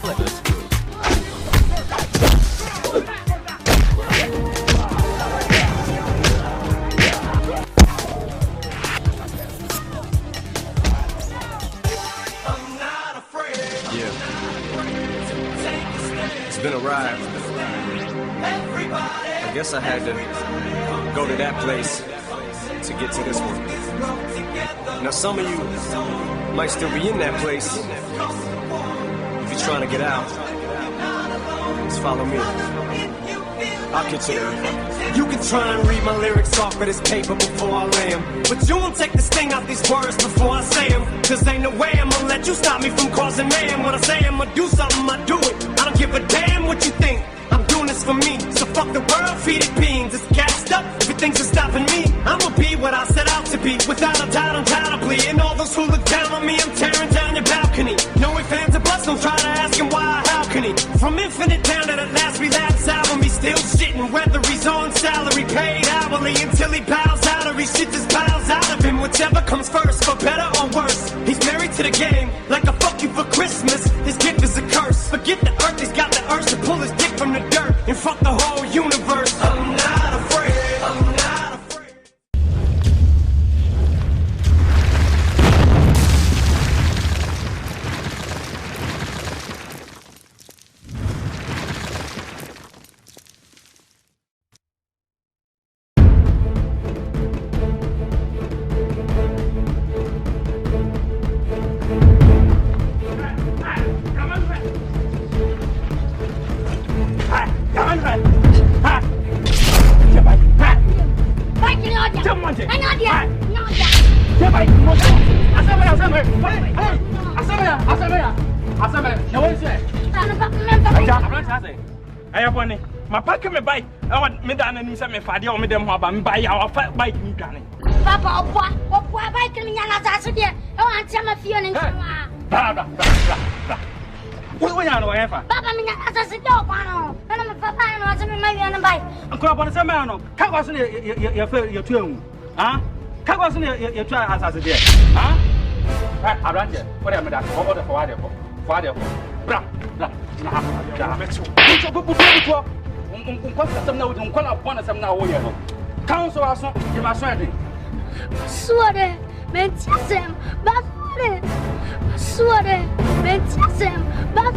flip. That's good. Yeah. It's been a ride. I guess I had to go to that place to get to this one. Now some of you might still be in that place. If you're trying to get out, just follow me. I'll get you there. You can try and read my lyrics off of this paper before I lay 'em, but you won't take the sting out these words before I say 'em. Cause ain't no way I'ma let you stop me from causing mayhem. When I say I'ma do something, I do it. I don't give a damn what you think. I'm doing this for me, so fuck the world, feed it beans. It's gassed up, if it thinks it's stopping me, I'ma be what I set out to be, without a doubt, undoubtedly. And all those who look down on me, I'm tearing down your balcony. No ifs, ands, or buts, don't try to ask him why or how can he. From Infinite down to the last relapse album, he's still shitting, whether he's on salary, paid hourly, until he bows out or he shit just piles out of him. Whichever comes first, for better or worse. He's married to the game, like a fuck you for Christmas. His gift is a curse. Forget the earth, he's got the urge to pull his dick from the dirt and fuck the whole universe. I'm not afraid, I'm not afraid. My pack me bike. I want me down and some father or me them have and buy our bike me gunning. Papa, what bike me and as I said, I want some of you and blah blah blah. What we are no ever. Papa, me as I said, no, and I'm a papa and I was in my and bike. A crop on some man. Come was your tomb. Huh? Come was your try as I said, huh? Right, I ran here. What am I that? What the father? Blah blah. Some now don't call upon us now. Council are so you must swear. Swear, mention, but swear, mention, but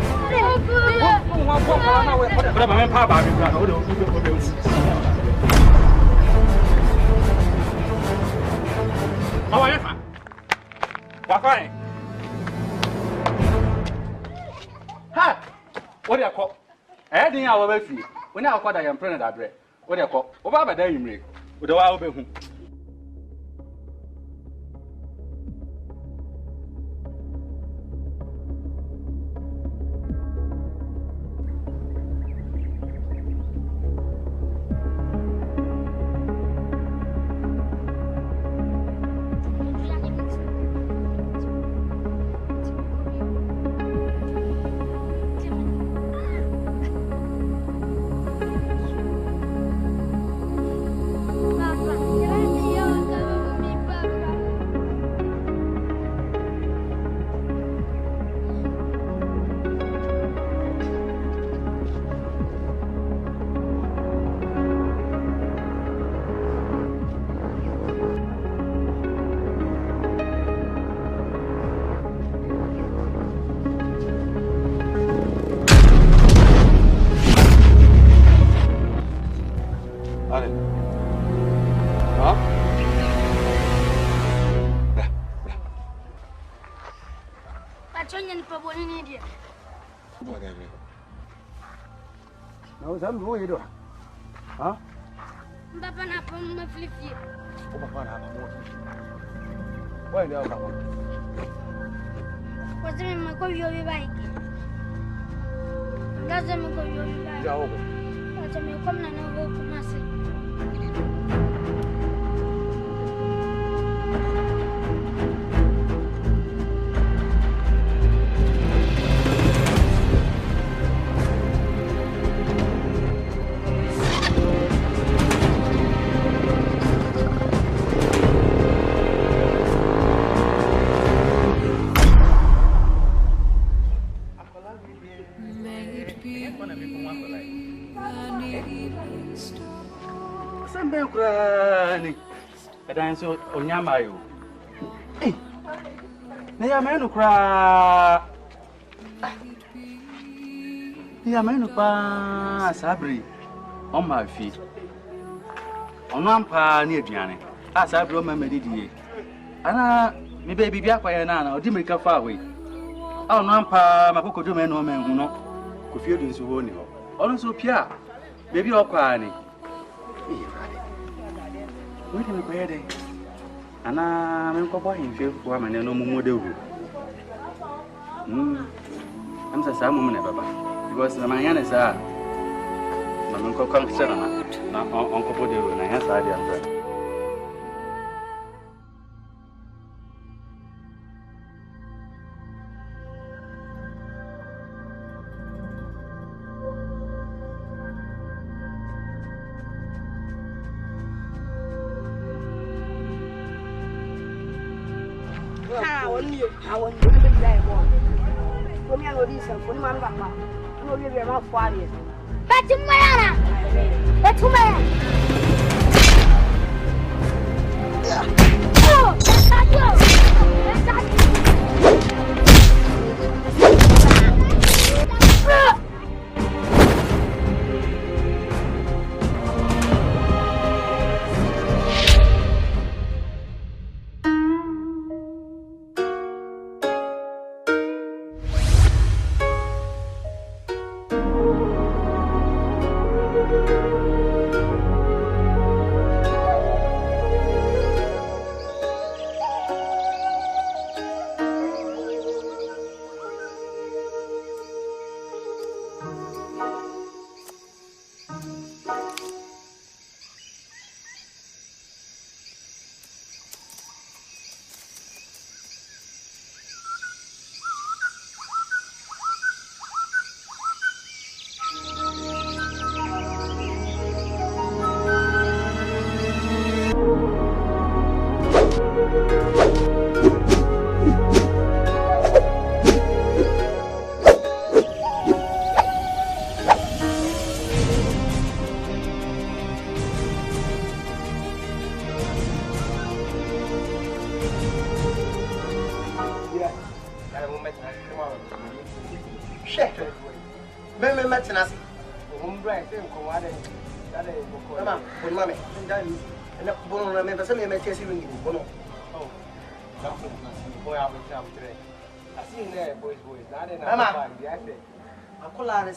what do you call? I think I will be free. When I call I am pregnant at bread. What do you call? Over there, you make with the wild baby. No, some boy, you do. Huh? Papa, na from my flip you. Oh, Papa, I'm more. Why the other one? What's the name of your bike? Doesn't go your bike. What's the name of your commerce? na me ko wa so like sambe kurani edan so onyama yo na ya me no kura ya me no pa sabri on ma fi ono ampa na aduane a sabri o ma medidie ana me baby bia kwa ya na odi mirika fa we a ono ampa makokodo me no ma hu no ko fie du nso ho ni ho ono so pia baby o kwa ni we dey go here ana me ko boy in fie fo amane no mumu de wu am sa sa mumu ne baba because na manya ne sa na me ko kan sera na on ko de wu na ya sa dia ndo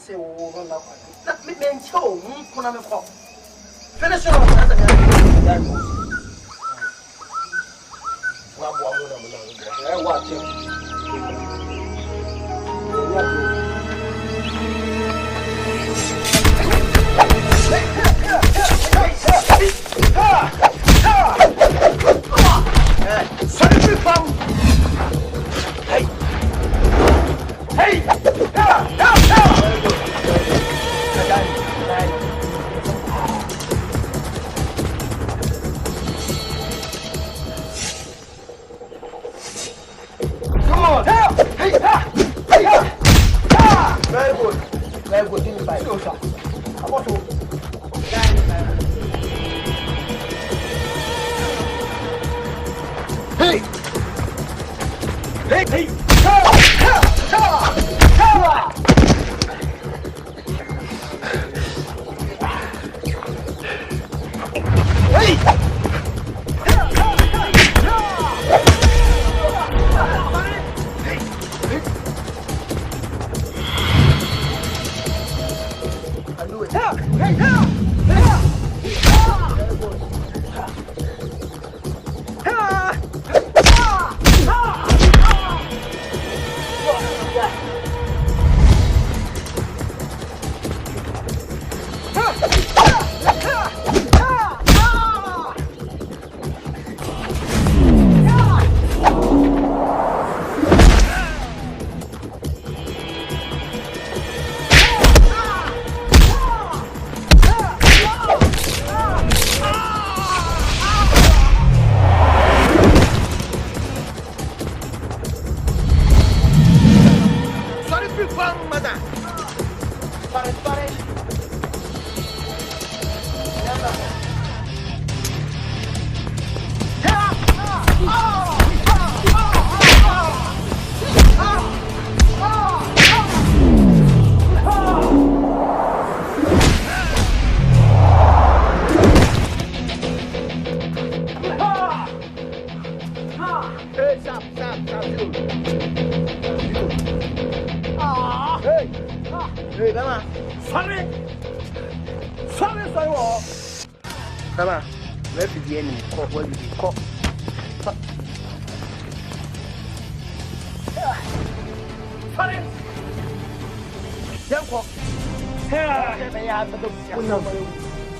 say oh no let me show kuna me ko finish off that wa bo amu na wa che Come on, let's be the enemy. Call what you call. Sorry. Young cop.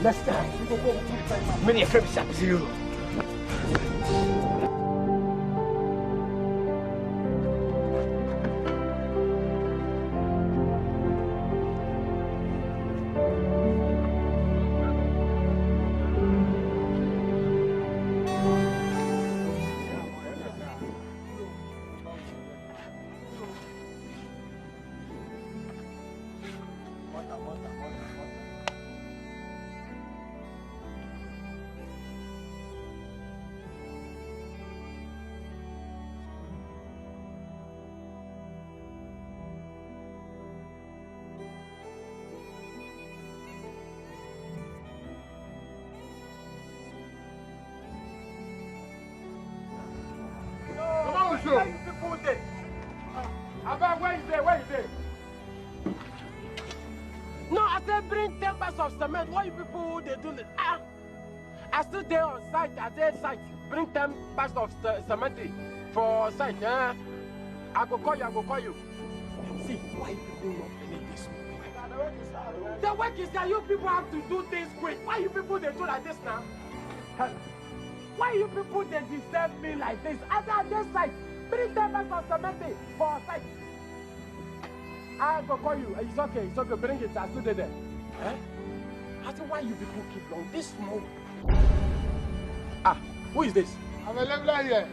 Let's go. Many a crib shop you. No, I said bring 10 bags of cement. What you people they do? I still there on site. I said site. Bring 10 bags of cement for site. I go call you. See, why you people not finish this? The work is that you people have to do things quick. Why you people they do like this now? Why you people they disturb me like this? At this site, bring 10 bags of cement for site. I go call you. It's okay. Bring it. I stood there. Eh? I said, why you people keep long? This smoke. Who is this? I'm a laborer here.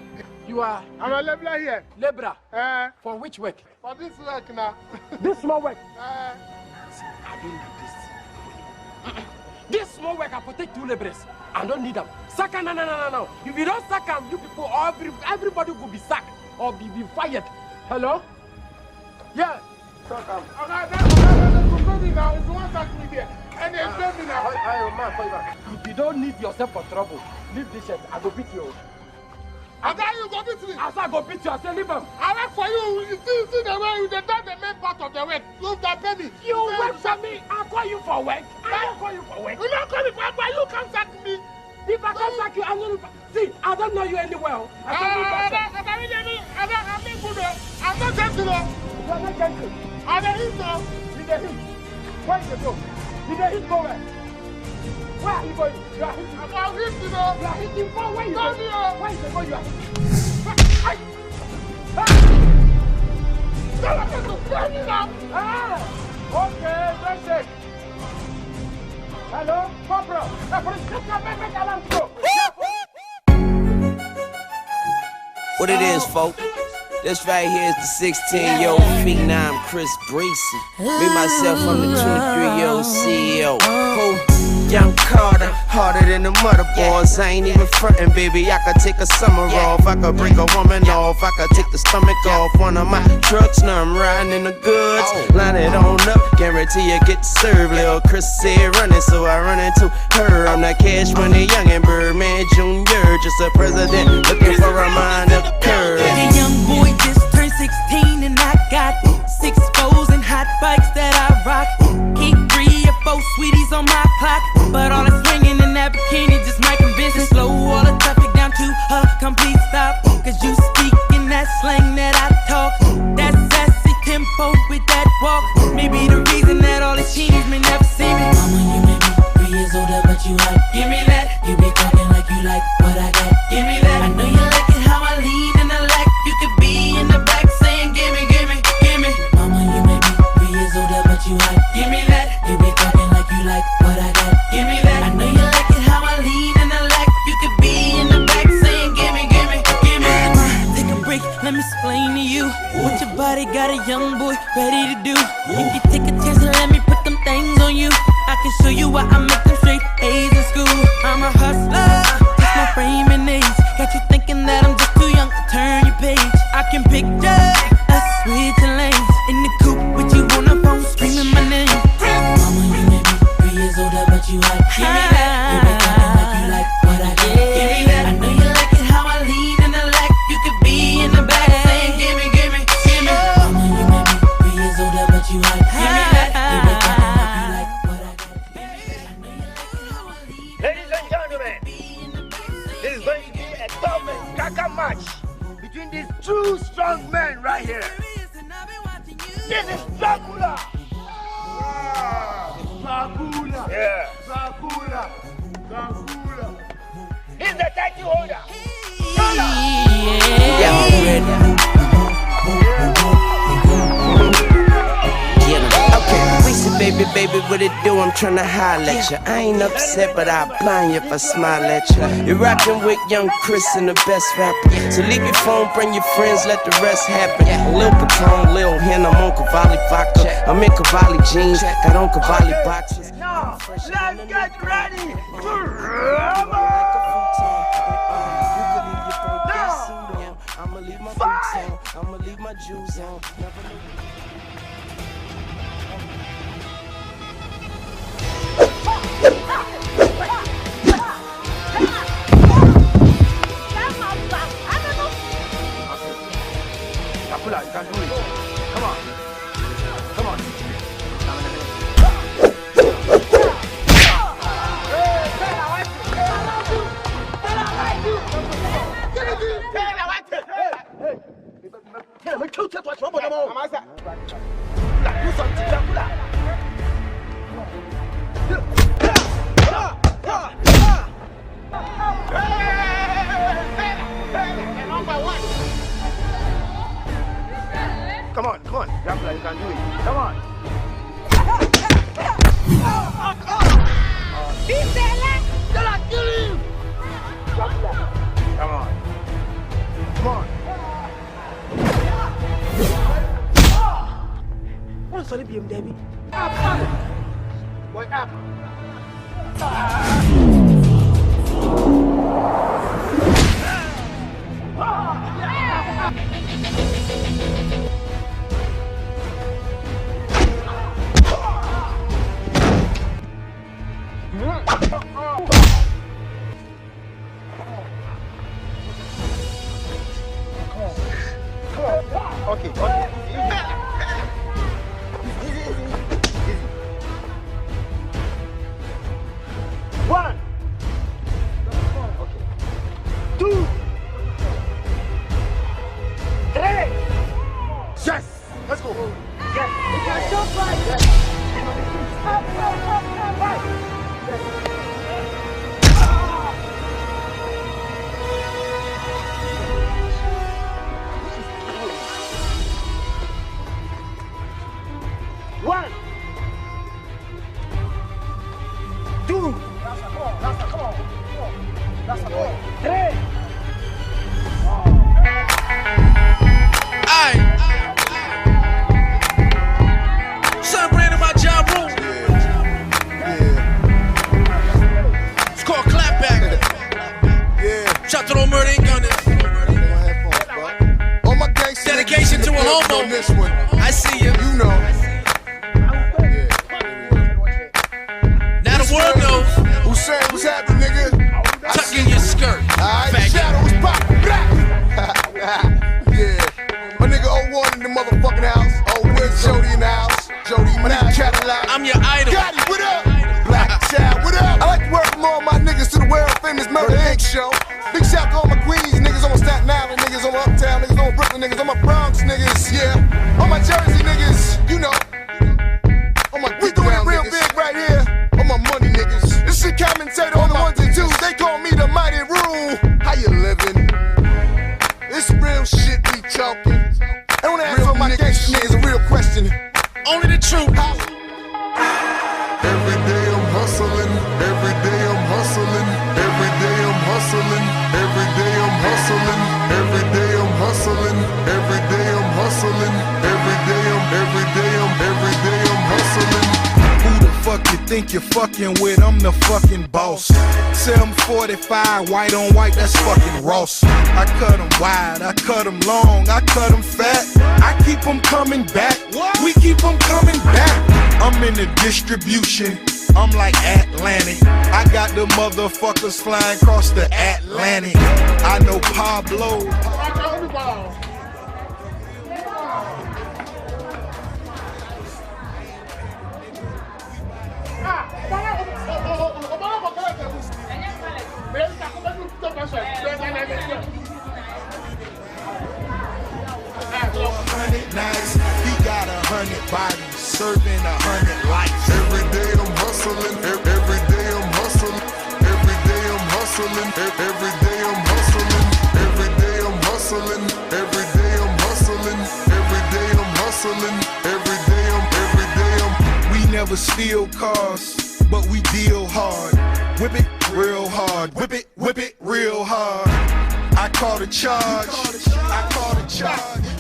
You are? I'm a laborer here. Laborer? For which work? For this work now. This small work? See, I don't need this. This small work, I protect 2 laborers. I don't need them. Sack them, no. If you don't sack them, you people, everybody will be sacked or be fired. Hello? Yeah. Sack them. Now, if you want to sack me there, and then tell me now. If you don't need yourself for trouble, leave this shirt. I go beat you. I tell you, go beat me. I said, go beat you. I said, leave him. I work for you. You see the way you done the main part of the work. You can pay me. You work for me. I call you for work. I don't call you for work. You don't call me for work, but you can't sack me. If I can't sack you, I'm going to... See, I don't know you anywhere. I'm not gentle. You are not gentle. I'm a hero. Did they hit? Where did they go? Did they hit go where? Where are you going? You are hitting. I'm hitting, You are hitting for where you going? Where is the go you are hitting? Okay, don't shake. Hello, Corporal. What it is, folk? This right here is the 16-year-old phenom Chris Breezy. Me, myself, I'm the 23-year-old CEO. Young Carter, harder than the mother boys. I ain't even frontin', baby. I could take a summer off. I could break a woman off. I could take the stomach off one of my trucks. Now I'm riding in the goods. Line it on up, guarantee you get served. Lil' Chris said running, so I run into her. I'm that Cash Money young and Birdman Jr. Just a president looking for a mind of curve. The young boy just turned 16 and I got 6 foes and hot bikes that I rock. Keep 3 or 4 sweeties on my clock. But all the swinging in that bikini just might convince and slow all the traffic down to a complete stop. Cause you speak in that slang that I talk. That sassy tempo with that walk. Maybe the reason that all the cheese may never see me. Mama, you may be 3 years older, but you hot. Give me that. You be talking like you like what I got. Give me that. I know you like it how I lean and I like. You could be in the back saying gimme. Mama, you may be 3 years older, but you hot. Give me that. You be talking like you like what I got. Give me that. I know you like it how I lean and I like. You could be in the back saying gimme. Take a break, let me explain to you what your body got a young boy ready to do. If you take a chance and let me put them you. I can show you why I make them straight A's in school. I'm a hustler, just my frame and age. Got you thinking that I'm just too young to turn your page. I can picture us switching lanes in the coupe with you on the phone screaming my name. Mama, you may be 3 years older, but you hot. Give me that. You make nothing like you like what I got. Give me that. I know you like it how I lead in the lack. You could be in the back saying, give me, give me, give me. Mama, you may be 3 years older, but you hot. Give me that. You make nothing like you like what I got. I know you like it how I lead. Ladies and gentlemen, this is going to be a tough and kaka match between these two strong men right here. This is Dracula. Dracula. Yeah. Dracula. Dracula. He's the title holder. Yeah, I'm ready. Okay, we said, baby, what it do? I'm tryna holler at you. I ain't upset, but I'll blind you if I smile at you. You're rockin' with young Chris and the best rapper. So leave your phone, bring your friends, let the rest happen. Lil Patron, Lil Hen, I'm on Cavalli vodka. I'm in Cavalli jeans, got on Cavalli boxes. Now, let's get ready. I'ma leave my boots on, I'ma leave my jewels on. Dracula, you can do it. Come on. Come on. Come on, come on, Dracula, you can do it. Come on. Come on. Come on. What's the name, Debbie? What up? Okay, okay. Easy. One. Okay. 2. 3. Yes. Let's go. Yes. We can jump right. Yes. Up. Yes. One, 2, 3. Celebrating my job room. It's called Clapback. Shout to the murder and gunners. Dedication to a homo. I see you. You know. Now the world knows. Who said what's happening, nigga? Tuck in your skirt. Shadows pop. Yeah. My nigga 01 in the motherfucking house. Oh, where's Jody in the house? Jody, my nigga Cadillac. I'm your idol. Got it, what up? Black Child, what up? I like to welcome all my niggas to the world famous Murder Inc. show. Big shout to all my Queens niggas, on my Staten Island niggas, on my Uptown niggas, on my Brooklyn niggas, on my Bronx niggas, yeah. On my Jersey niggas, you know. We doing it real big right here. On my money niggas. This shit commentator on the ones and twos. They call me the mighty rule. How you living? It's real shit we talking. I don't answer my gangster niggas a real question. Only the truth. Every day I'm hustling. Every day I'm hustling. Every day I'm hustling. Every day I'm hustling. Every day I'm hustling. Every day I'm hustling. Every day I'm hustling. Who the fuck you think you're fucking with, I'm the fucking boss. 745, white on white, that's fucking Ross. I cut them wide, I cut them long, I cut them fat. I keep them coming back, we keep them coming back. I'm in the distribution, I'm like Atlantic. I got the motherfuckers flying across the Atlantic. I know Pablo. Nights, he got 100 bodies, serving 100 lives. Every day I'm hustling, every day I'm hustling, every day I'm hustling, every day I'm hustling, every day I'm hustling, every day I'm hustling, every day I'm hustling, every day I'm. We never steal cars, but we deal hard. Whip it real hard, whip it real hard. I call the charge, I call the charge.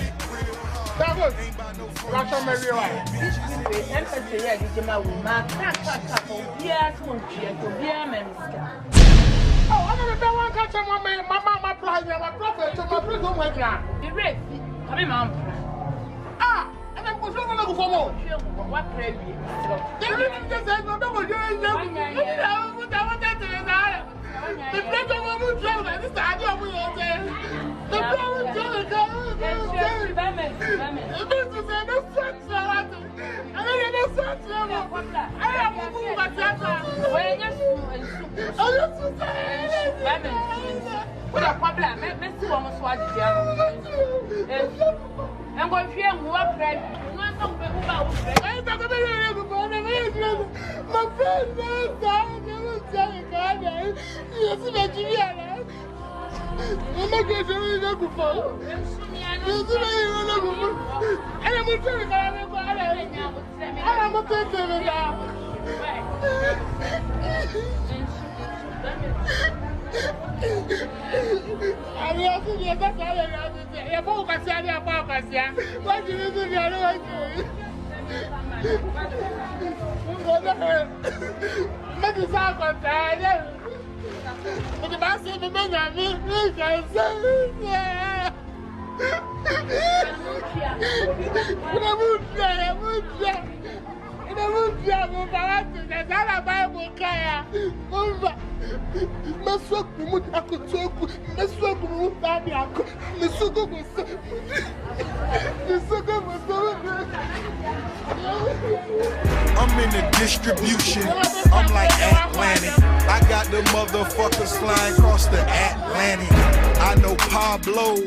I'm in the distribution, I'm like Atlantic. I got the motherfuckers flying across the Atlantic. I know Pablo,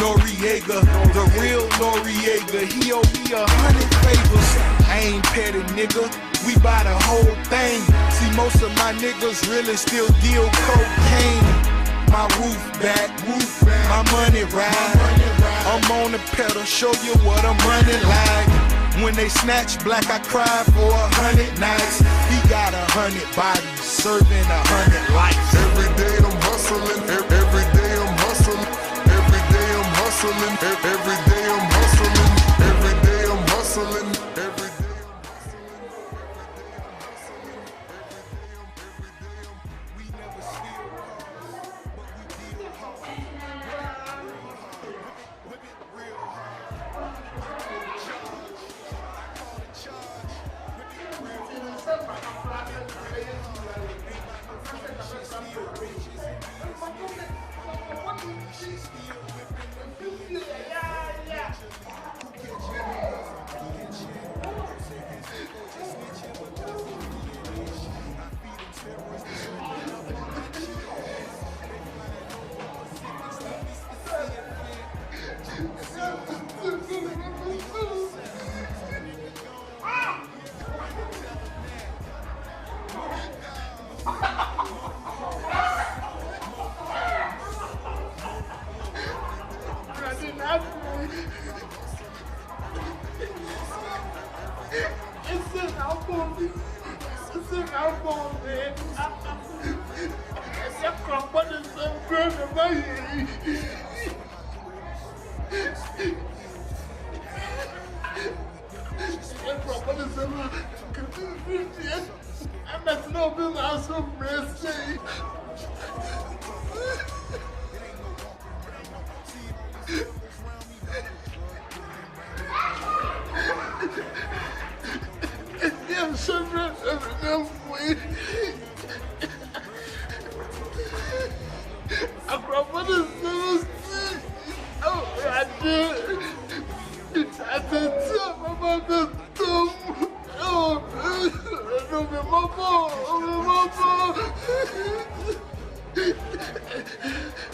Noriega, the real Noriega. He owe me 100 favors. I ain't petty, nigga. We buy the whole thing. See, most of my niggas really still deal cocaine. My roof back, my money ride. I'm on the pedal, show you what I'm running like. When they snatch black, I cry for 100 nights. He got 100 bodies, serving 100 lives. Every day I'm hustling, every day I'm hustling, every day I'm hustling, every day I'm hustling, every day I'm hustling, every day. I'm not no bill out so breast. Yeah, sure, way. I brought what is this? Oh, I did. I did tell about the tomb. Oh,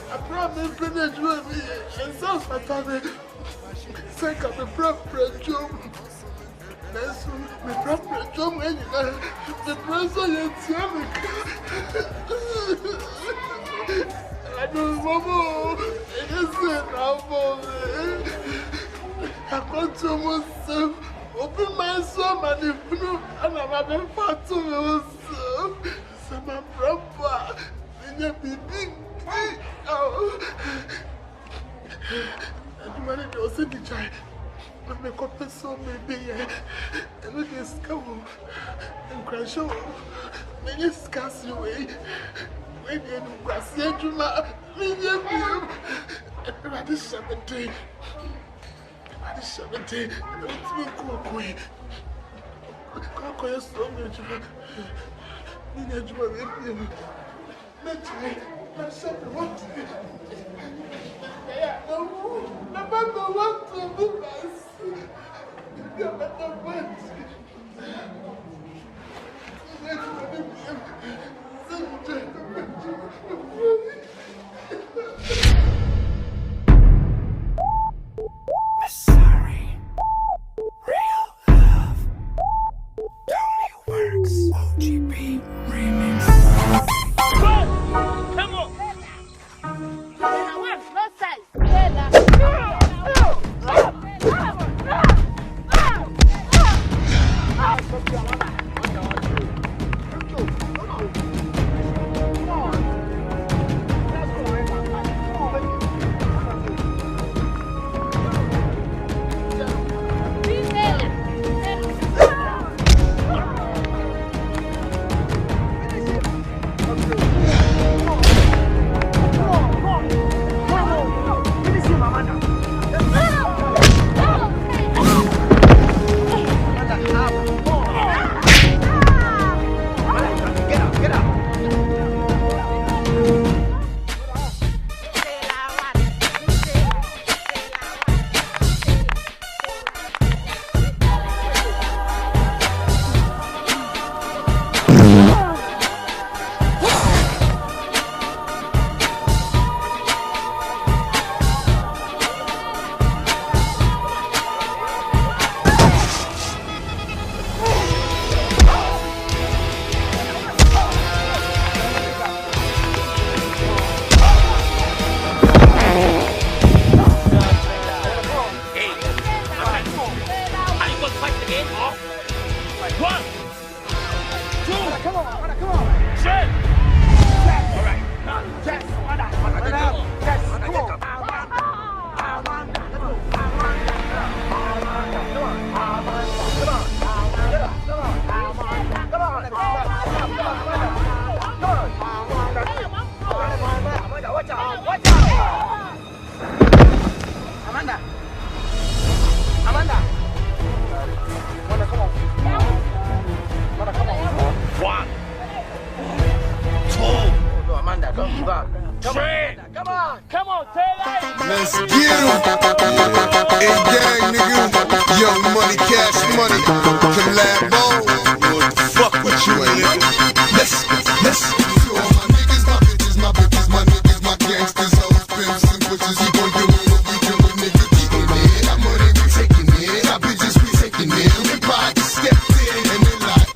I promise finish with me. And so I thought it. Second, the proper job. That's my proper job. And the president I don't know. It isn't our I got to myself. Open my soul, and if you and I'm a fat to myself. So my brother, and you be big. Oh, and you manage to see the child. And make up a song, maybe, and look at school and crash over. When you scarce away, when you grass, you know, when you be at the 17. At the 17, it's been cool. Can't call you so much. You need to be with you. Let's wait. Let's say what? Yeah, no, remember what to do. You better wait. Sorry. Real love only works. OGB remix. Come on. No size. Let's get em. Hey, gang, nigga. Young money, cash money. Collabo. What the fuck with you, nigga? Let's to all my niggas, my bitches, my bitches, my niggas, my gangsters, hoes, pimps, and bitches. You gon' do what we doing, nigga. Getting it. That money we taking it. Our bitches we taking it. We probably just stepped in and they like,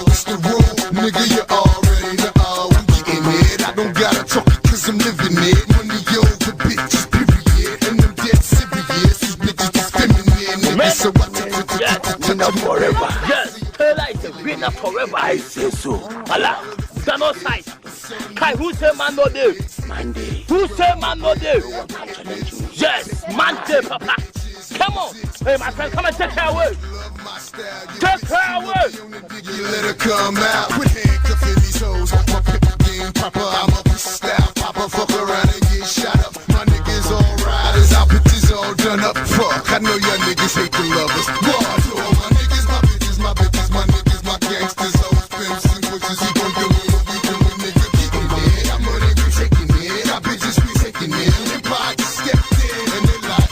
it's the rule, nigga. You already know. We getting it. I don't gotta talk it 'cause I'm living it. Money over bitches, period. And I'm dead serious. These bitches just feminine, nigga. So I take it. Winner forever. Yes, Taylor is a winner forever. I say so. Allah, stand on side. Kai, who say man no day? Monday. Who say man no day? Yes, Monday, Papa. Come on. Hey, my friend, come and take her away. Take her away. You let her come out. Quit handcuffing these hoes. My pimp game proper. I'm up in style. Papa fuck around and get shot up. My niggas all riders. Our bitches all done up. Fuck, I know y'all niggas hate the lovers. War to all my niggas, my bitches, my bitches, my niggas, my gangsters, hoes, pimps, and witches. He gon' do what we doing, nigga. Getting it. I'm money, we taking it. Our bitches, we taking it. And pride just stepped in. And they like,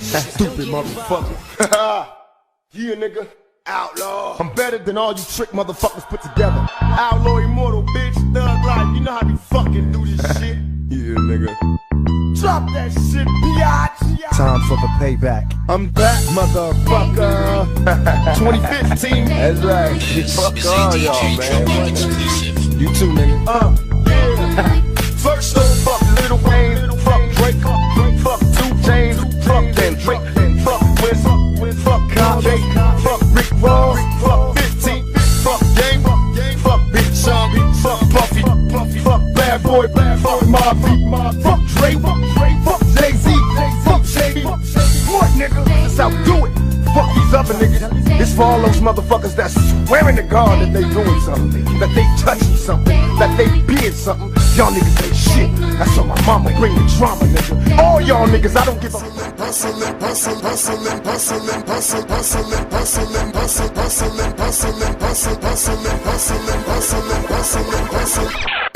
Stupid motherfucker. Yeah, nigga. Outlaw. I'm better than all you trick motherfuckers put together. Outlaw immortal, bitch. Thug life. You know how we fucking do this shit. Yeah, nigga. Drop that shit, biatch. Time for the payback. I'm back, motherfucker. 2015. That's right. Fuck all y'all, man. You too, nigga. Yeah. First up, fuck Lil Wayne. Fuck Drake. Fuck 2 Chainz. Fuck Dan Drake. Fuck Wiz. Fuck Kanye. Fuck Rick Ross. Fuck 15. Fuck Game. Fuck Big Sean. Fuck Puffy. Fuck Bad Boy. Fuck Mob. Fuck Dre. Fuck Jay-Z. Fuck Shady. What, nigga? That's how we do it. Fuck these other niggas. It's for all those motherfuckers that's swearing to God that they doing something, that they touching something, that they being something. Y'all niggas ain't shit. That's on my mama, bring the drama, nigga. All y'all niggas, I don't give a hustling.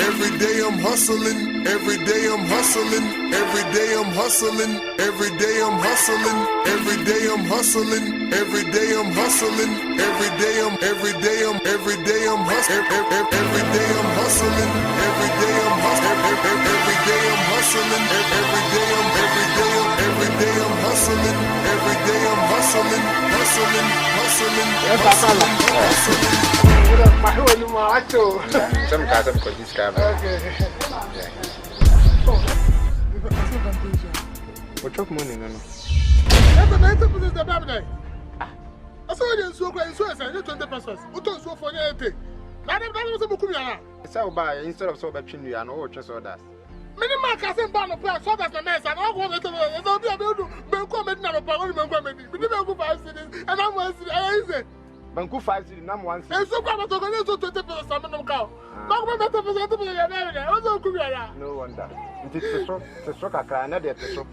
Every day I'm hustling, every day I'm hustling, every day I'm hustling, every day I'm hustling, every day I'm hustling, every day I'm hustling, every day I'm hustling, every day I'm hustling, every day I'm hustling, every day I'm hustling, every day I'm hustling, every day I'm hustling, Some guys have got this guy. What took money? No. I saw you so great, so I said 20 pesos. What was so for anything? It's how by instead of so between you and all just orders. Minimum can't ban a plan, so that's the mess. And I'll go to the able to come in now. We didn't go 5 cities, and I'm one city. Banku 5 city, number 1 city. And so I'm going to 20 pesos. I'm not going no wonder. It's a stroke. I can't get it.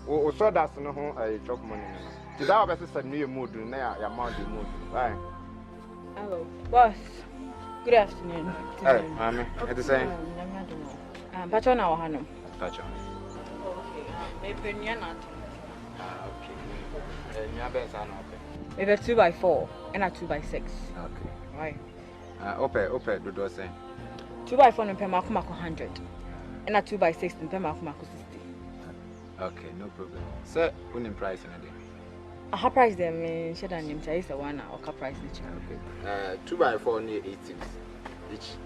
Oh, so that's no a job money. Did our best a new mood now? Your mountain mood. Right. Hello, boss. Good afternoon. Hey, mommy. It's the same. Patron now, Hannah. Patron. Maybe you're not. Okay. Maybe a 2x4 and a 2x6. Okay. Right. Ope, do do say. 2x4 and Pemako 100. And a 2x6 and Pemako 60. Okay, no problem. Sir, winning price in a day. I have price them in showdown. You say the one or price each. Okay. 2x4 near 18 each.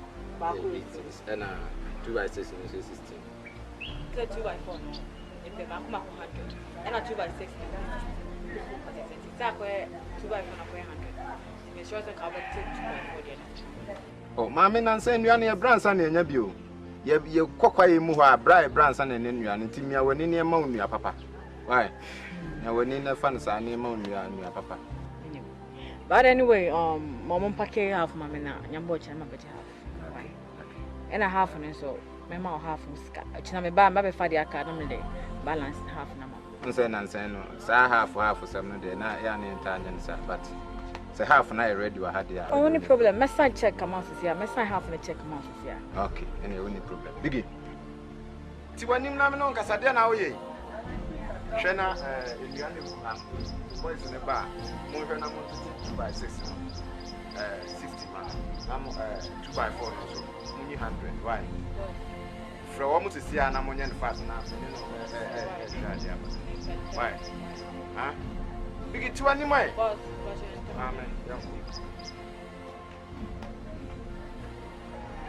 18 and 2x6 in 16. So 2x4 in Pemako 100 and a 2x6. Exactly 2x4 100. You sure the cover 2x4. Oh, mammy, and saying you are near Branson in your view. You quack mu ha bright Branson and then you are intimate when in your moon, your papa. Why? Now, when in the fun, I name on you and your papa. But anyway, Mom Packet half mamma now, your boy, I'm a bit half. Right. And a half and so, my mouth half from Scott. I'm a bad maybe for the academy balance half number. And say no, so half for 7 days, not young Italian, sir, but say half an hour ready you had the only problem. My side check come out here, my side half and check come out here. Okay, any only problem. Biggie. Tiwanim Namino Casadia now, ye. Shena, boys in the bar, more than 2x6, 60 man. I'm 2x4, so 100. Why? For almost a year, I'm on fast now. Why? Huh? Biggie, 2 anyway. Amen.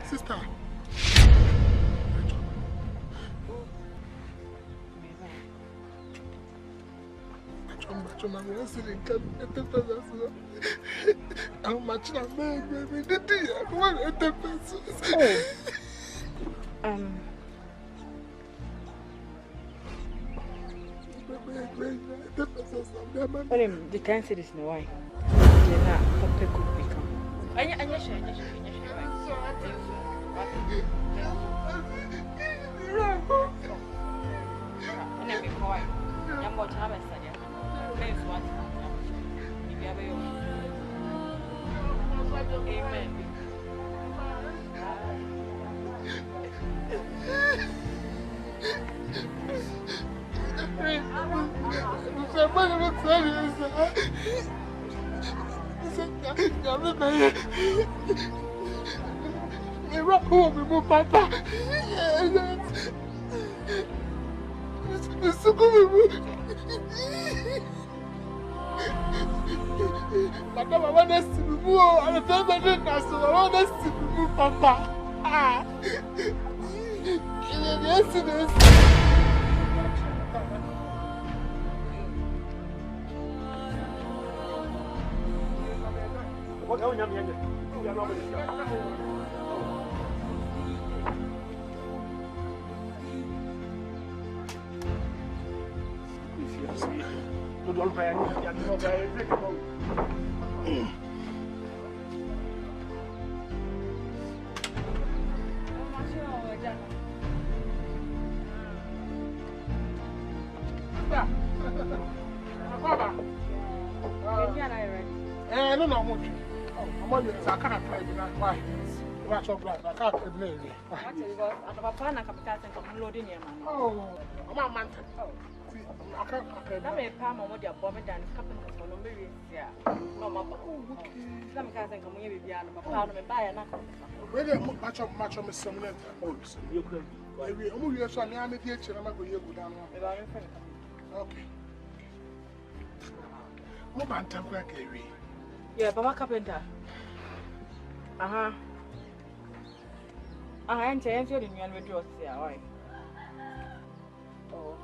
Sister. The cancer is no why. You're not could become. Papa. Madame, I want us to move. I'm a family nurse, so I want us to move, Papa. Ah. Yes. What are you No, I'm on you. I can't play with that. Why? What's up, black? I can't play with it. Oh, I'm a man. I can't. That may palm on what you're bombing down. Carpenters for no millions. Yeah. No, Mama. Some cousin come here with you. I'm a pound of a buyer. Really, much of my son. Oh, you could. I'm only a son. I'm a teacher. I'm going to go down. Okay. What about Tanquay? Yeah, Baba Carpenter. I ain't changed your union with yours, yeah, why? Oh,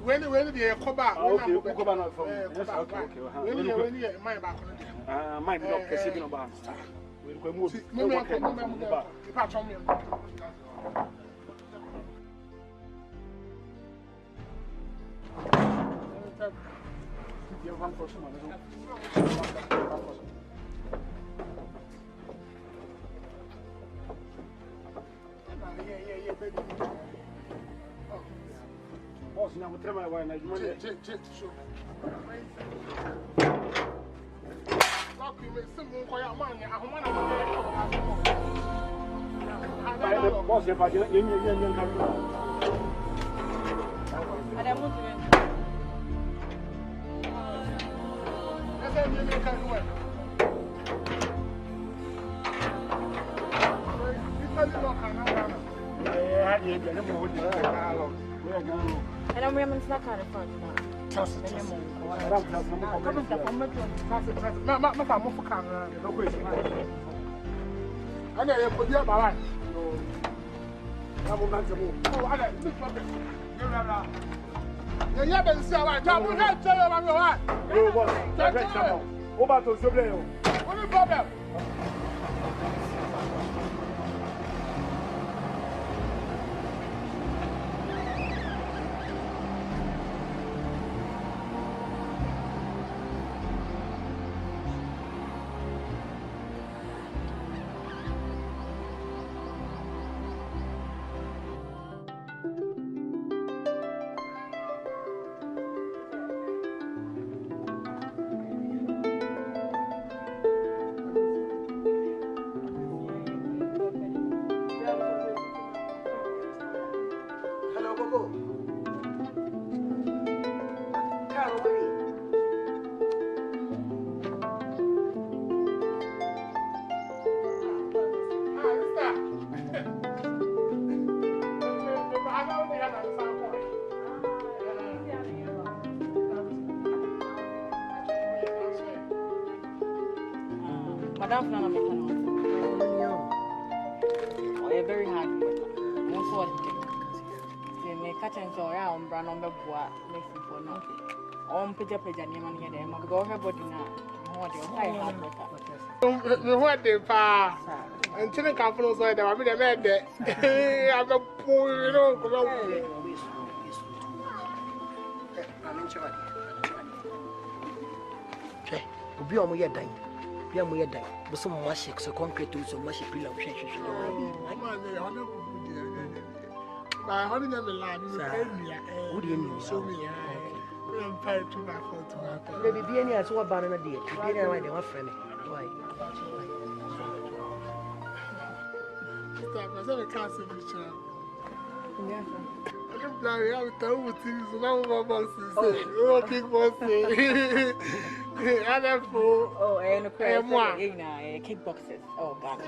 When the Koba, might not perceiving about. We'll move. Boss, now we'll try my wine. Boss, if I didn't, you and I'm women's not kind of fun. Madam, you're very hard. Most of the they may catch and so around brown on the bois, making for no. On Peja and Yaman here, I'm going to body now. What the pa? And Chile Campos, I have been a man there. I'm a poor, you know. Okay, be on my day. Be on my day. But some mashik, so concrete to so much pillow. I only never lie. Would you mean so me? I'm tired to my fault. Maybe be any as what banana did. You didn't know my friend. Why? Stop, I said a castle, child. Yes, I can't play. I will tell you things. Now, my boss is oh, kickboxing. Oh, and a kickboxers. Oh, God.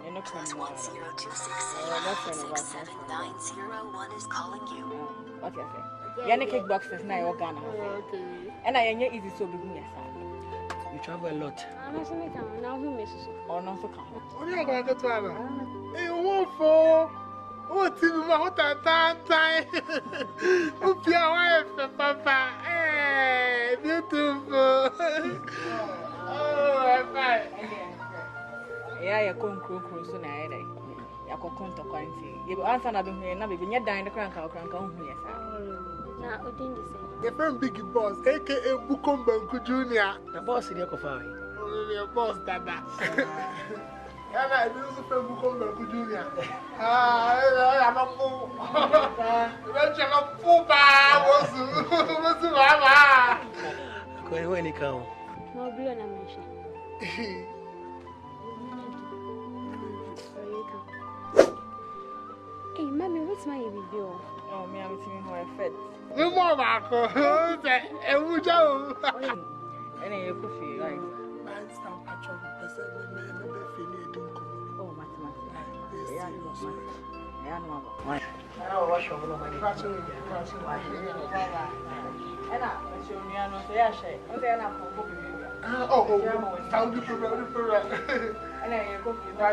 +1026 790 is calling you. Okay, okay. You're kickboxers now, you're Ghana. And I am easy so big. You travel a lot. I'm not going to or not so come. What are you going to travel? You won't fall. Oh, Timmy, what a time. Hope your wife, Papa. Hey, beautiful. Oh, fine. Yeah, you're going to soon. I go contact quantity. You answer na be here na be nya dan de kranka hu yes. Na odin de say. Your friend Biggie boss, aka Bukombanku Junior. The boss dey ko fa. Your boss dada. Yeah, I do friend Bukombanku Junior. I'm a fool. I'm a fool ba was mama. Ko when he come. No blue na mention. Hey, mommy, what's my video? Oh, me, I'm seeing how I fed. No more, Marco. And we go. And then you could feel like. Oh, mathematics. Yeah, you know. Yeah, no. I know what you're going to do. And I'm sure you know, so yeah, shake. Oh, they're not for cooking. Oh, sound different. And then you cook. I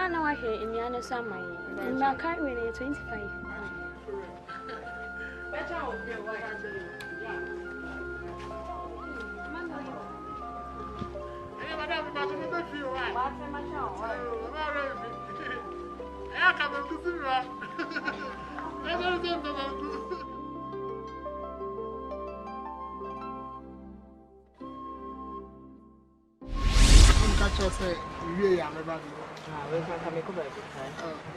know I hear in the other summer. In my car, when you're 25. We are never. We can come over.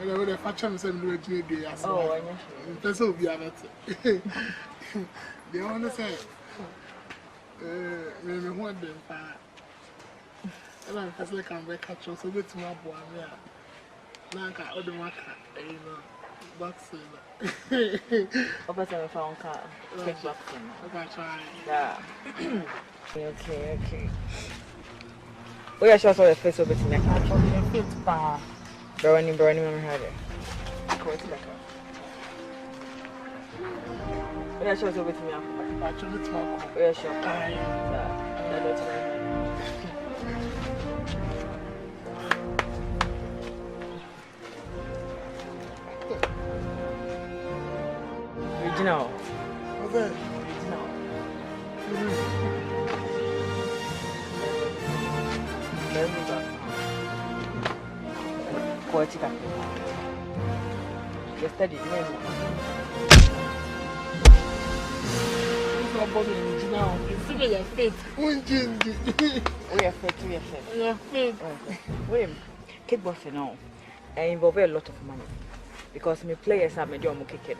Oh, the fashion is a new day. Oh, I know. That's all we are not. They want to say, maybe one day, and I'm just like I'm catch us a bit more. Now, I order my car, you know, boxing. Open the phone car, kickboxing. Okay, try. Yeah. Okay. We are sure the face of it in the car. Burning, I'm ready. We are sure it's over to me. We are sure. Original. Okay. Poetica. Yesterday, now, it's still your faith. We are fit. Your faith. Wait, kickboxing now. I involve a lot of money because my players are medium kicking.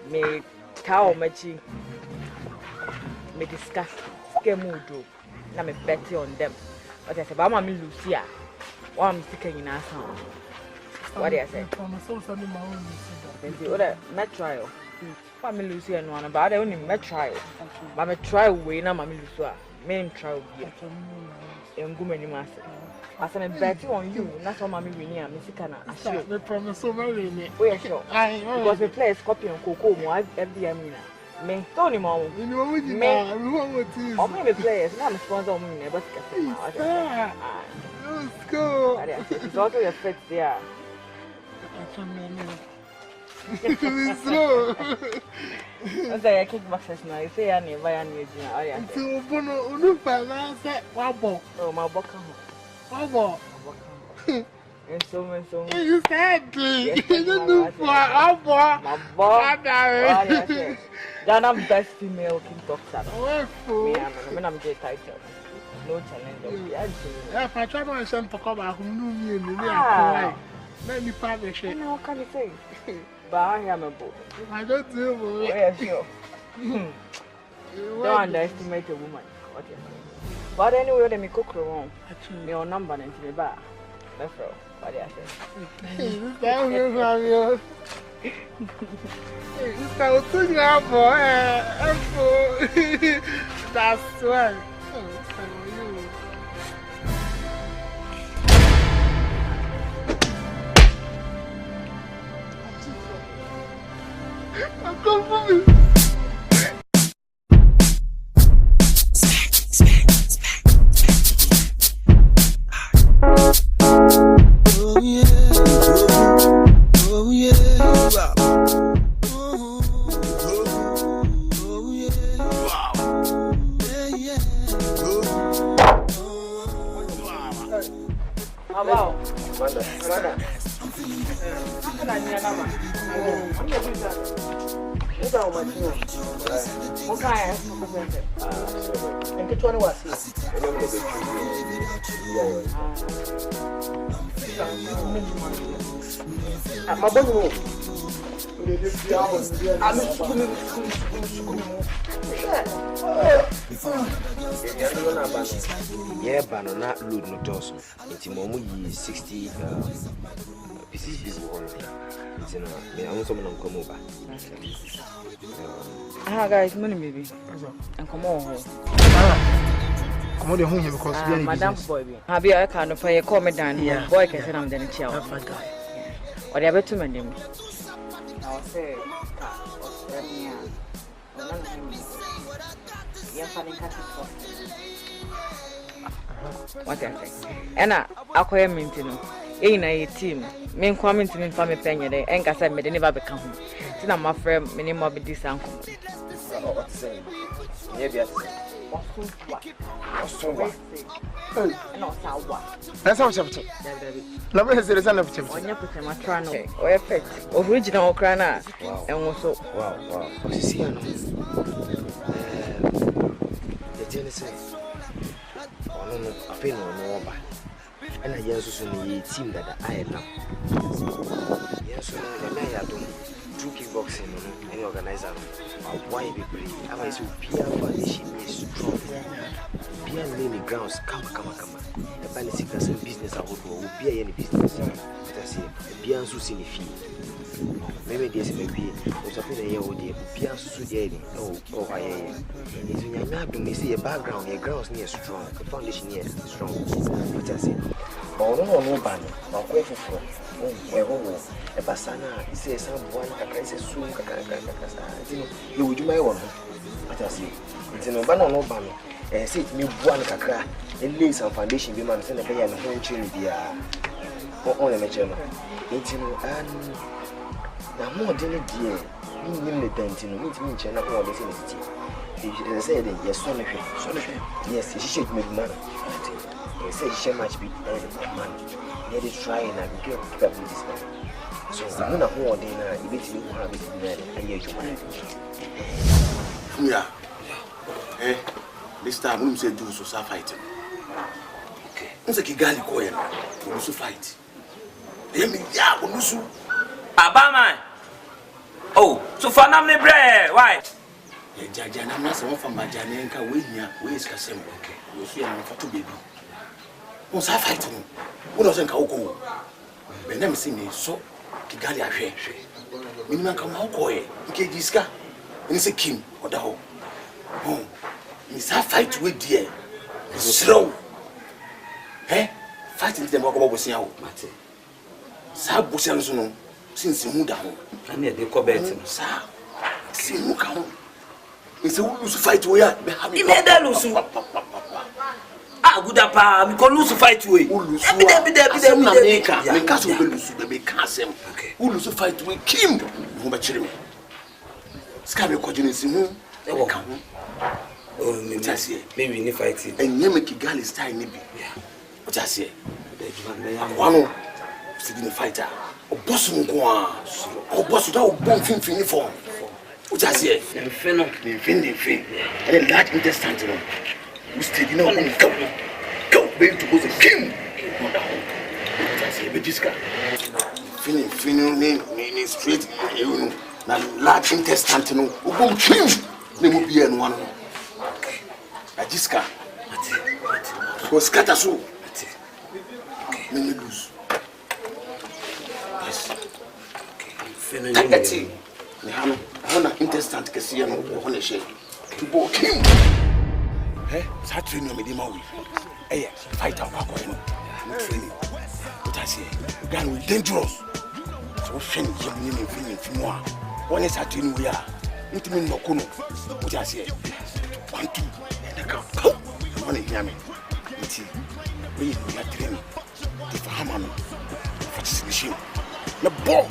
Me cow machi. Me discuss game do. Na me bet on them. But I said, "Mama, me Lucia." What I'm sticking in our sound. What do I say? The other met trial. Mammy Lucy and one about only met trial. Mammy trial way now, Mammy Lucia. Main trial here. And go many master. As I'm betting on you, not on Mammy Winnie and Missy Cana. I swear. They promise so very much. We are sure. Because we play Scorpion Coco, FDM. Me, Tony Mom. You know, me, or maybe players, not a sponsor on me, but let's go. It's also your fit there. It's slow. I say I kickboxers now. You say I need buy a new gym. So, Bono, no finance, wabble. Oh, my book. Wabble. And so. You said, you do for our boy. My boy. Then I'm best female kickboxer. Me, I'm get title. No challenge. If I try to send to come back, who knew me, let me publish it. What can you say? But I am a boy. I don't do it. Yeah, sure. Don't underestimate a woman. But anyway, let me cook wrong. Your number and to the bar. That's all. What do I say? Down here from you. So, to your boy, that's right. Come for me. Oh yeah. down my deal. Okay. And get 20 was my body. Yeah, but not load no toss. It's more 60 pieces big one. It's in a me someone come over. Guys, money baby. And come on. Come on, home because we are Madam Boy. Have you kind of pay call me down? Boy can say I'm the child. Or the other two men. I'll say, what I say. And I acquire minting. In a team, men coming to me from a penny, and I said, may never become. Then I'm my friend, many more be this uncle. That's how chapter. Let me say the of chapter. On your put my trano, or effect, original crana, and also. Wow. See, the Genesis. Oh, no, a pin or no. And I also need a team that I know. Yes, I do two kickboxing and organizer. Why be brave? I was Pia foundation is strong. Pia name grounds come. The Palestinian business I would be any business. But I say, Pia Susini fee. Maybe there's maybe was a pin a year old Pia Susudi. Oh, I am. It's when you're not to see a background, your grounds near strong, the foundation here strong. But I say, oh, no, banner, no, quite for. Oh, a basana, says someone, a crisis soon, you would do my own. But I say, it's no banner, no banner. And sit me one cacra, and lay some foundation, be man, send a pay and home chili, or the mature. It's and now more than a dear, meaning the dentin, meet me, China, or the city. They said, yes, son, yes, she should make money. They say she much be money. Let it try and I get up with this man. So I'm not more than I bet you have it in there. I hear you. Yeah. Eh, this time we say do so fighting. Okay. Once a Kigali coin, we also fight. Yeah, we also. Abama. Oh, so for now, bread. Why? Jajana, I'm not someone from Majanenka. We is Kasem. Okay. You see, I'm for two baby. Once I fight him, who doesn't go? When them see me, so Kigali are here. Minimum come out, boy. Okay, this guy. And it's a king or the whole. Oh, it's a fight with dear. It's slow. Eh? Fighting them walk over with you, Mate. Sab Busanzo, since you moved down. And they call betting, sir. See, who come? It's a lose fight where you made that lose. Ah, good apa, we can lose fight way. Who lose? Make us lose, we can't say. Who lose fight with Kim? Who much me? Scabby coordinating. Oh, maybe we fight it. And you make Kigali style, maybe. What I say? One sitting a fighter. Oh, boss, oh, boss, without bomb fin form. What I say? Fin. And a large intestine. We stay, go, baby, to go to Kim. I say, Bejiska. Feeling name straight, you know, large intestine, no, go Kim. They will be in one. Bejiska. Go scatter so. Let me lose. Yes. Okay. I want an intestine to see you on a shake. To go Kim. Eh? Start training me, Dimawi. Hey, fight out, training. What I say? Gun will dangerous. So, training, feeling, more. One is at training, we are. Intimate no kuno. What I say? 1, 2, and I count. You want to hear me? We are training. If I have a machine, the ball.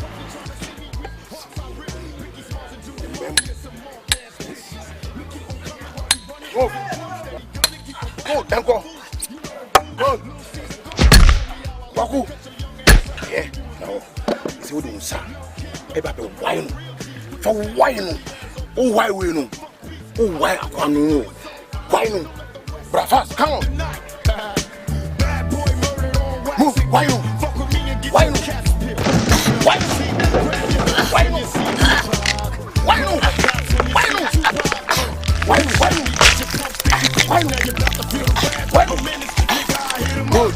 Go, Danko. Go. Waku. Yeah, no. It's what you say. Eba be wine. For wine. Oh, why we know? Oh, why I can't know? Why no? Bruh, fast, come on. Move, why no? Why no? Why no? Why no? Why no? Why no? Why no? Why no? Why no? Why no? Good.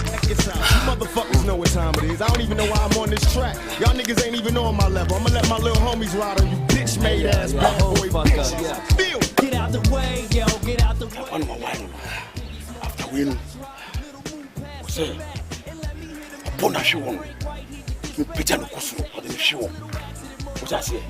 Motherfuckers know what time it is. I don't even know why I'm on this track. Y'all niggas ain't even on my level. I'ma let my little homies ride on you bitch made ass bad boy bitches. Feel. Get out the way, yo, get out the way. After winning, say, upon a show, you picture the costume for the show. What I say?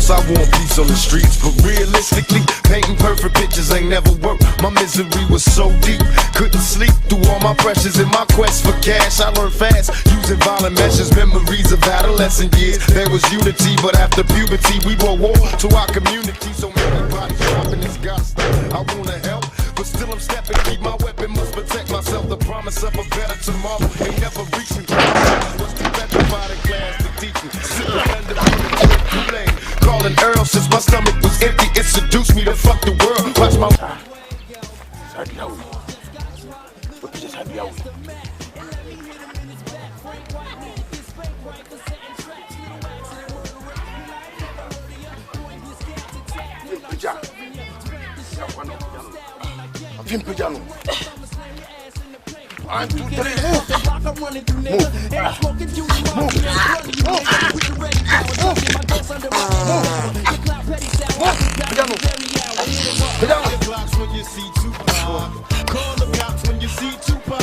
I want peace on the streets, but realistically, painting perfect pictures ain't never worked. My misery was so deep, couldn't sleep through all my pressures. In my quest for cash, I learned fast, using violent measures. Memories of adolescent years, there was unity, but after puberty, we brought war to our community. So many bodies dropping this gospel. I wanna help, but still I'm stepping, keep my weapon, must protect myself. The promise of a better tomorrow ain't never reached me. What's too petrified in class to teach me? Sipping under Kool-Aid. Calling Earl since my stomach was empty. It seduced me to fuck the world. Watch my. One, two, three, Call the cops when you see Tupac.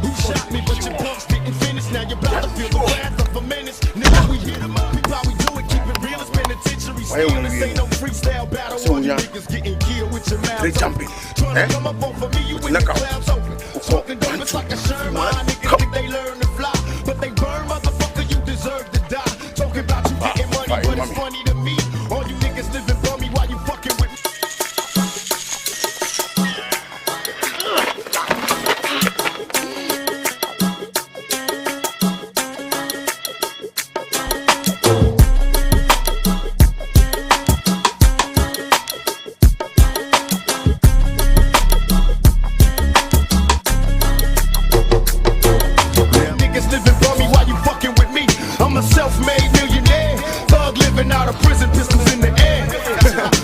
Who shot me, but your punks didn't finish. Now you're about to feel the wrath of a menace. Nigga, we hit 'em up, people how we do it. Keep it real, it's penitentiary. Still, this ain't no freestyle battle. All you niggas getting killed with your mouth open. Trying to come up off of me, you with your clouds open. Smoking dope, it's like a Sherman. Niggas think they learn to fly, but they burn, motherfucker, you deserve to die. Talking about you getting money, but it's funny to me. All you niggas living for me while you fucking with me. I'm a self-made millionaire, thug living out of prison, pistols in the air.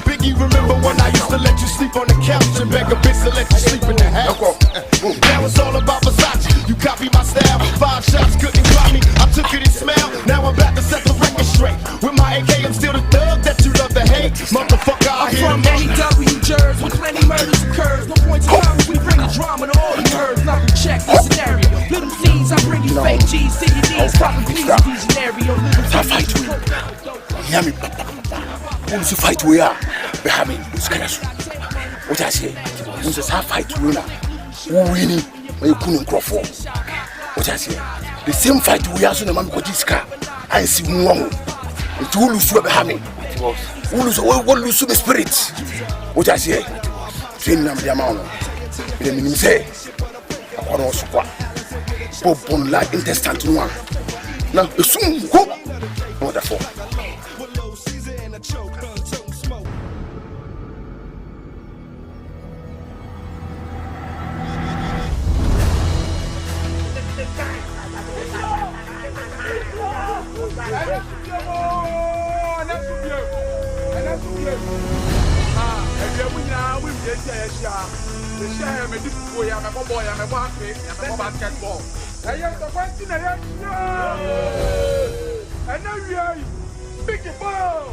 Biggie, remember when I used to let you sleep on the couch and beg a bitch to let you sleep in the house? Now it's all about Versace, you copy my style. 5 shots couldn't drop me, I took it and smiled. Now I'm back to set the record straight. With my AK, I'm still the thug that you love to hate. Motherfucker, I hear I'm from NEW Jersey, with plenty murders occurs. No points of time, we bring the drama to all the nerves. Now we check the scenario. Little C's, I bring you fake G's, see your D's, poppin' please, Visionario. That fight we hear me. Who's the fight we are? Behind me, what I say? Who's the fight we are? Who winning? When you couldn't crop for. What I say? The same fight we are, so the man got this car. I see one. It's who lose you behind me. Who lose the spirit? What I say? Train them the amount. The minimum say. I want to support. Pop on like intestine one. Now, soon go. Wonderful. And now we are Biggie Ball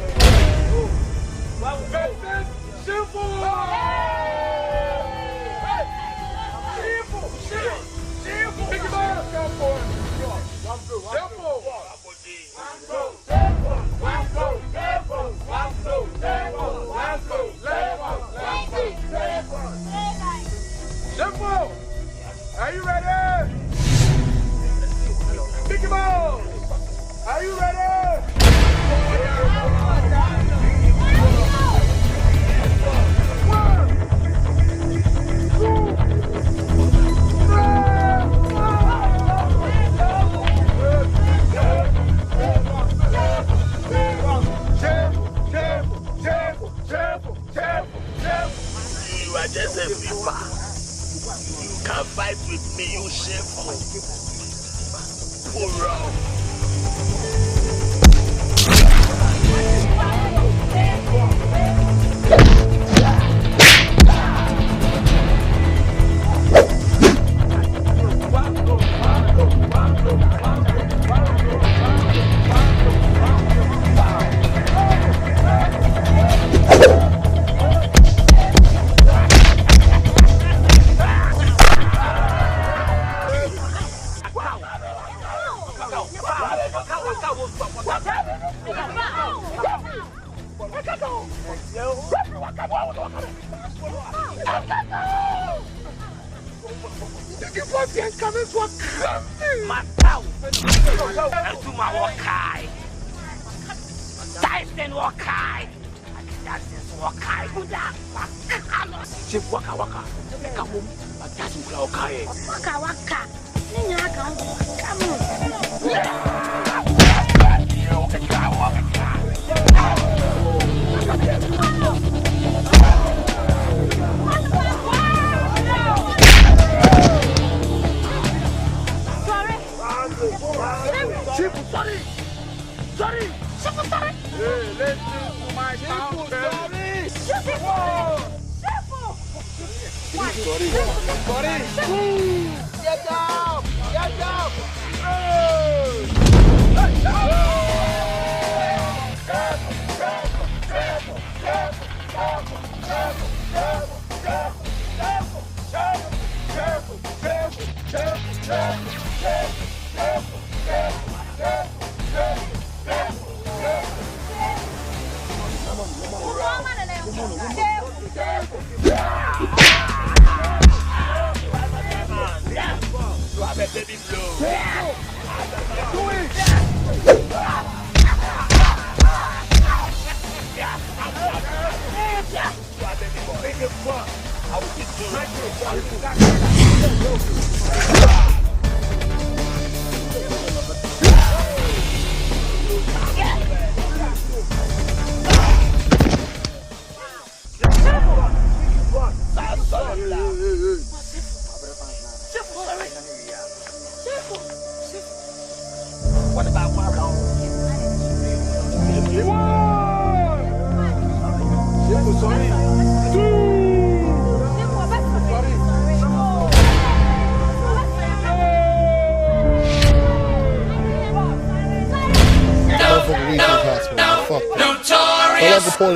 versus Shifo. Shifo. Biggie Ball, come for Shifo, are you ready?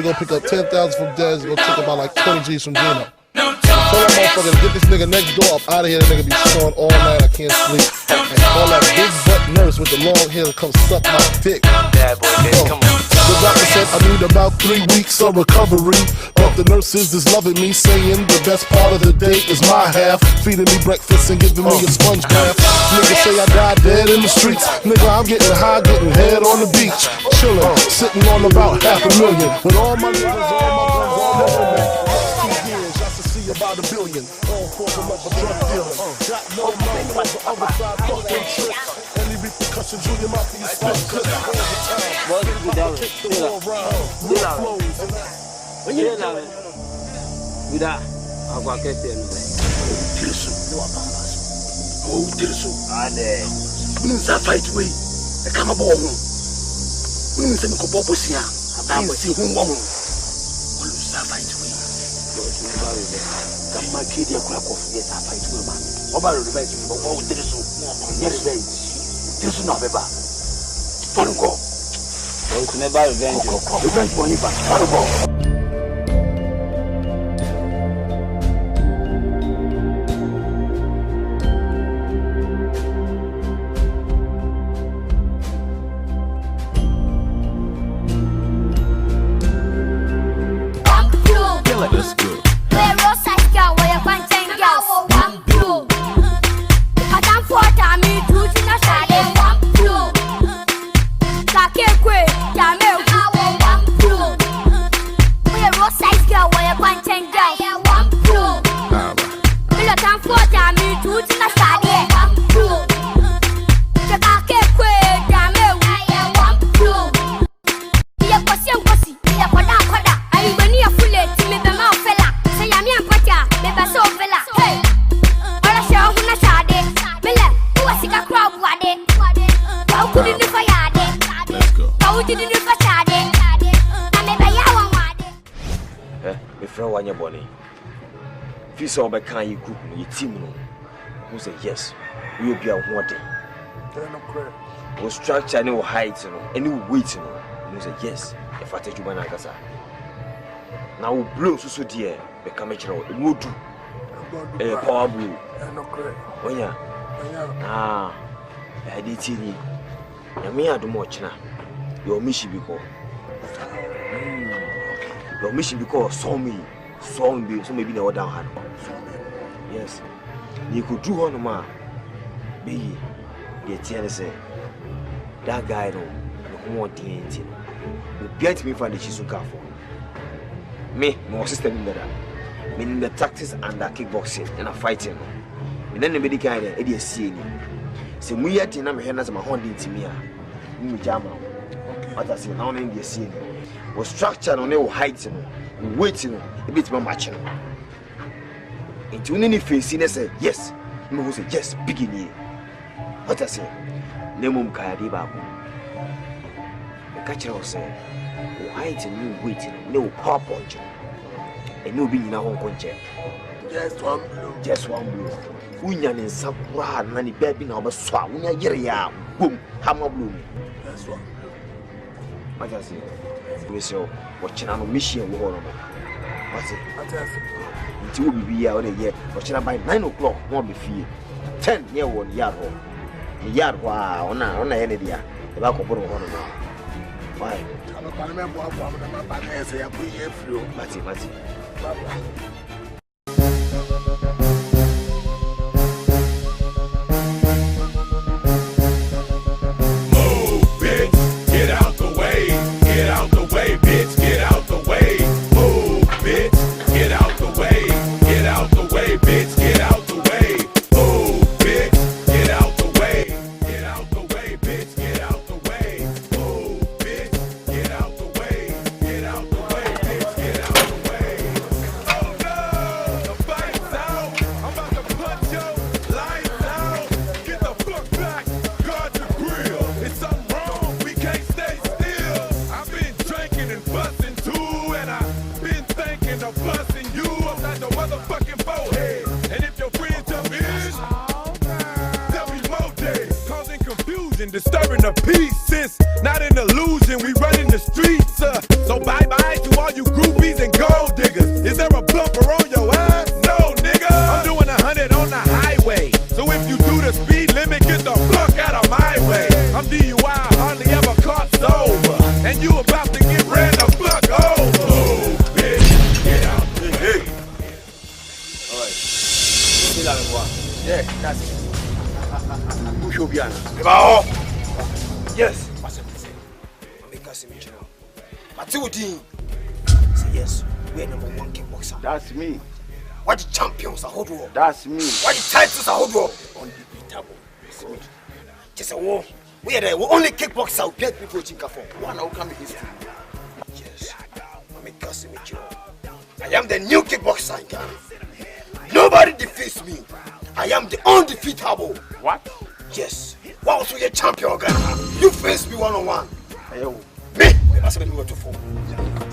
Go pick up 10,000 from Dez, go take about like 20 G's from Gino. Tell that motherfucker to get this nigga next door up out of here. That nigga be snoring all night, I can't sleep. And all that big butt nurse with the long hair to come suck my dick. Bad boy, baby, come on. The doctor said I need about 3 weeks of recovery. But the nurses is loving me, saying the best part of the day is my half. Feeding me breakfast and giving me a sponge bath. Niggas say I died dead in the streets. Nigga, I'm getting high, getting head on the beach. Chillin', sitting on about $500,000. With all my niggas, all my guns, all over me. Last 2 years, I should see about $1 billion. All for the love of drug dealing. Got no money on the other side, fucking tricks. Any repercussions, you your mouth and you spit clips all the time. Kick the wall around, real flows. Vida, agora quer ter, não é? Oh, Tirso. Ade. Não sabe fight way. É cama bom. Não sabe como pode ser. Não se rumba. Não sabe fight way. Não sabe ver. Cama que dia com a confia sabe fight way, mano. O barulho vai te bom. Oh, Tirso. Yes, baby. Tirso não beba. Fala go. Eu não vai ver. Eu venho por aí, fala go. your body. If you saw by kind you group, you team, who say yes, we will be a water. Or structure, no height, any weight, who say yes, if I take you when now blow so dear, become a general, it would do a power blue. Oh, yeah. I did see you. Me, I do much now. Your mission because saw me, so maybe no down hand. Yes, you could do on ma. Biggie, get say that guy no want anything. You get me for the Chisuka for me, my sister in that. Meaning the tactics and the kickboxing and a fighting. And then the medical idea see. So we are in America as my Honda to me. What I say now in the scene was structured on their heights and waiting a bit more matching. Into any face, say yes, no say yes, Biggie. What I say, Nemum Kayadi Babu. The catcher will say, heights and new waiting, no power punch, and no being in a home concha. Just one blue. Unyan and Sakura, and many baby now, but swap, Unya, boom, hammer bloom. That's one. What I say, we saw watching our mission. What's it? Until we be out a year, watching by 9 o'clock, won't be fear. 10 year one yard home. The yard, wow, on a head idea. The back of one. Why? Mati. Bitch, get out the way. Move, bitch, get out the way. Get out the way, bitch, get out the way. Move, bitch, get out the way. Get out the way, bitch, get out the way. Move, bitch, get out the way. Get out the way, bitch, get out the way. Oh no, the fight's out. I'm about to punch your lights out. Get the fuck back, guard the grill. It's something wrong, we can't stay still. I've been drinking and busting too, and I've been thinking of busting you upside the motherfucking forehead. And if your friends jump in, there'll be more days, causing confusion, disturbing the peace. Since not an illusion, we running the streets. So bye bye to all you groupies and gold diggers. Is there a bumper on your ass? No, nigga. I'm doing 100 on the highway. So if you do the speed limit, get the fuck out of my way. I'm DUI, hardly ever caught sober, and you about to get ran the fuck over. Oh, bitch, get out. Hey. Alright. Yeah, that's it. Who should be on? Yes. Say yes, we're number 1 kickboxer. That's me. What the champions are hold on? That's me. What the titles are hold on? Undefeatable. Just a war. We are the only kickboxer who get people to for one who come in history. Yes, I'm a cousin with you. I am the new kickboxer in Ghana. Nobody defeats me. I am the undefeatable. What? Yes. Why also you champion Ghana? You face me one-on-one. Ayo. Me?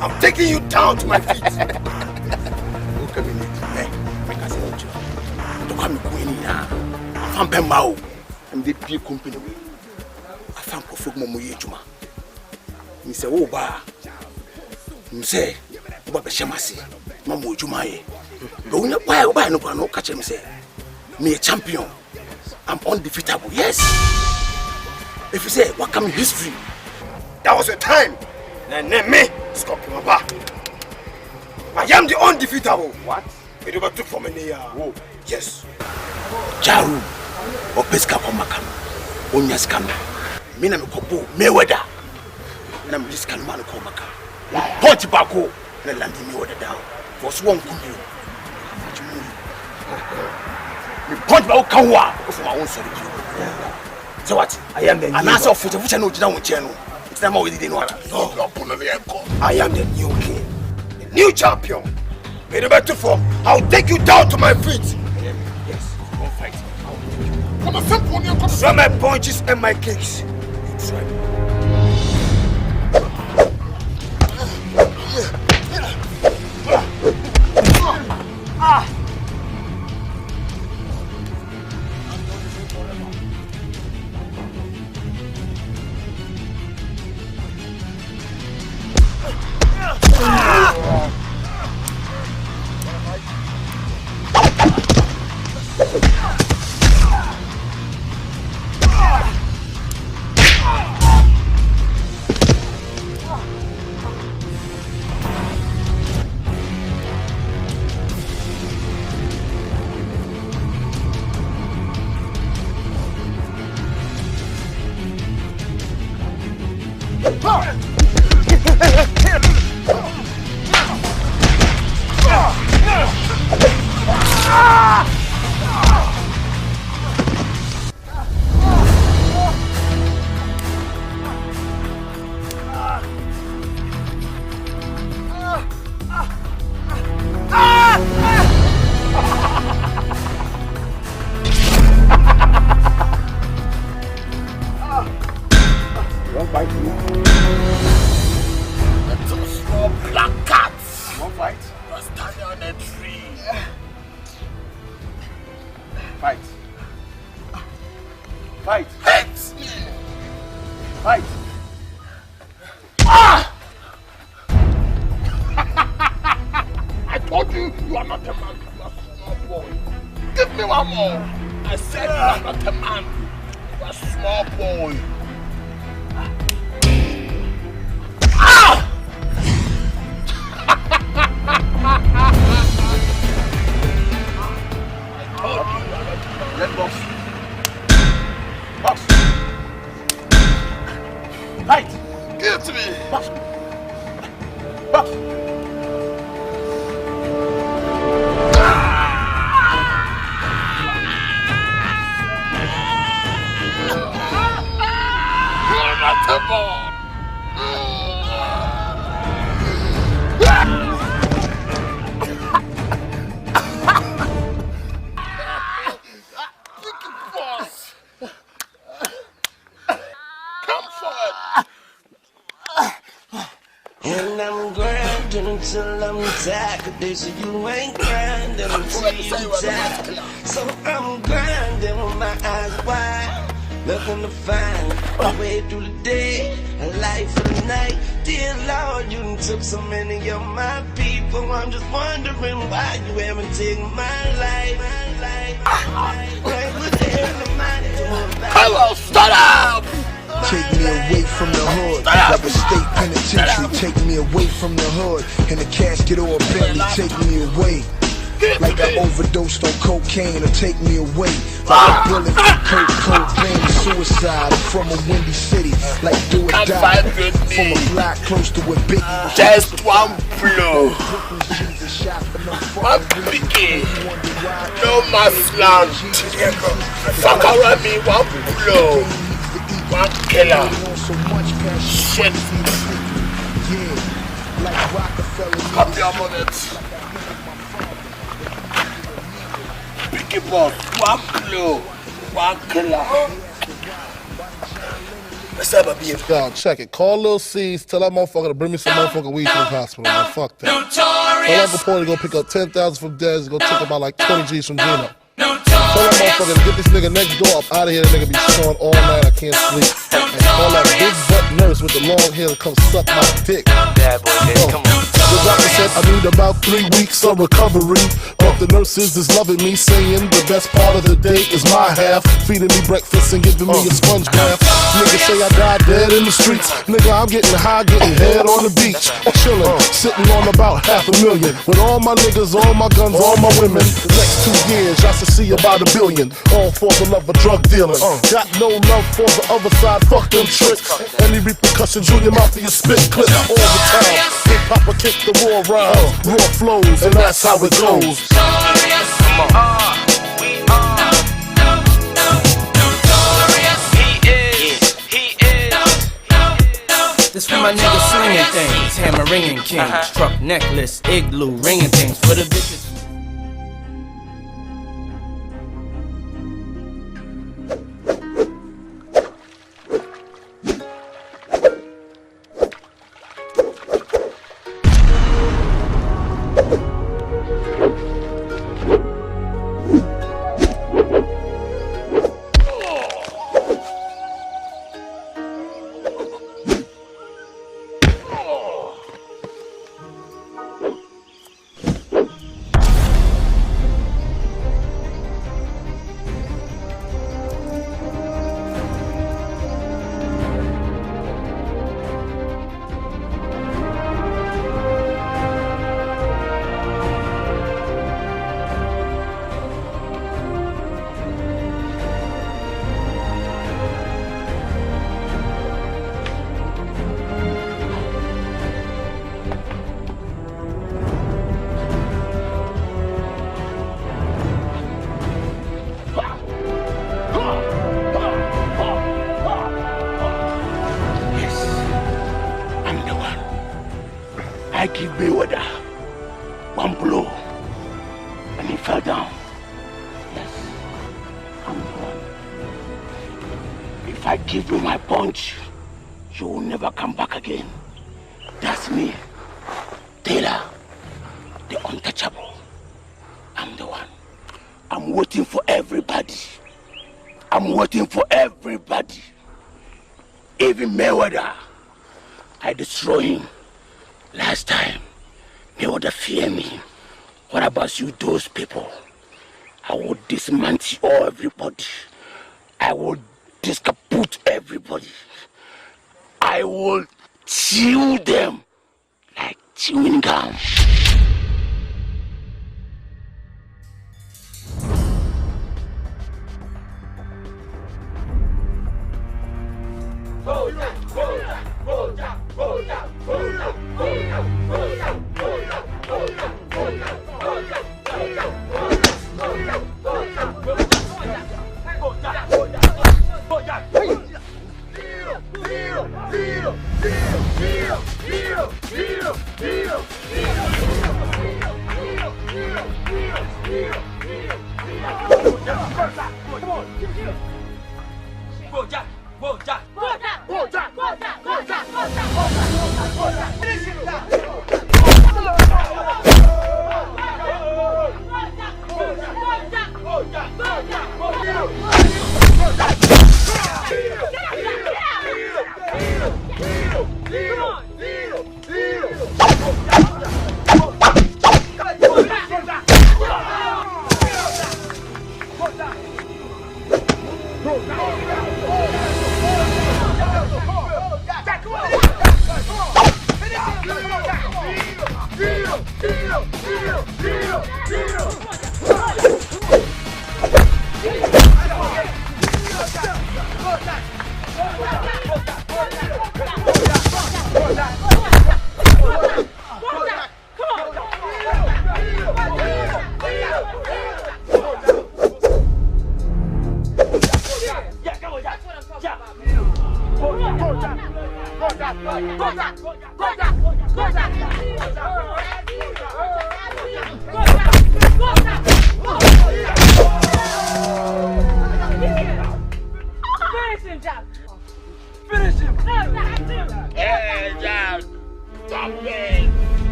I'm taking you down to my feet. I'm the peer company. I found Professor Momoye Juma. He said, oh, bah. He said, Baba Shamasi, Mamu Jumae. But when you buy no catch him, say, me a champion. I'm undefeatable. Yes. If you say, what come in history? That was a time. Then me, Scorpion Maba. I am the undefeatable. What? It over took from me. Oh, yes. Jaru, or Pesca Pomaka, Onyas Kama, Minam Kobo, Mayweather. And I'm this kind of man called Maka. Punch Bako, and landing me order down. For Swan Kumu. Me punch Bako Kawa for my own solitude. So what? I am the answer of which I know down channel. It's not more we didn't want. No, I am the new king, the new champion. May the better form. I'll take you down to my feet. Yes, won't fight. Come on, throw my punches and my kicks. It's right. Fight. Hit me. Fight. Ah! I told you, you are not a man. You are a small boy. Give me one more. I said you are not a man. You are a small boy. Ah! Let box. Box. Fight. Give it to me. Box. Box. You're not a boy. And I'm grinding until I'm tired. They say you ain't grinding until you tired. So I'm grinding with my eyes wide, looking to find a way through the day, a life for the night. Dear Lord, you done took so many of my people. I'm just wondering why you haven't taken my life. Right, what the hell am I doing about it? Hello, start up! Take me away from the hood, like a state penitentiary. Take me away from the hood, in a casket or a Bentley. Take me away, like I overdosed on cocaine. Or take me away, like a bullet from Kurt Cobain. Suicide, I'm from a windy city, like do or die. From a block close to where Biggie. Just one blow. One Biggie. No man's land. Fuck around me, one blow. One killer. Shit. Come here, bonnet. Biggie boss. One blow. One killer. Let's have a beer. Yo, check it. Call Lil C's. Tell that motherfucker to bring me some motherfucking weed to the hospital. Man. Fuck that. Tell Uncle Paul to go pick up 10,000 from Dez and go take about like 20 G's from Gino. Tell that motherfucker to get this nigga next door up out of here. That nigga be snoring all night. I can't sleep. And call that big butt nurse with the long hair to come suck my dick. Bad boy, come on. The doctor said I need about 3 weeks of recovery. But the nurses is loving me, saying the best part of the day is my half. Feeding me breakfast and giving me a sponge bath. Niggas say I died dead in the streets. Nigga, I'm getting high, getting head on the beach. Chillin', sitting on about $500,000. With all my niggas, all my guns, all my women. The next 2 years, I should see about $1 billion. All for the love of drug dealing. Got no love for the other side, fuck them tricks. Any repercussions, Junior Mafia spit clip all the time. Big Papa kick the raw rhymes, raw flows, and that's how it goes. This for my niggas slinging things, hammer ringing kings, truck necklace, igloo, ringing things for the bitches. I give Mayweather one blow and he fell down. Yes, I'm the one. If I give you my punch, you will never come back again. That's me, Taylor, the untouchable. I'm the one. I'm waiting for everybody. I'm waiting for everybody. Even Mayweather. I destroyed him last time. Mayweather fear me. What about you, those people? I will dismantle everybody. I will discaput everybody. I will chew them like chewing gum.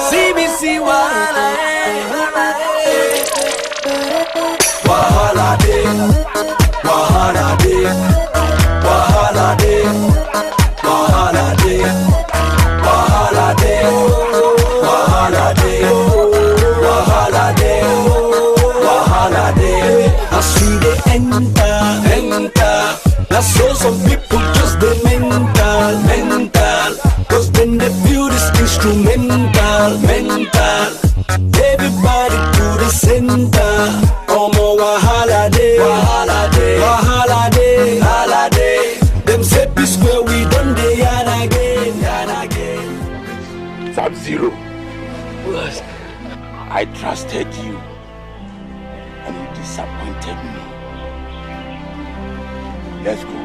CBC Wahala, Wahala Day, Wahala Day, Wahala Day, Wahala Day, Wahala Day, Wahala Day, Wahala Day, Wahala Day. I see they enter. That's so some people just the mental. Cause when they feel this instrumental, everybody to the center. Como Wahala Day, Wahala Day, Wahala Day, Wahala Day. Them say peace where we done day and again. Sub-Zero, I trusted you and you disappointed me. Let's go.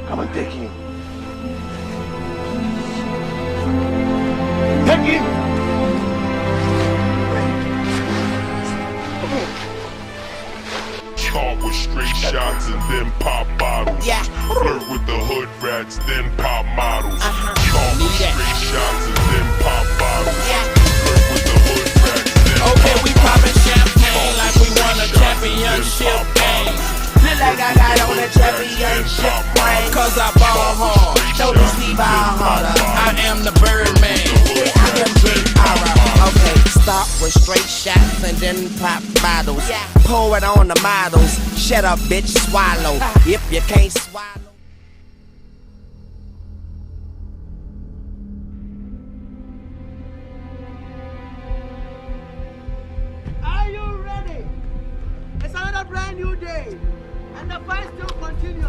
Come on, take him. Take him! Caught with straight shots and then pop bottles. Yeah. Flirt with the hood rats, then pop models. Caught with straight shots and then pop bottles. Flirt with the hood rats, then okay, we poppin' champagne like we won a championship game. Look like I got on a championship ring. Cause I ball hard, don't you see ball harder. I am the Birdman, I am Big Ara. Okay, start with straight shots and then pop bottles. Pour it on the models, shut up bitch, swallow. If you can't swallow. Are you ready? It's another brand new day, and the fight still continues.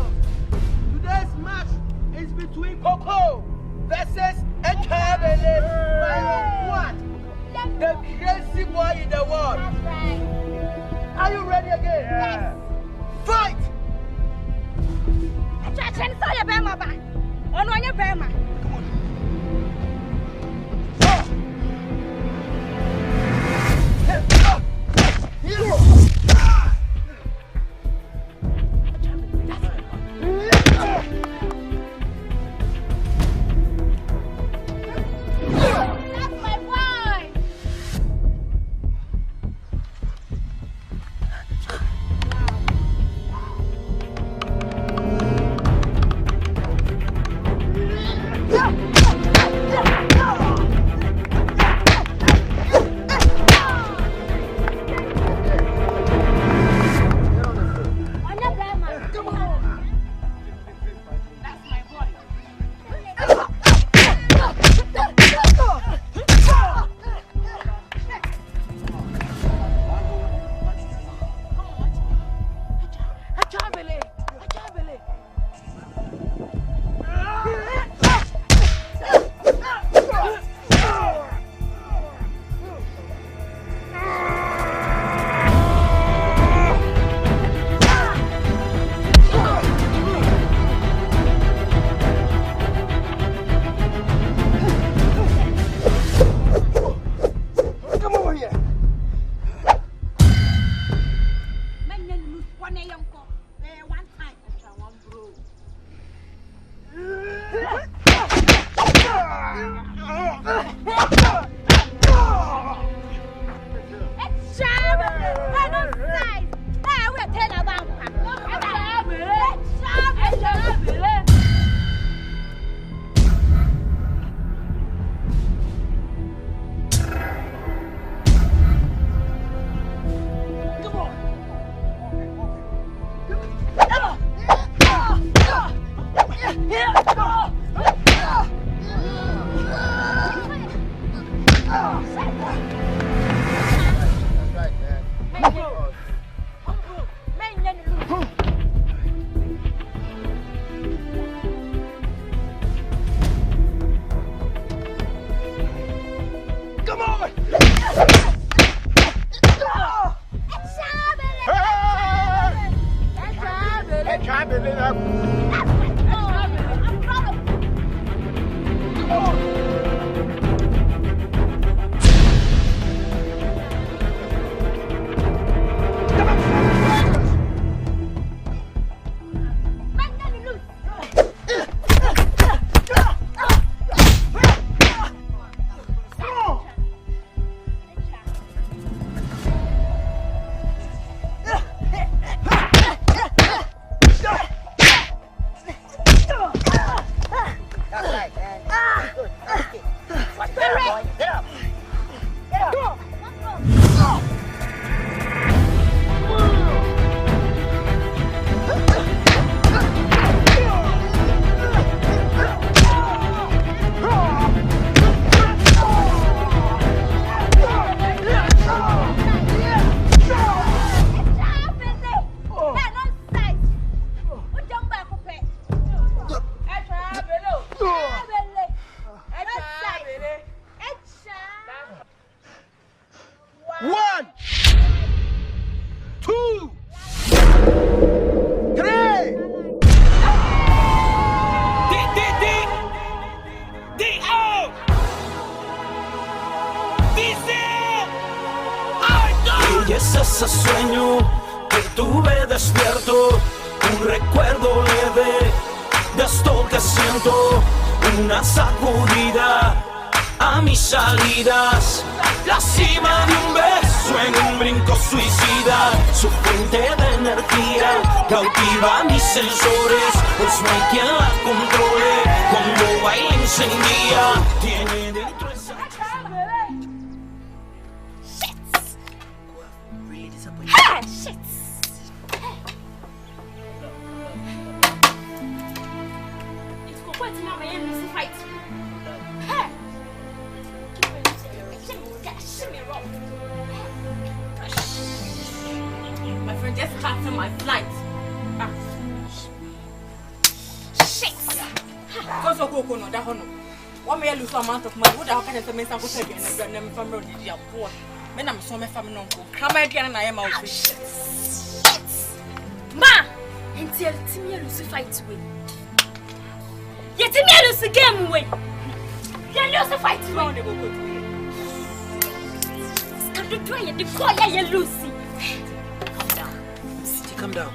Today's match is between Coco versus Akabenezer. What? The crazy boy in the world. Are you ready again? Yes. Fight! Chachen saw your bema ba. On your bema. Ese sueño que tuve despierto, un recuerdo leve de esto que siento, una sacudida a mis salidas, la cima de un beso en un brinco suicida, su fuente de energía cautiva mis sensores, pues no hay quien la controle, cuando baila encendida, tiene dentro esa... Shit! It's going to my end fight. Hey! My friend just canceled my flight. Shit! Go so go no. What may I lose amount of money? What the hell can I say? I'm going to get a family. Men I'm so my family uncle. Come again and I am out. Ma, until Timmy lose fight away. Yet Timmy lose the game away. You lose the fight round the good way. Stop the try the call you Lucy. Calm down. City, calm down.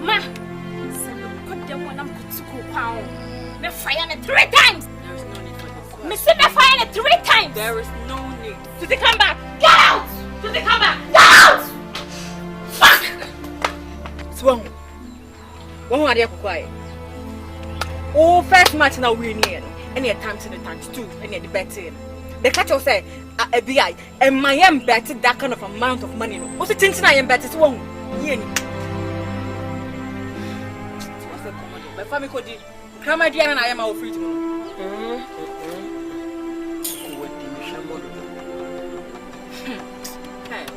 Ma, send the good them when I'm good to go pound. Me fire it 3 times. There is no need for this. Me see me fire it 3 times. There is no need. City, come back. Get out. City, come back. Get out. Fuck! Swung. One more day quiet. Oh, first match now we near. Any time to the times 2, any the betting. The catch will say, a BI, and my am betted that kind of amount of money. What's the thing I am betted? Swung. Yen. My family could come my dear and I am our free tomorrow.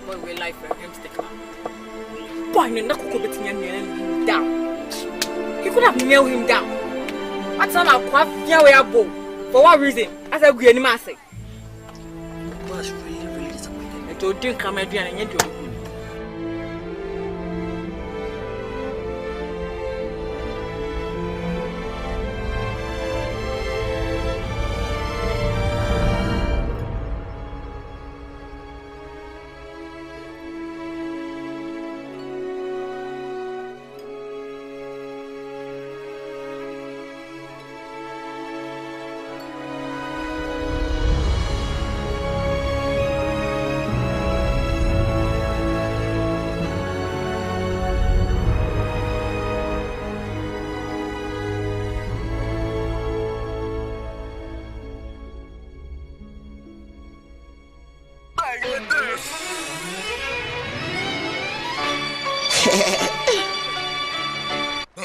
Boy, we life for him to take up. Boy, no, not could be him down. He could have nailed him down. What's on our quaff? Yeah, we are both. For what reason? As a good master. I was really disappointed. I told you, come and you do.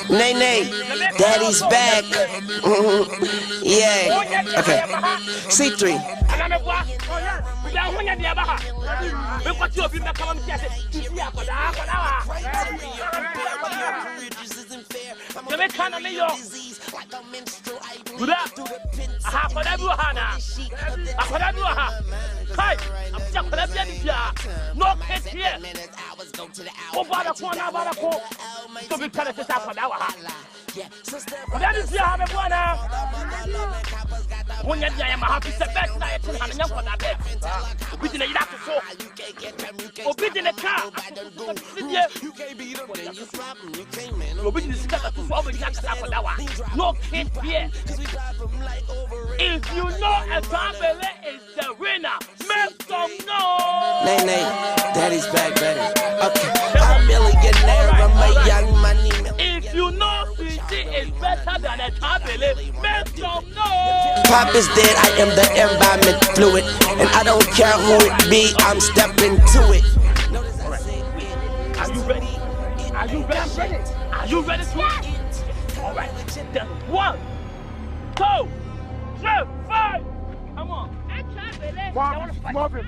Nene, Daddy's back. Yeah. Okay. C3. If you know Akabenezer is the winner, make some noise. Nene, Daddy's back, baby. Okay, I'm a millionaire, I'm a young money. If you know CG is better than Akabenezer, make some noise. Pop is dead, I am the environment fluid, and I don't care who it be, I'm stepping to it. Are you ready? Are you ready? Are you ready to? All right. Then 1, 2, 3, 4. Come on. Move him.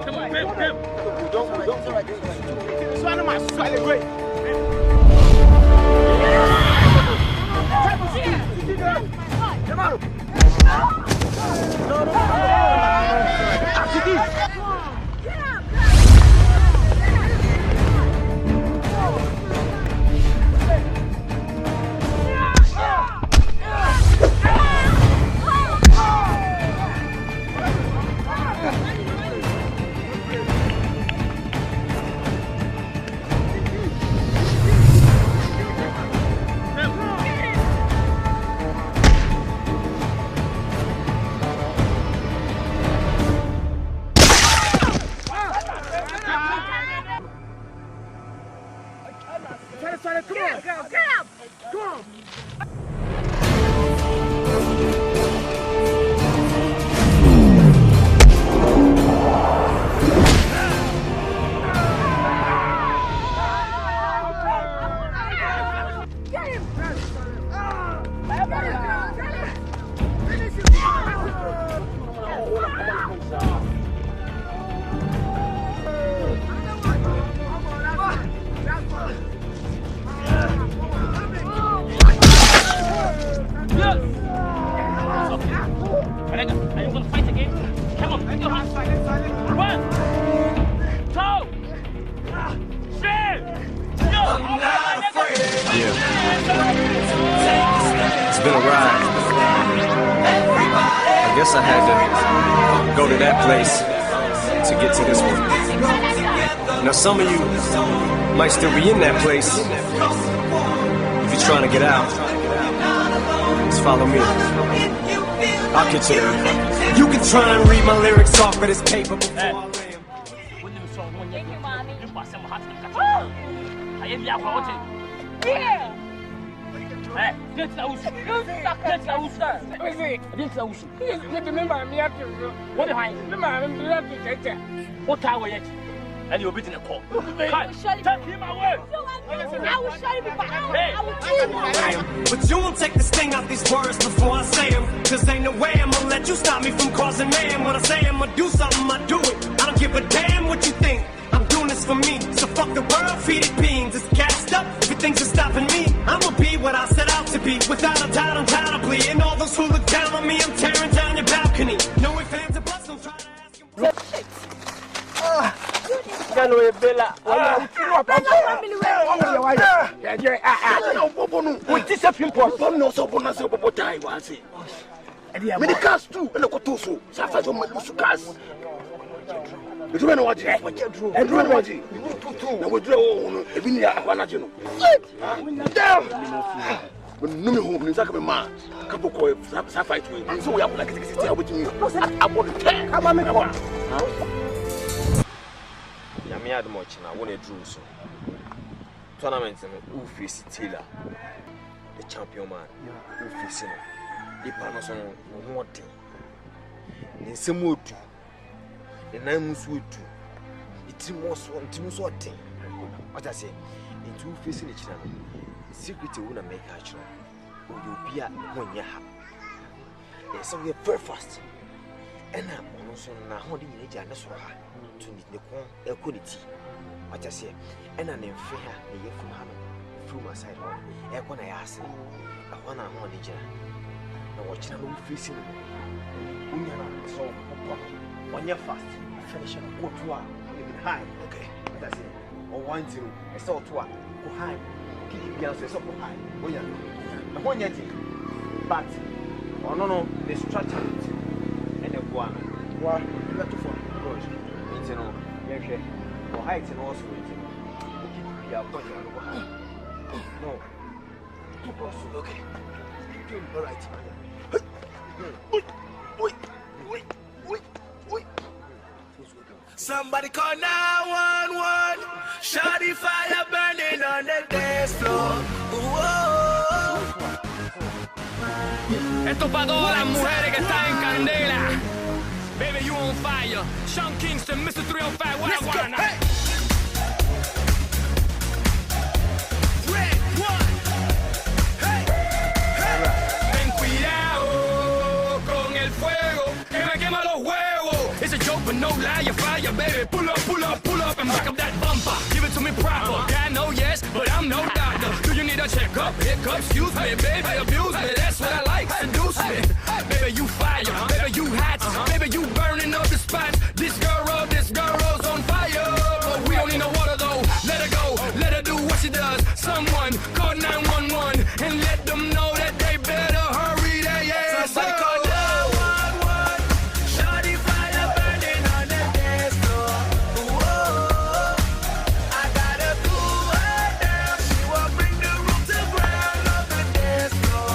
Come on, Pim. Don't. Swallow my swallow great. Come on. been a ride. I guess I had to go to that place to get to this one. Now some of you might still be in that place. If you're trying to get out, just follow me. I'll get you there. You can try and read my lyrics off of this paper before I lay them. Yeah. And you'll be in a call. Take him away. I will show you before I will kill you. But you won't take the sting out these words before I say them. Cause ain't no way I'm gonna let you stop me from causing mayhem. When I say I'm gonna do something, I do it. I don't give a damn what you think. I'm doing this for me. So fuck the world, feed it beans. It's cast up. Everything's just stopping me. I'ma be what I set out to be. Without a doubt, undoubtedly. And all those who look down on me, I'm tearing down your balcony. No ifs, ands, or buts, don't try to ask him. Numi home, Nizaka man, couple coy, fight with me. So we have like 60 hours with you. I want to take. Come on, Yami had much now, one a drew so. Tournament who face Taylor, the champion man, who face him. The panels on one thing. In some wood, the 9 months would do. It's most one, Tim's what thing. What I say, in two facing each other. Secret will not make action. Or you'll be at 1 year. Yes, so we are very fast. And I'm also now holding in each other to the quality. What I say, and I'm in fear, the year from Hannah, through my side home. When I ask him, I want to hold each other. Now, watching a little facing so 1 year fast. Finish and go to high. Okay, what I say, or 1 0, I saw 2 go high. Oh yeah, the one yet, but oh no, the structure and the one. What? You got to for good. It's no, yeah, or height and also we are going to high. No, okay, all right. Somebody call 911. Shawty fire burning on the dance floor. Esto pa' todas las mujeres que están en candela. Baby, you on fire. Sean Kingston, Mr. 305, what I wanna know. Ten cuidado con el fuego que me quema los huevos. It's a joke, but no lie, you fire, baby. Pull up, and back up that bumper. Give it to me proper. I know, yes, but I'm no doctor. Do you need a checkup? Hiccup, excuse me, baby, abuse me. That's what I like, seduce me. Baby, you fire, baby, you hot, baby, you burning up the spot. This girl's on fire. But we don't need no water though. Let her go, let her do what she does. Someone call 911 and let them know that they better hurry their ass. Somebody call 911. Shawty fire burning on the dance floor. I gotta cool her down. She will bring the room to ground on the dance floor.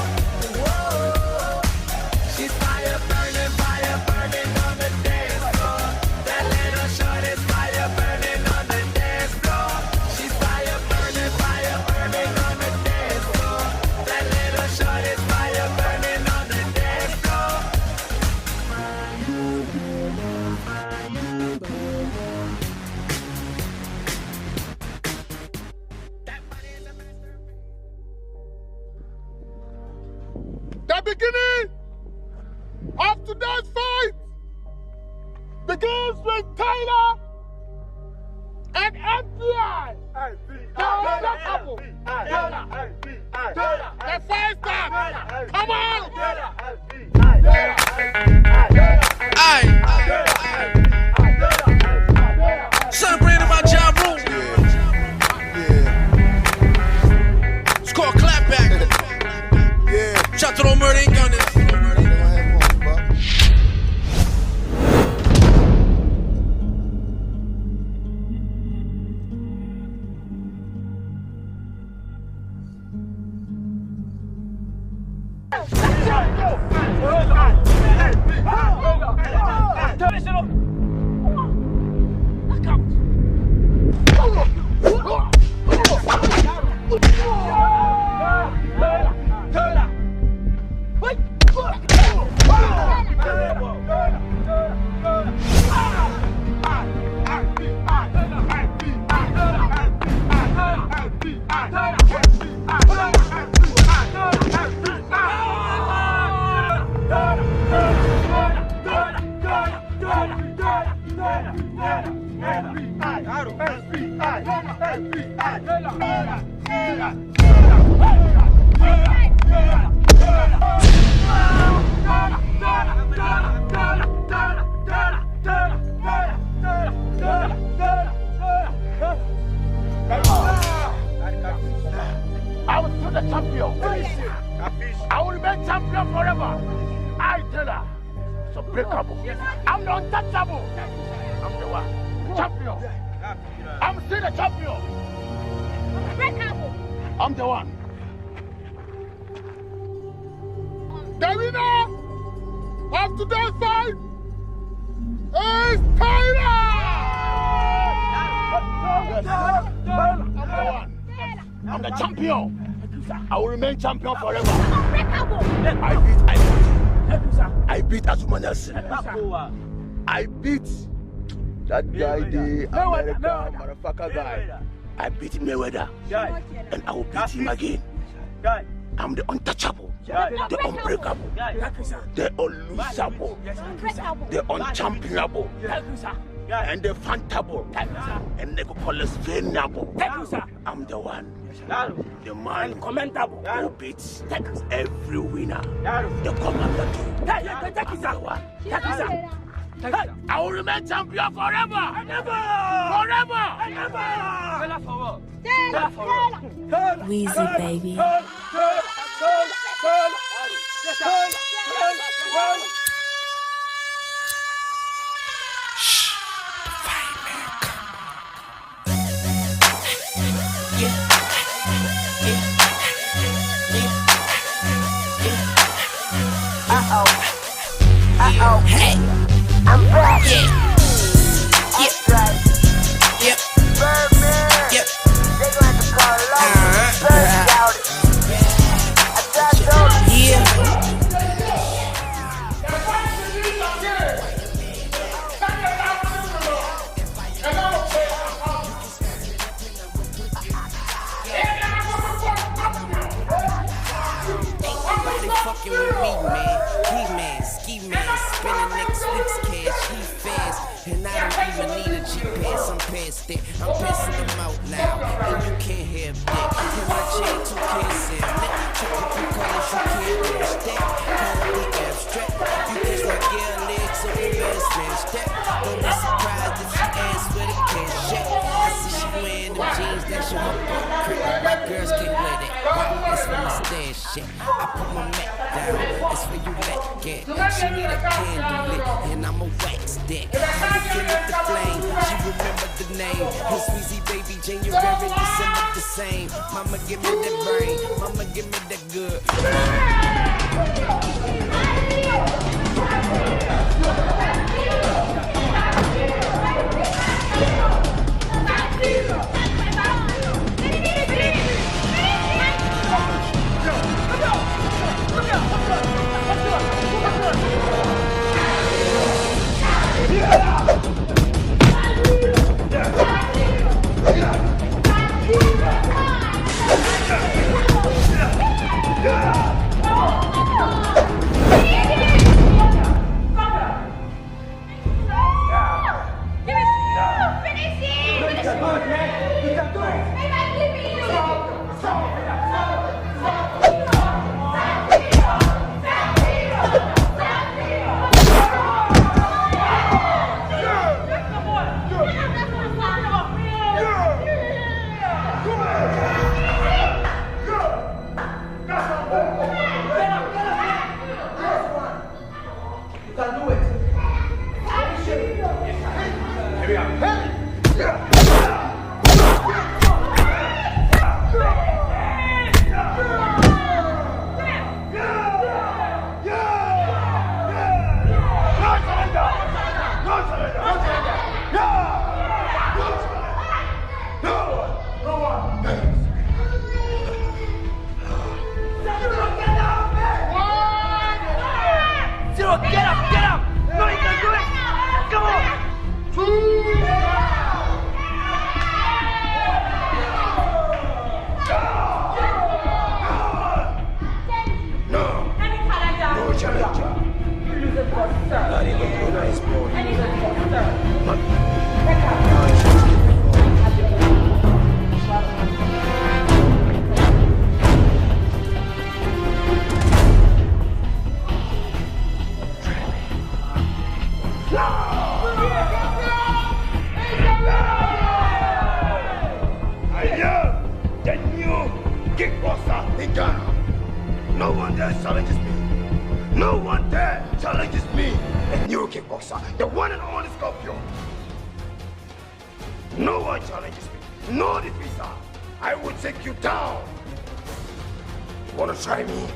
She's fire burning on the dance floor. That little short is fire burning on the dance floor. She's fire burning on the dance floor. That little short is fire burning on the dance floor. The beginning of today's fight begins with Taylor and FBI. The couple. The fight starts. Come on. Celebrating my job room. It's called clapback. Shout to no murder ain't gun this. I will still the champion. I will remain champion forever. I tell her, it's unbreakable. I'm the untouchable. I'm the one. Champion. I'm still the champion. I'm the one. The winner of today's fight is Tyler! I'm the one. I'm the champion. I will remain champion forever. I beat Azumanelson. I beat that guy, the American motherfucker guy. I beat Mayweather. And I will beat him again. I'm the untouchable, the unbreakable, the unlosable, the unchampionable, and the fantable, and the venerable. I'm the one, the man who beats every winner, the commander too. I'm the one. I will remain champion forever! Forever! Weezy, baby. Shh, the fight man come. Uh-oh. Hey. I'm back. Yeah. Right. Yep. Birdman. Yep. They gonna have to call it off. Bird out it. I tried to yeah. Fucking with me, man. He man, ski man, spending next week's cash. He fast, and I don't even need a GPS. I'm past that. I'm passing them out now, and you can't have that. Put my chain 2 kids in. Let me check the 2 colors you can't match that. Can't be abstract. You catch my gear legs up the best match that. Don't be surprised if she asks where the cash at. I see she wearing them jeans that show her butt crack. My girls can't wear that. That's from the stash shit. I put my Mac down, that's where you let get. She need a candle lit, and I'm a wax deck. How you kill with the flame, she remember the name. It's Weezy baby, January, December the same. Mama give me that brain, mama give me that good. I am the new kickboxer in Ghana. No one there challenges me. No one there challenges me. The new kickboxer, the one and only Scorpion. No one challenges me. No defeater. I will take you down. You wanna try me?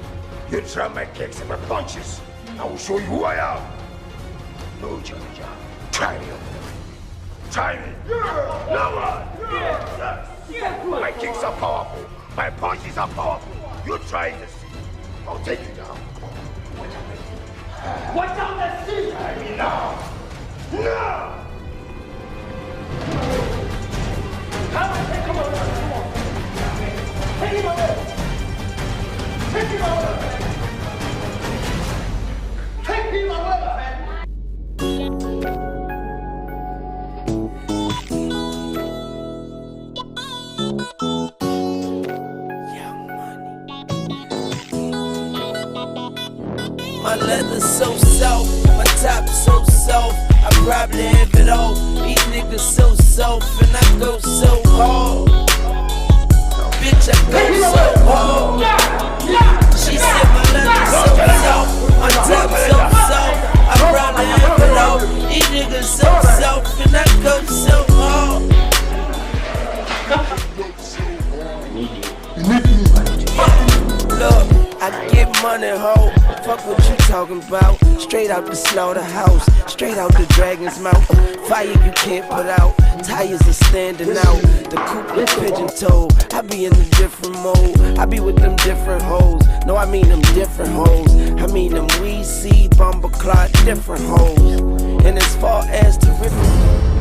You try my kicks and my punches. I will show you who I am. No challenger. Try me. Try me. No one. Yes. My kicks are powerful. My punches are powerful. You try this. I'll take you down. Watch out the sea! Try me now. Now. Come on. Come on. Take him away. Take him away. Take him away. My leather's so soft, my top so soft. I probably have it all. These niggas so soft, and I go so hard. Bitch, I go so hard. She said my leather's so soft, my top so soft. I probably have it all. These niggas so soft, and I go so hard. Look, I get money, ho. Fuck what you talking about. Straight out the slaughterhouse, straight out the dragon's mouth. Fire you can't put out, tires are standing out. The coupe is pigeon toe. I be in a different mode. I be with them different hoes. No, I mean them different hoes. I mean them weed seed, bomber clot, different hoes. And as far as the river.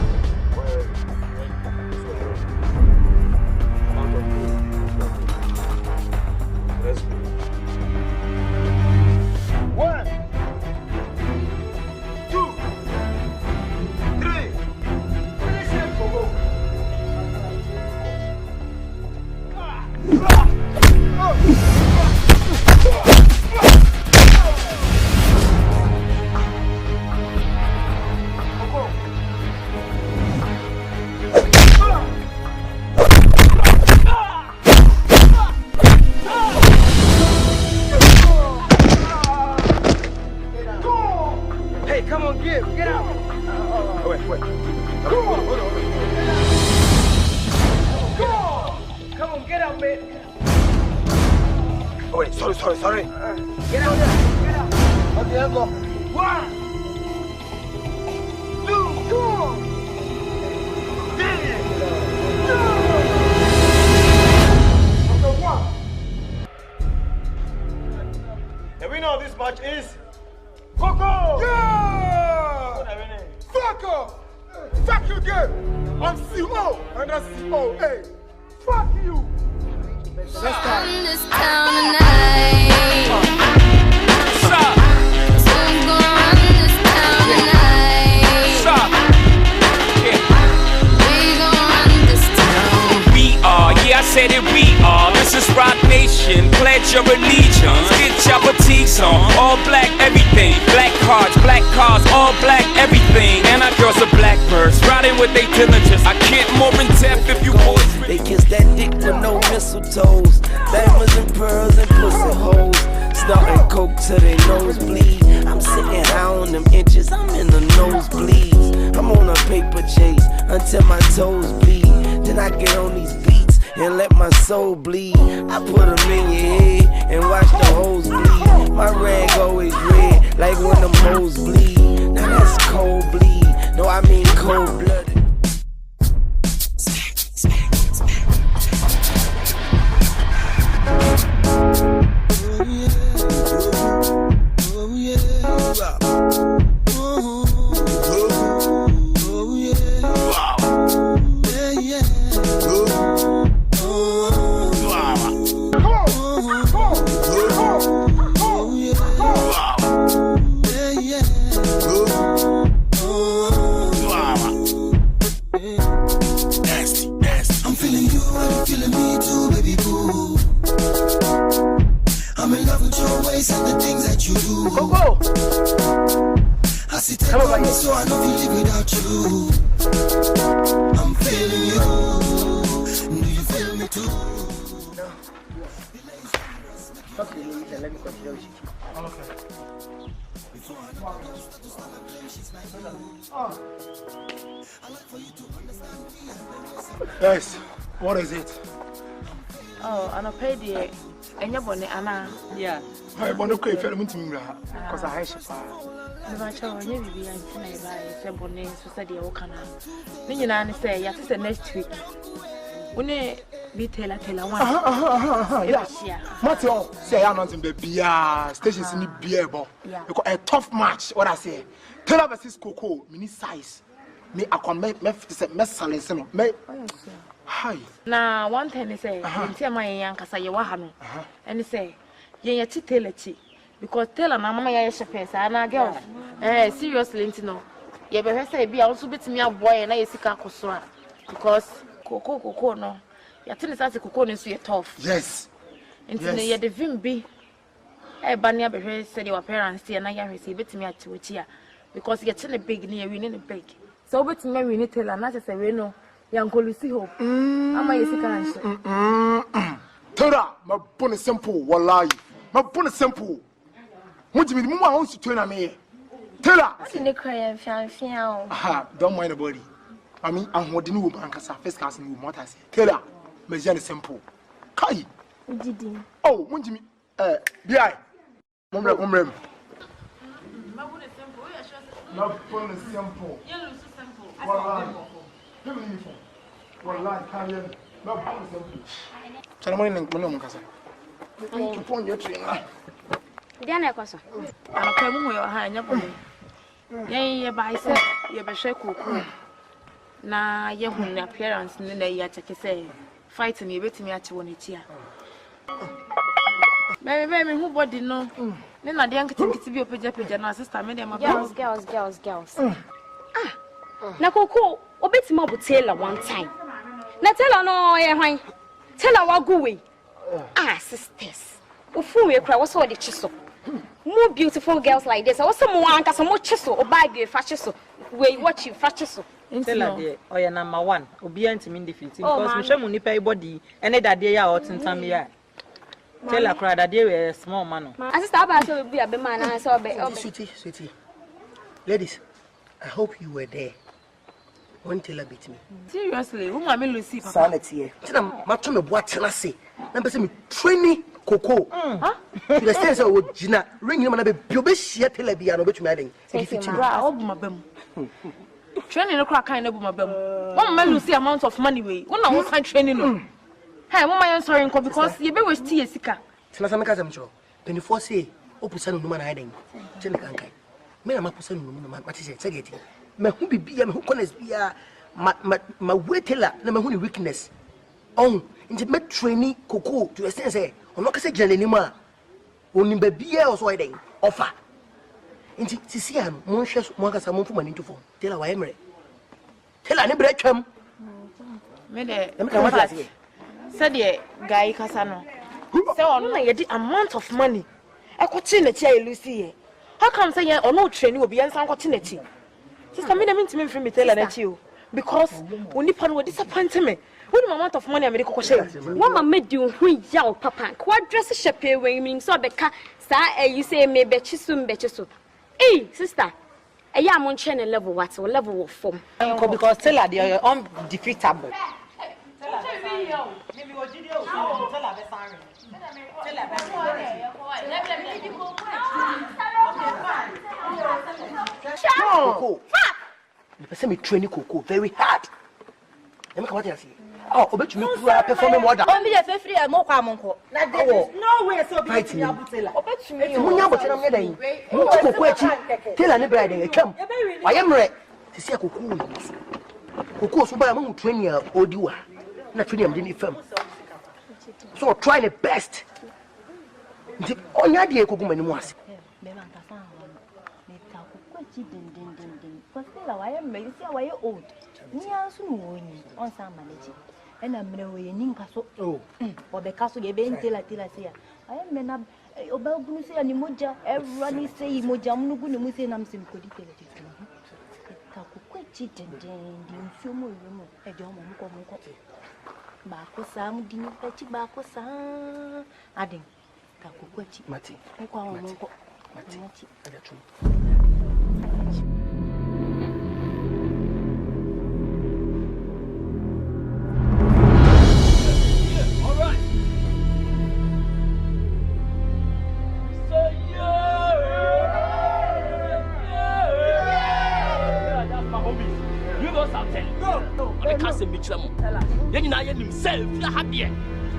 Sorry. Get out there. Get out. Okay, let's go. 1, 2, go. Number 1. The winner of this match is Coco. Yeah. Fuck off. Fuck you again. I'm CO and that's CO. Hey, fuck you. On this town tonight. What's up? Who's gonna run this town tonight? What's up? Yeah. We gonna run this town. We are, yeah, I said it, we are. This is Rock Nation, pledge your allegiance. Get your boutiques on, all black everything. Black cars, all black everything. And our girls are blackbirds, riding with they diligence. I can't more in depth if you boys. They kiss that dick with no mistletoes. Diamonds and pearls and pussy holes. Snorting coke till they nose bleed. I'm sitting high on them inches, I'm in the nosebleeds. I'm on a paper chase until my toes bleed. Then I get on these beats and let my soul bleed. I put them in your head and watch the hoes bleed. My rag always red, like when the moles bleed. Now that's cold bleed, no I mean cold blooded. without you. Coco. As it take on me, so I don't live without you. I'm feeling you. Do you feel me too? Okay, let me continue. Okay. Yes, what is it? Oh, I'm not paid yet. And you're born, Anna. Yeah. I want to crave for me because I have I'm sure you will be until I buy a bonnet, Society of Okana. Then you know, say, yes, next week. When be Taylor one. Yeah. Matthew, say I'm not in the beer stations in the beer ball. Because a tough match, what I say. Taylor versus Coco, mini size. Me, I can make mess and me. Hi. Now, one thing is say, tell my young Casaya Wahano. And he say, Yea, Taylor tea. Because Taylor, Mamma, I shall and I girl. Seriously, no. Ye better say, be also bit me a boy and I see Cacosra. Because Coco, no. Your tennis as a cocoon is tough. Yes. And yes. The vim be. Banya be said your parents, and I receive it to me at Wichia. Because you're telling a big near winning a big. So, but Mary Nittel and not as a reno, young Colusi hope. Am I a sick? Tora, my bonnet simple, wallahi. My bonnet simple. What do you mean? I want to turn on me. Tora! What's in the cry and fian? Aha, don't mind the body. I mean, I'm what the new bank as a first class in what I say. Tora, my journey simple. Kai. Oh, what do you mean? Bi. Mumrem. No bonnet simple. Yellow simple. Wallahi. Wallahi, can't you? No bonnet simple. Ceremony and Monomcasa. You point your train. Diana Cosa. I'll come with your hand. Yea, by say, you be shake cook. Now, you have appearance in the year to say, fighting you with me at 1 year. Baby, who body no? Then I didn't think to be a page and sister made them girls. Na Coco, obey Mobu Taylor one time. Na tell her no, tell her what go away. Sisters. Ufu we cry, what's all the chisel? More beautiful girls like this. I was someone some more chisel or buy the fashion. We watch you fashion. Tell her, oh, you're number one. Obedient to me defeating because we show money pay body and that day out in time. Yeah. Tell her, cry that they were a small man. I just about to be a man. I saw Sweetie. Ladies, I hope you were there. One Taylor beat me. Seriously, whom I mean Lucy? Sanity. Tell them, Matron of what can I say? Number seven, training Coco. To the sense of Gina, ring him and be Bubis yet till be an obit wedding. Training a crack kind of my bum. One man Lucy amount of money way. One I was training. Hey, what my answering because you be with tea sicker. Tell 24 say, Opus and woman hiding. Jennifer, me and my person, what is it? Say it. Me who be who can be my waitella, never who weakness. Oh, into me training Coco to a sense, I'm not saying anymore. Only baby or so I think offer. Into Sician, Monsieur's Moncas are more for money to phone. Tell her why I'm ready. Tell her, never come. Said the guy Casano. So on the amount of money. I could see the chair, Lucy. How come say or no training will be answering opportunity? Sister, me mean to me from me tell her you because when you will disappoint me. What amount of money I make a share? What mamma do when young papa? What dress a chapeau when you mean so becca? Sir, you say me bet you soon. Hey, sister, a young channel level what or level of form. Because tell her they are undefeatable. Coco. The person me training Coco very hard. Let me come out here. Oh, obey me performing more than. Only a free and more common. No way so be to me. Munya but na me dan. Mu Coco achi. Tell any bride dey come. I am ready. To see Coco. Coco so ba am training odiwa. Na training am dey ni fam. So try the best. Ndi onya dey Coco mani mu ase. Because I am old. Me also know on some manage. And I'm going to so or the castle gave in till I say, I am men up Obagunu say ani moja, everyone say moja munugu ne muse na mse mkodi tele titu. Takukwechi denden di mfumo yomo ejo mo muko. Ba ko sam dini pechi ba ko sa adin. Takukwechi. Mati. Muko muko. Mati. Ajachu.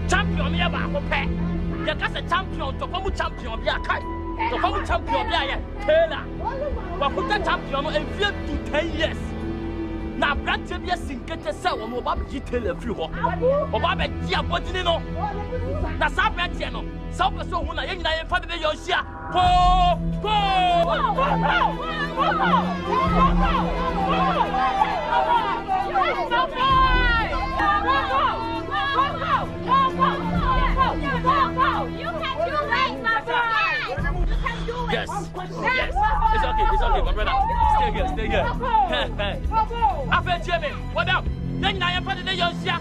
Champion, me about pay. You got a champion to come champion, be a kite. To come champion, be a Taylor. But put the champion and feel to 10 years. Now, Brad Tibia sink it to sell on Bobby Taylor few. Or Bobby Gia, what do you know? Now, Sabratiano, South so when I ain't in front of your share. Yes, it's okay, my brother. Stay here. I feel Jimmy. What up? Then I am putting the young shot.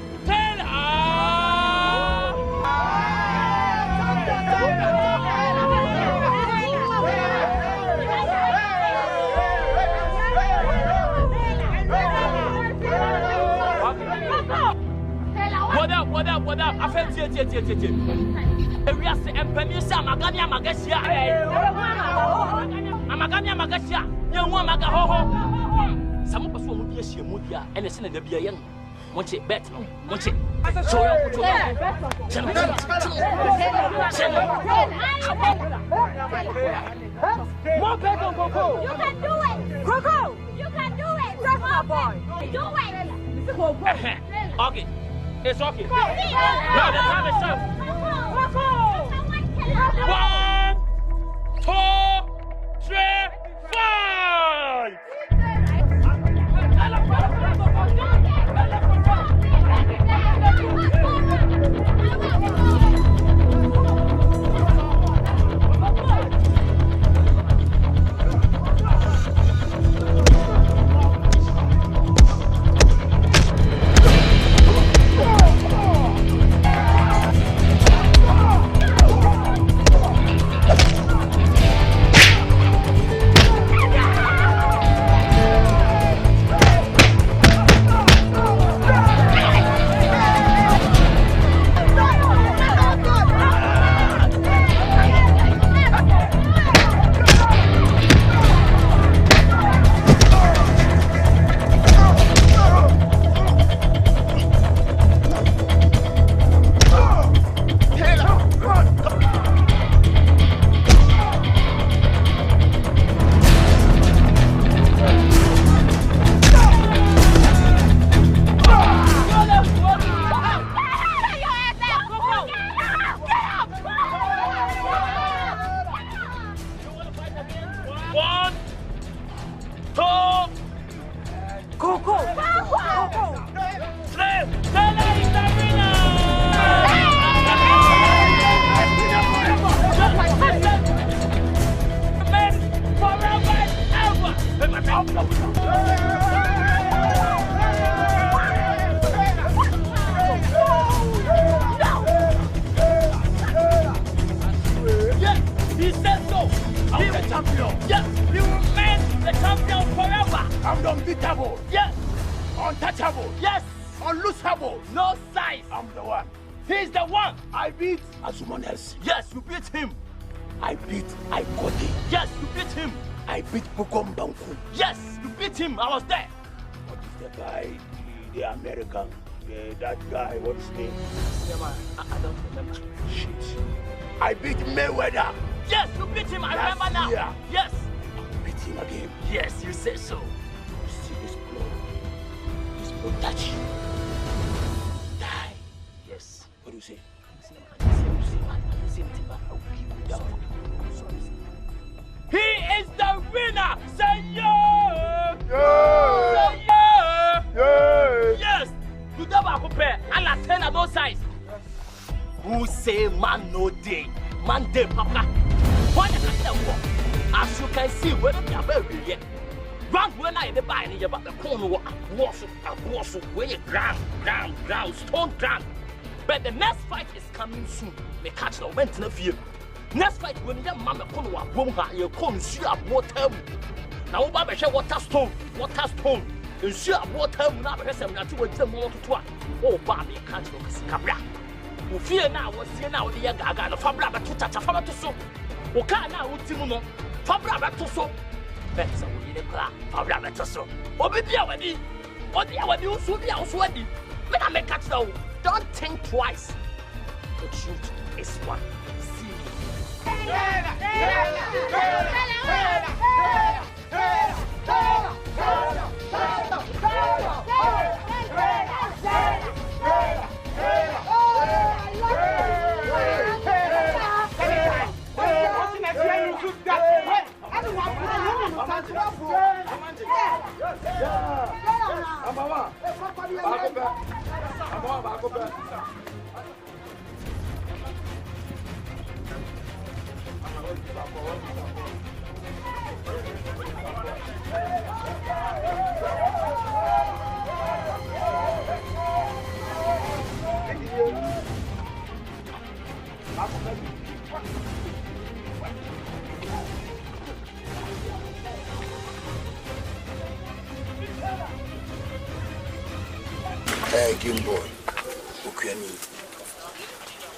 What up? I feel Jimmy. We are saying, Penisa, Magania Magasia. Amagania Magasia, young one Magaho. Some of us will be a Shimudia and a sin of the Bian. Watch it, bet, watch it. Show you. More better, Coco. You can do it, Coco. You can do it, boy. Do it. Okay, it's okay. Now the time is up. 1, 2, 3, 5. That guy, what's his name? I don't remember. Shit. I beat Mayweather. Yes, you beat him. I remember now. Year. Yes. I beat him again. Yes, you say so. You see this blood? This blood touch you. Die. Yes. What do you say? He is the winner. Say yeah. Say yeah. Yes. You never compare. I like 10 of those sides. Who say man no day? Monday, Papa. What I can walk. As you can see, when you are very yet. Run when I buy any about the corner, wash, where you ground, stone ground. But the next fight is coming soon. They catch the went in the field. Next fight when your mama come to a you come see up water. Now, Baba shall water stone. And see up water now, because I'm not to them more to one. Oh, Bobby can't look at Cabra. Who fear now was here now the Yaga, the Fabra to touch a Fabra to so. Who can't now with Timono, Fabra to so. That's a way to clap, Fabra to so. What be the hour? What the hour you should be outwardly? But I make catch though. Don't think twice. The truth is one. See me. Hey, Game Boy. Okay,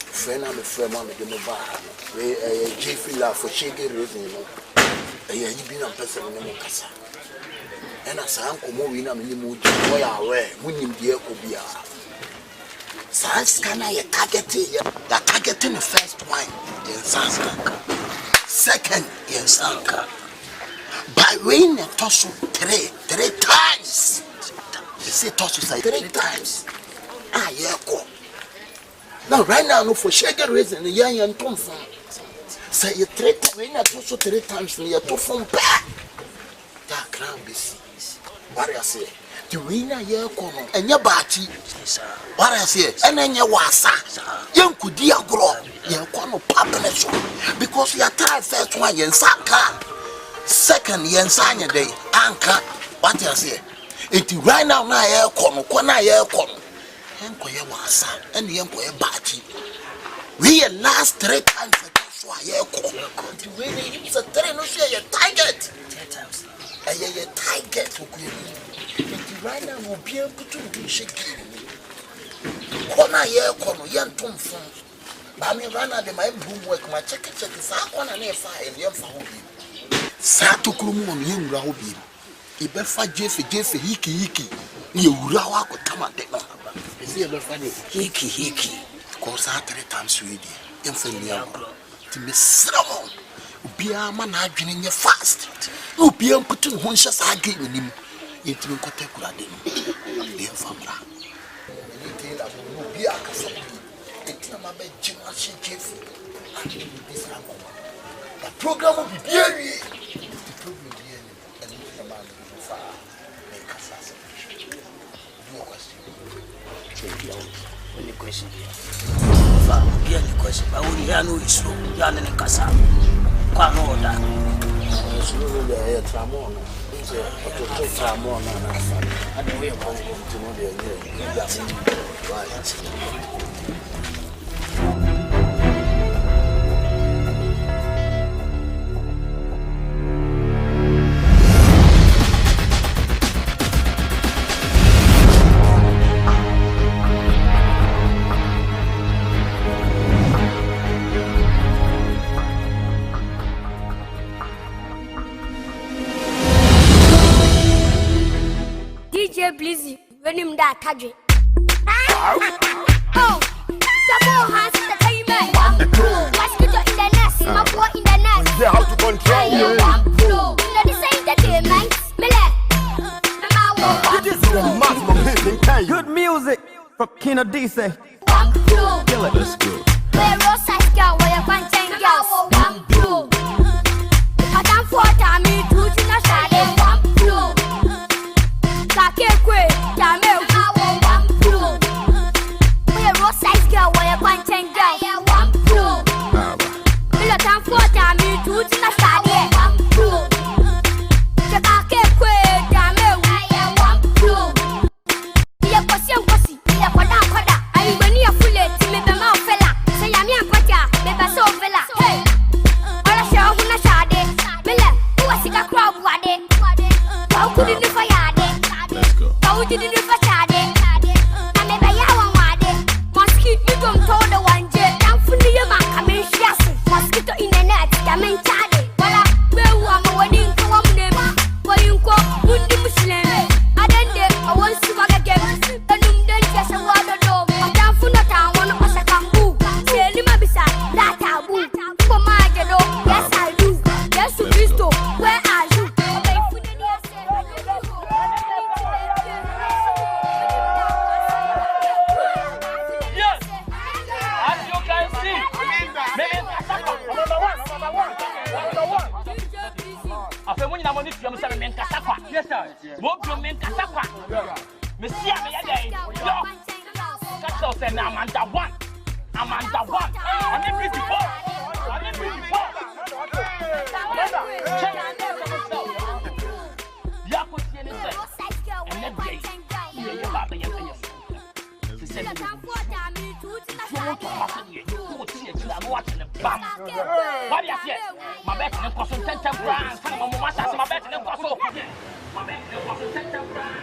friend, I'm a friend, I'm a bar. Jiffy laugh for shaking reason, you know. You've been a person in the Casa. And as Uncle Moving, I'm in the mood, boy, away, winning dear Obia. Sans can I target the first one in Sanska, second in Sanka. By winning a toss three times. They say toss say 3 times. Ah, yeah, go. Now, right now, no for shaking reason, the young and Tom from. Say you 3 times, when I toss 3 times, and you're 2 from back. That crown be seized. What I say? The winner, yeah, corner, and your bati. What I say? And then your wasa. Young could dear grow. You're corner publish because you are tired first one, yen saka. Second, yen sanya day, anchor. What I say? It right now, na air corner, and wasa, and the emperor bati. We last 3 times. The winner is a 3 no share your target. 10 times. And your target will be. Right now, will be able to shake. Corner, young Tom from. But me run out of my boom work, my check is out and fire and young for Sato Krumu on young Rahobi. Ibefa Jeffy, Hiki. You rawa could come at the is ever funny? Hiki. Cause I 3 times ready. Infinitely. To be someone. Be a man arguing your fast. You be able to put one shot again with him. It will take the family. Be a castle. It's not my bed, Jim. The program will be very. The program will be and the man will far. Make us no question. Only question here. Bien the question, but only I know it's true. Yan and Casa. Quan order. It's really a tramon. It's a tramon. I don't know about to know the Blizzy, when him that cadre. Oh, double hands to the payment. What's good in the nest? My boy in the nest. Yeah, how to control you. This ain't the day, man. This is the maximum hitting. Good music from Kino DC. Kill it. Let's go. Where Rosa girl, where you want 10 girls. I can't afford to meet you to the shadow. Where are you? Yes, as you can see, number one. After when you have money, you must have a menkasapa. Yes, sir. What you menkasapa? Monsieur, me again. Yo, catch us and I'm under one. I'm under one. I'm in pretty poor. I'm in pretty poor. And then day, you have the yes. Watching the bam. What do you say? My bet in the confrontations brand. My bet in the confrontations. My bet in the confrontations brand.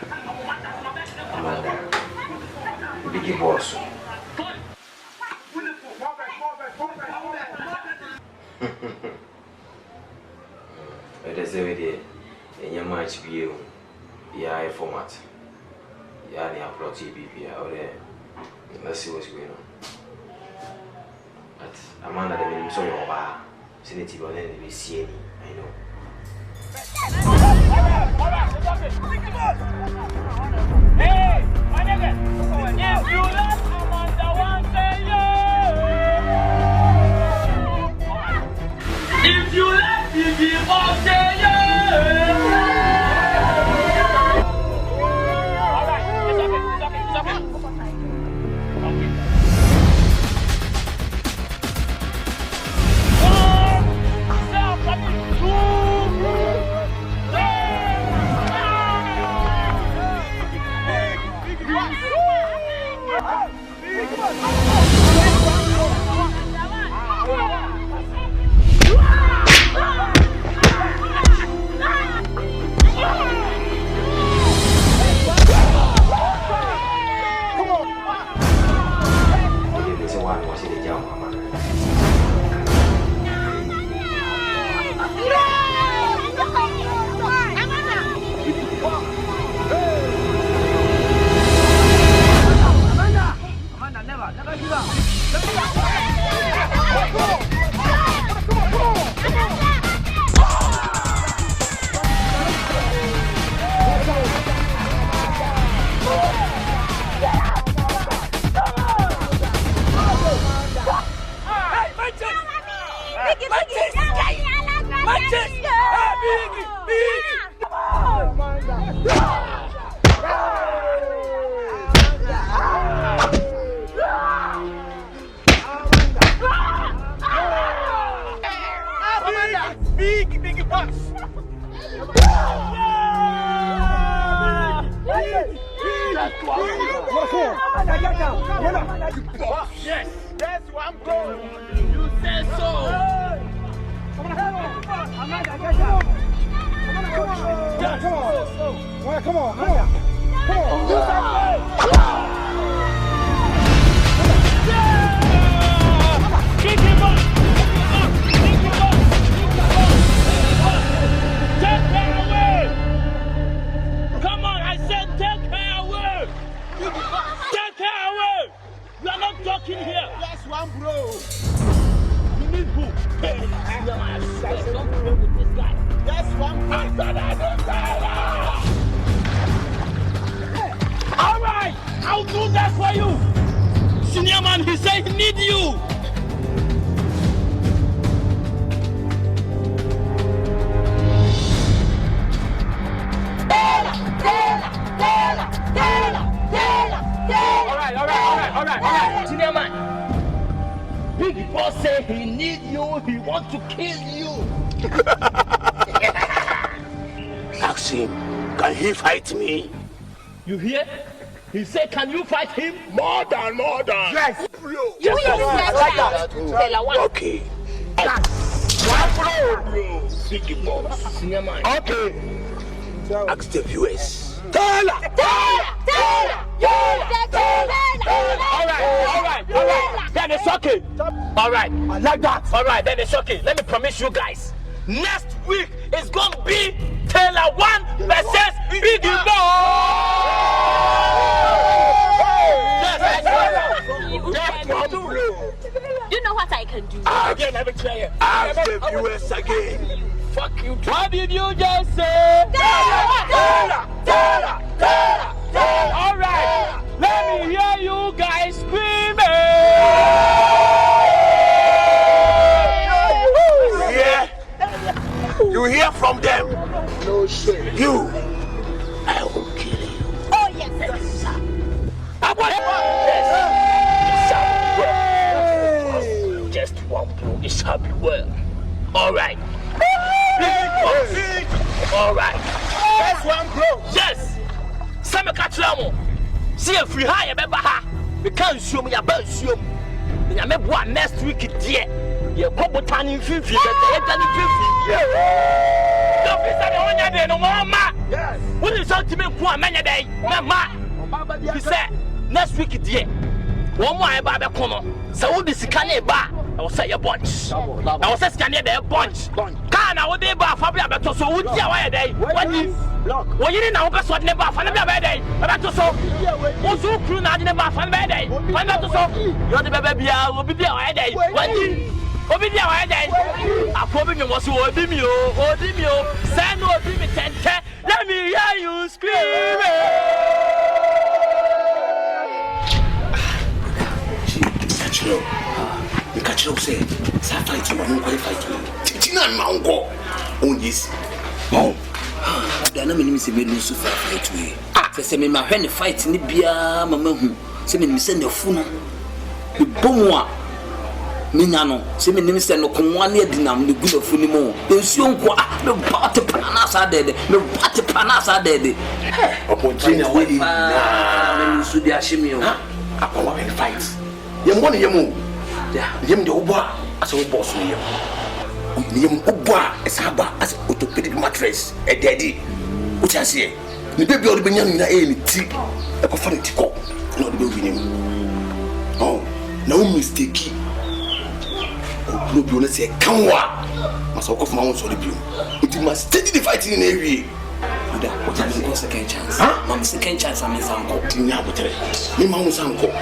Biggie boss. It is every day. In your match view, yeah, format. Yeah, the upload TBP out there. Let's see what's going on. But Amanda, the minimum so your bar. Senate on any see any, I know. Hey, my nigga, if you love Amanda, one say yeah. If you love Biggie, one say yeah. All right, it's okay. Biggie box. Yes, that's what I'm going. You said so. Come on. Kick him up. Take her away. Come on, I said take her away. Take her away. We are not talking here. That's one bro. You need who? Don't play with this guy. That's one bro. All right, I'll do that for you. Senior man, he said he need you. All right. Senior man. Big boss say he need you, he want to kill you. Ask him, can he fight me? You hear? He said, can you fight him? More than. Yes. Yes, okay. Big boss. Senior man. Okay. Ask the viewers. All right. Then it's okay. All right. I like that. All right, then it's okay. Let me promise you guys. Next week is going to be Taylor 1 versus Biggie You know what I can do? Again, let me try it. Ask the viewers again. fuck you too. What did you just say? Tell All right, let me hear you guys screaming. Yeah. You hear from them? No shit. You. I will kill you. Oh, yes. Just one blow, it shall be well. All right. All right. That's one blow. Yes. Some catch them. See if we hire a ha. We can't show me a bell show. I may what next week, dear. You're probably turning 50. Don't be saying on your day no more, ma. Yes. When you talk to me, poor man, a day, ma. You said next week, dear. One more about the corner. So this can a bar. I will say a bunch. I will say scanning a bunch. Can I would be bar for Blabato? So would you a day? When you didn't know what never found a bad day. About to so. Also, crew not in a bar for a bad day. Why not to so? You're the baby, I will be there a day. When you will be there a day. I probably was who would be me, or Dimio. Send no be me 10. Let me hear you screaming. You catch up, say, fight you, I'm going to fight you. Tina, my uncle. Oh, yes. Oh, the enemy is a middle super fight way. For some in my hand, fight in the beer, mamma, some in send a funnel. The bomb. Minano, some in the send of Kumwania dinam, the good of Funimo. There's young qua, no party panas are dead, no party panas are dead. Upon Tina, what is Sudia Shimio? Upon what fights. Yem one yemu. Yem the Oba as a boss me. Yem Oba as Haba as orthopedic mattress, a daddy. Which I say, the baby or the Benyamin any tea, a confronted cop, not the baby. Oh, no mistake. Oh, no, you say, come what? Must walk off my own solid view. It must steady the fighting in every. What is the second chance? Mamma, second chance, I'm in some court. Me, my own uncle.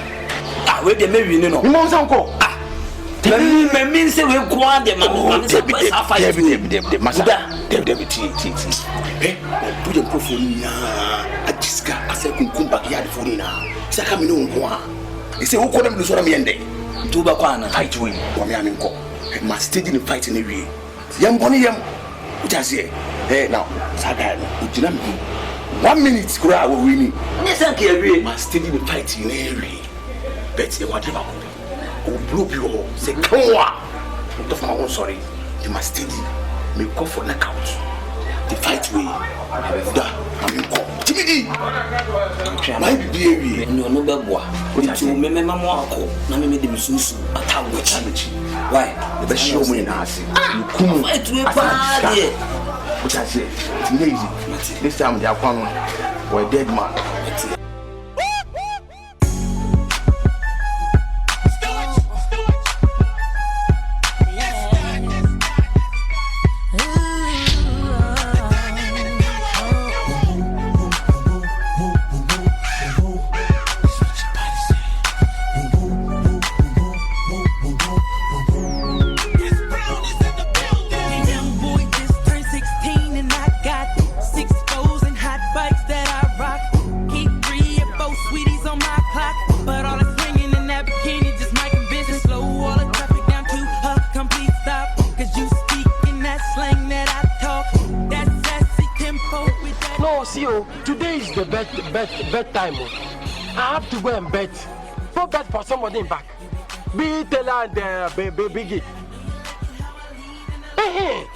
Where the maybe you know. Mom's uncle. Me means we go the mamma. The master. Eh, put the profile. I just got a second come back here for now. Sakamino. He said, who called him to sort of me and day? Tubakwana. Fight win. One man in court. Must stay in the fight in the way. Young Bonnie, which I say, eh, now, Sagan, 1 minute, cry will win. Listen, Kerry, must stay in the fight in the area. Bet whatever will blow you all. Say, come on. Not my own sorry. You must steady. May go for knockout. The fight way. I'm in call. Timidi. My baby. No, no, Babwa. But you remember Mamma. Now, me them Susu. Why? The best show me in us. You come to a party. Which I say, it's lazy. This time they are coming. We're dead man. Bet time. I have to go and bet. Go bet for somebody back. Be Taylor and Biggie. Hey,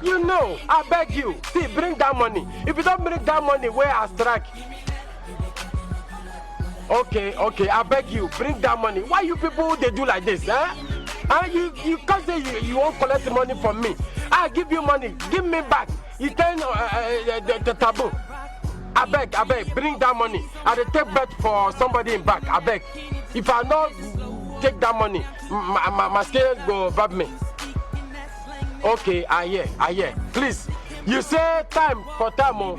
you know, I beg you. See, bring that money. If you don't bring that money, where I strike. Okay, I beg you, bring that money. Why you people they do like this, eh? You can't say you won't collect money from me. I give you money, give me back. You turn the taboo. I beg, bring that money. I will take bet for somebody in back. I beg. If I not take that money, my scale go rob me. Okay, I hear. Please, you say time for time. Oh.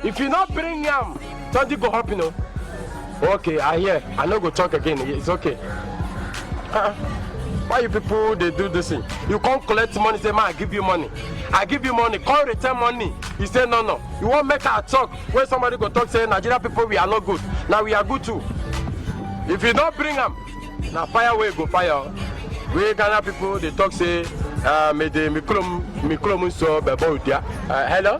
If you not bring yam, something go happen. You know? Okay, I hear. I no go talk again. It's okay. Why you people they do this thing? You can't collect money, say man, I give you money. I give you money, can't return money. You say no. You won't make a talk when somebody go talk say Nigeria people we are not good. Now we are good too. If you don't bring them, now fire way go fire. We Ghana people they talk say me klom so bebo dia. Hello?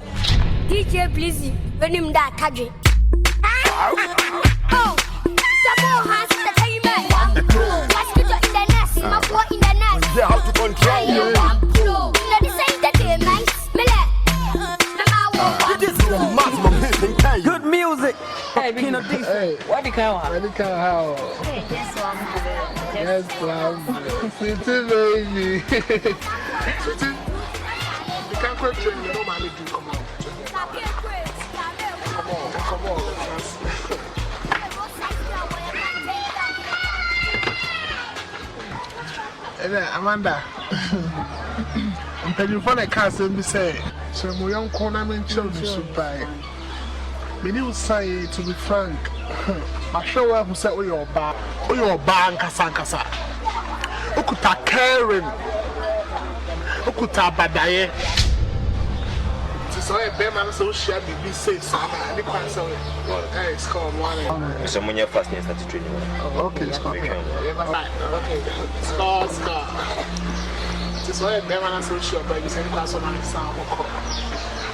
DJ please, when him that kaje. Oh, double hands entertainment. Let's get you in the nest, my boy in the nest. Yeah, how to control you. You know the same day, man. Good music. Hey, Biggie. Hey. What do you call her? Yes, ma'am. Sweetie baby. Sweetie. You can't quit you normally do. Come on. Come on. Amanda. I'm telling you for the castle, me say. So my young corner men children should buy. Me new say to be frank. My show up who said we your bar, kasa. Ukuta Karen, ukuta Badaye. So a bear so share be say so. I need to say. Hey, it's called one. So when you first name started training. Okay, it's called. Okay, score. So a bear so sure, but you say class on sound.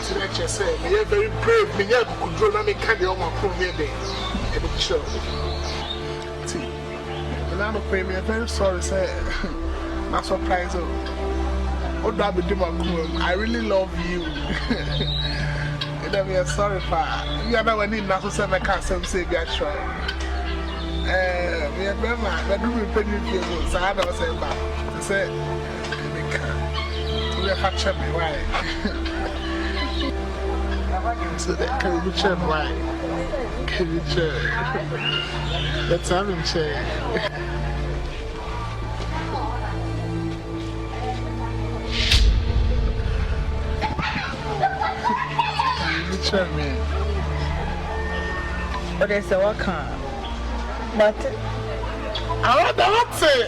So let's just say, me very brave. Me could draw na me candy on my phone here day. Sure. See, and I'm very sorry, sir. Not surprised. Oh, that be my cool. I really love you. And I'm sorry for you. Are not need not to say I can't say we are trying. Me and Grandma, that do me pretty good. So I don't say back. They say, we are catching me, right? So that can be checked, right? Can you check? Let's have him check. Check me. But they say what kind? But I want to say.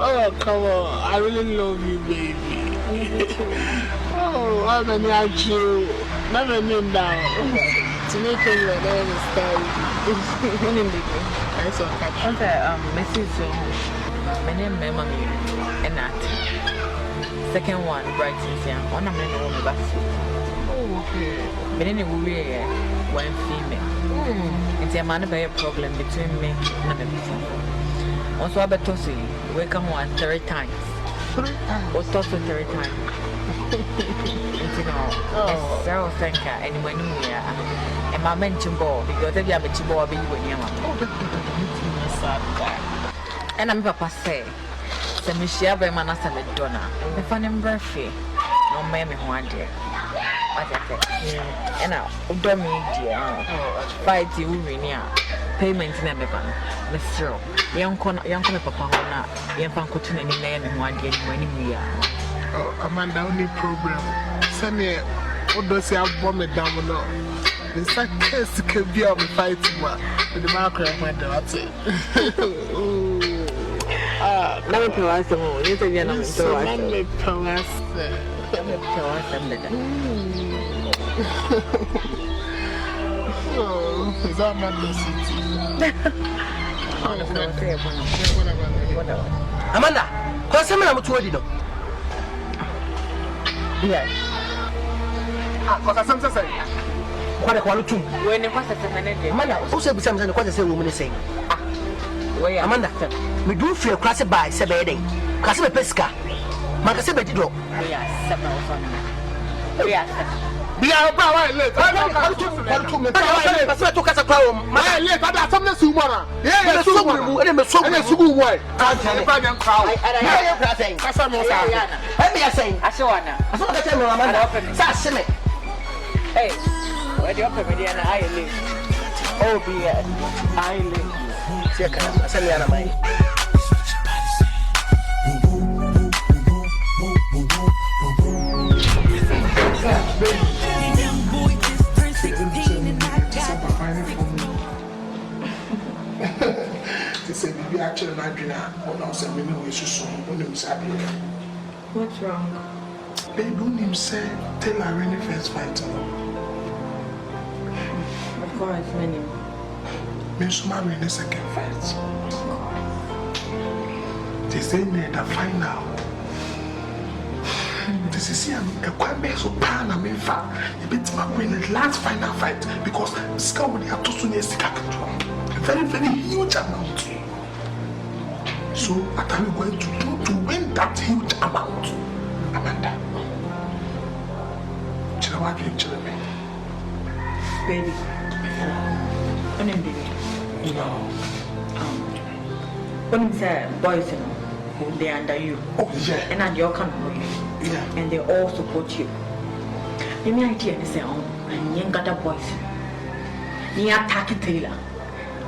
Oh, come on. I really love you, baby. Oh, I'm an you. Never knew now. To make him like that is story. When in Biggie. I saw catch. Okay, Mrs. My name is Mammy and that. Second one, Bright is young. One of them is back. Oh, okay. But anyway, we're one female. It's a man of a problem between me and the people. Also, I better see we come one 3 times. 3 times? Or toss 3 times. You know, so thank you. And when we are, and my mention ball because if you have a chibo, I'll be when you are. And I'm papa say, the Michelle Berman as a donor. The fun and breathy. No, mammy, one day. And now, do me, dear. Fight you, Rinia. Payment in a mepan. Mr. Young papa, young Pancotun and name and 1 day when we are. Oh, Amanda, only problem. Send me what does he have bombed down below? The second case can be on the fight with the marker of my daughter. Let me tell us some more. You say you're not so let me tell us. Oh, is that Amanda City? Amanda, what's the matter with you? Yes. Because I say, what a quality. When it was a minute, Amanda, who said something? What is the woman saying? Amanda, we do feel classic by 7 days. Classic pesca. Macasebe did drop. We are 7 or something. We are 7. We are about late. I don't know to catch a clown. My late, but that's something to one. Yeah, so good boy. I'm saying, I saw one. I saw the time Amanda. Sassy. Hey, where do you open me and I live? Oh, be I live. Send me out of my. What's wrong? Baby, don't him say tell her any first fight. Of course, many. Me so marry in the second fight. They say near the final. This is here a quite big so pan and in fact you beat my win the last final fight because Scout would have to soon a very, very huge amount. So what are we going to do to win that huge amount? Amanda. What are you telling me? Baby. What name baby? No. What name say boys you know? They're under you. Oh yeah. And at your country. Yeah. And they all support you. You mean idea they say and you got a boys. You attack Taylor.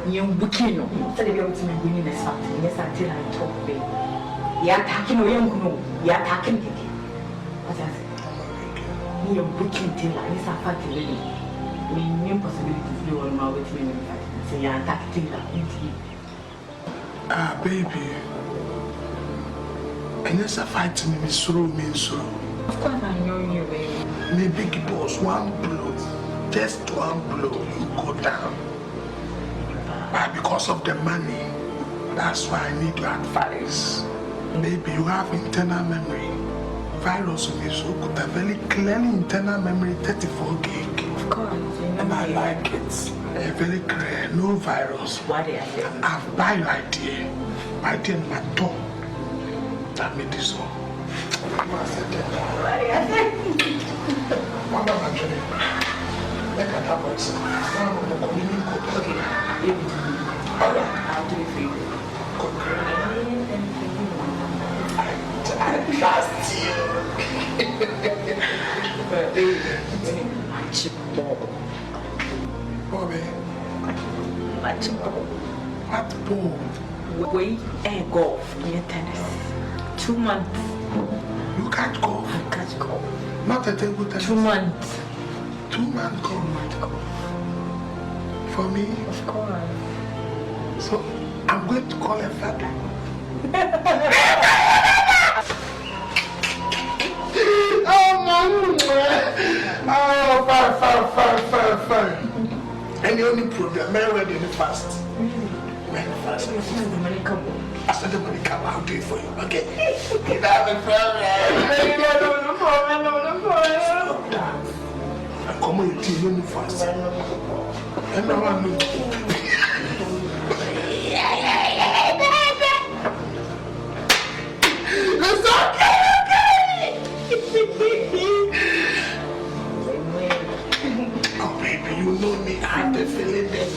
You booking no. So they be able to make winning this fight. Yes, until I talk baby. You attacking no young no. You attacking it. What I say? You booking Taylor. This a fight really. We new possibilities you all my with me. So you attack Taylor. Ah baby. And yes, a fight me slow means so. Of course I know you, baby. Me Biggie boss, one blow, just one blow, you go down. But because of the money, that's why I need your advice. Maybe you have internal memory. Virus on is so good, a very clearly internal memory, 34 gig. Of course, and I like it. A very clear, no virus. What do I say? I've buy your idea. My idea in my top. That made this one. I'll do it for you. I trust you. But baby, chip ball. Bobby. My chip ball. What ball? We air golf in tennis. 2 months. You catch golf? I catch golf. Not a table tennis? 2 months. 2 months golf? 2 months golf. For me? Of course. So, I'm going to call a father. Oh, man. Oh, fine. And the only problem, I'm ready in fast. Very fast. I said the money come, I'll do it for you, okay? You don't have a problem. Stop that. I come on, you tell me fast. And now I know. It's okay. Oh, baby, you know me. I have the feeling that.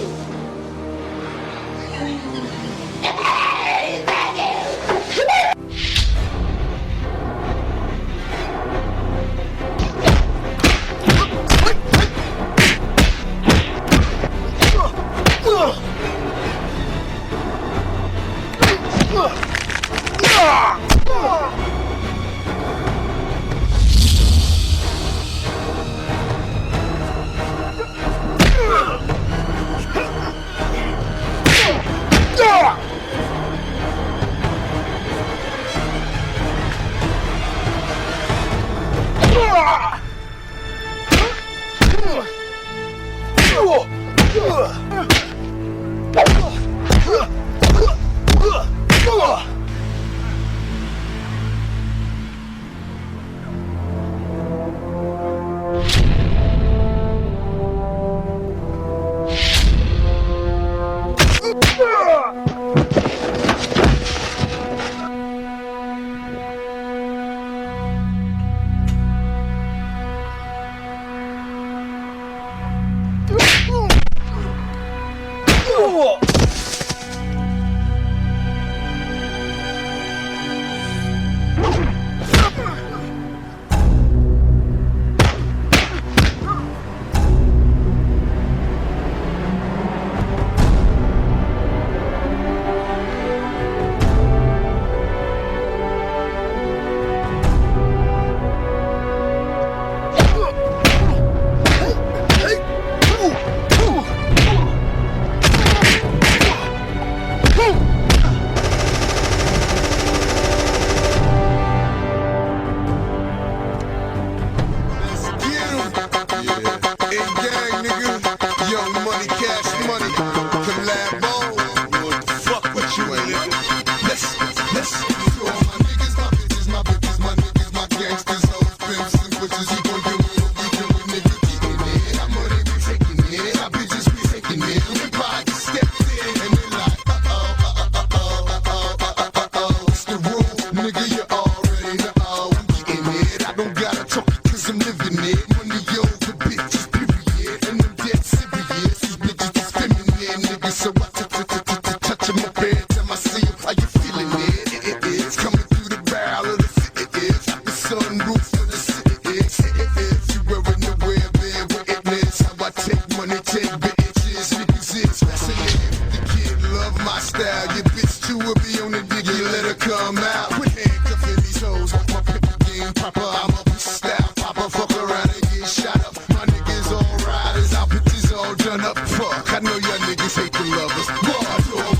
Papa, I'm up with style. Papa, fuck around and get shot up. My niggas all riders, our bitches all done up. Fuck, I know y'all niggas hate the lovers. Boy,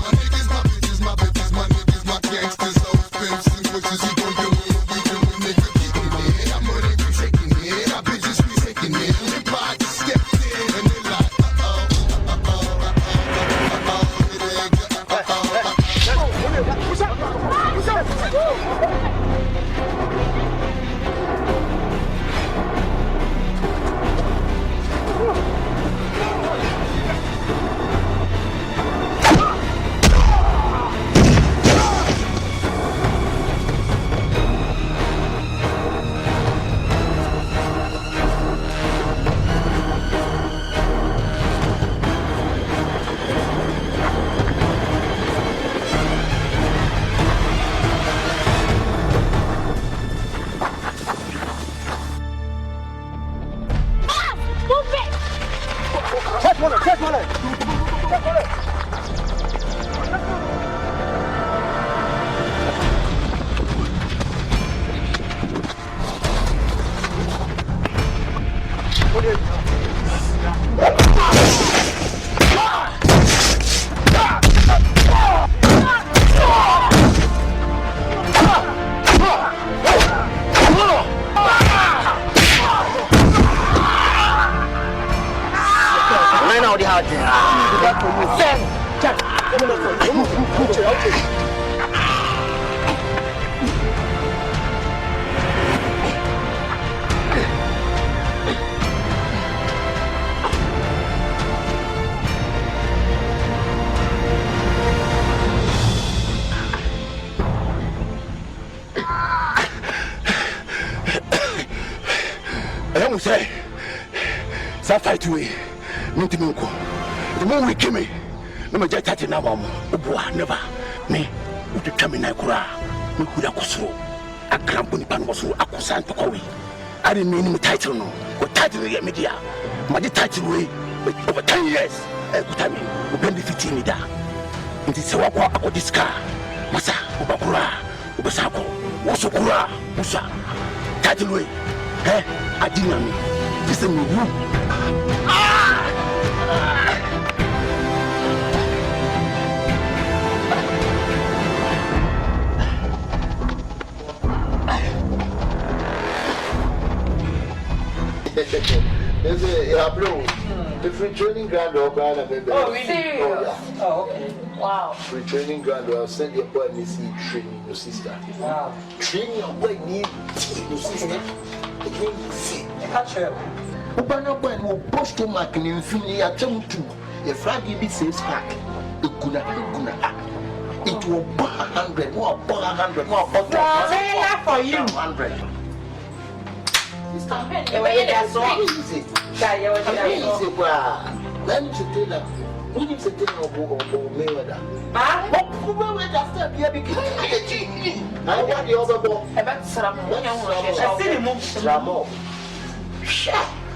my niggas, my bitches, my bitches, my niggas, my gangsters, hoes, pimps, and bitches. He gon' do what we do, nigga. Kicking it, I'm money, we taking it. Our bitches, we taking it. And pie just stepped in, and they like, say, that fight away, not to me. The more we came in, no matter that in our never me, with the Kamina Kura, we could have Kusro, a crampon Panwasu, a Kusan to Kowi. I didn't mean the title, no, what title the media, my title way, but over 10 years, I could have been, we bend the 15 meter. It is a walk of this car, Massa, Ubakura, Ubasako, Wasukura, Musa, title way. I didn't know. This is me. There's a blue. The free training ground or ground. Oh, really? Oh, yeah. Oh, okay. Wow. Free training ground. I'll send your boy and see training your sister. Wow. Training your boy need your sister. Ubana boy no post to mark in infini attempt to a Friday be sales pack. It will buy 100, more 100, more for you. 100. When you tell her, when you tell her, Mayweather. Ah, Mayweather step here because I want the other ball. About Ramo.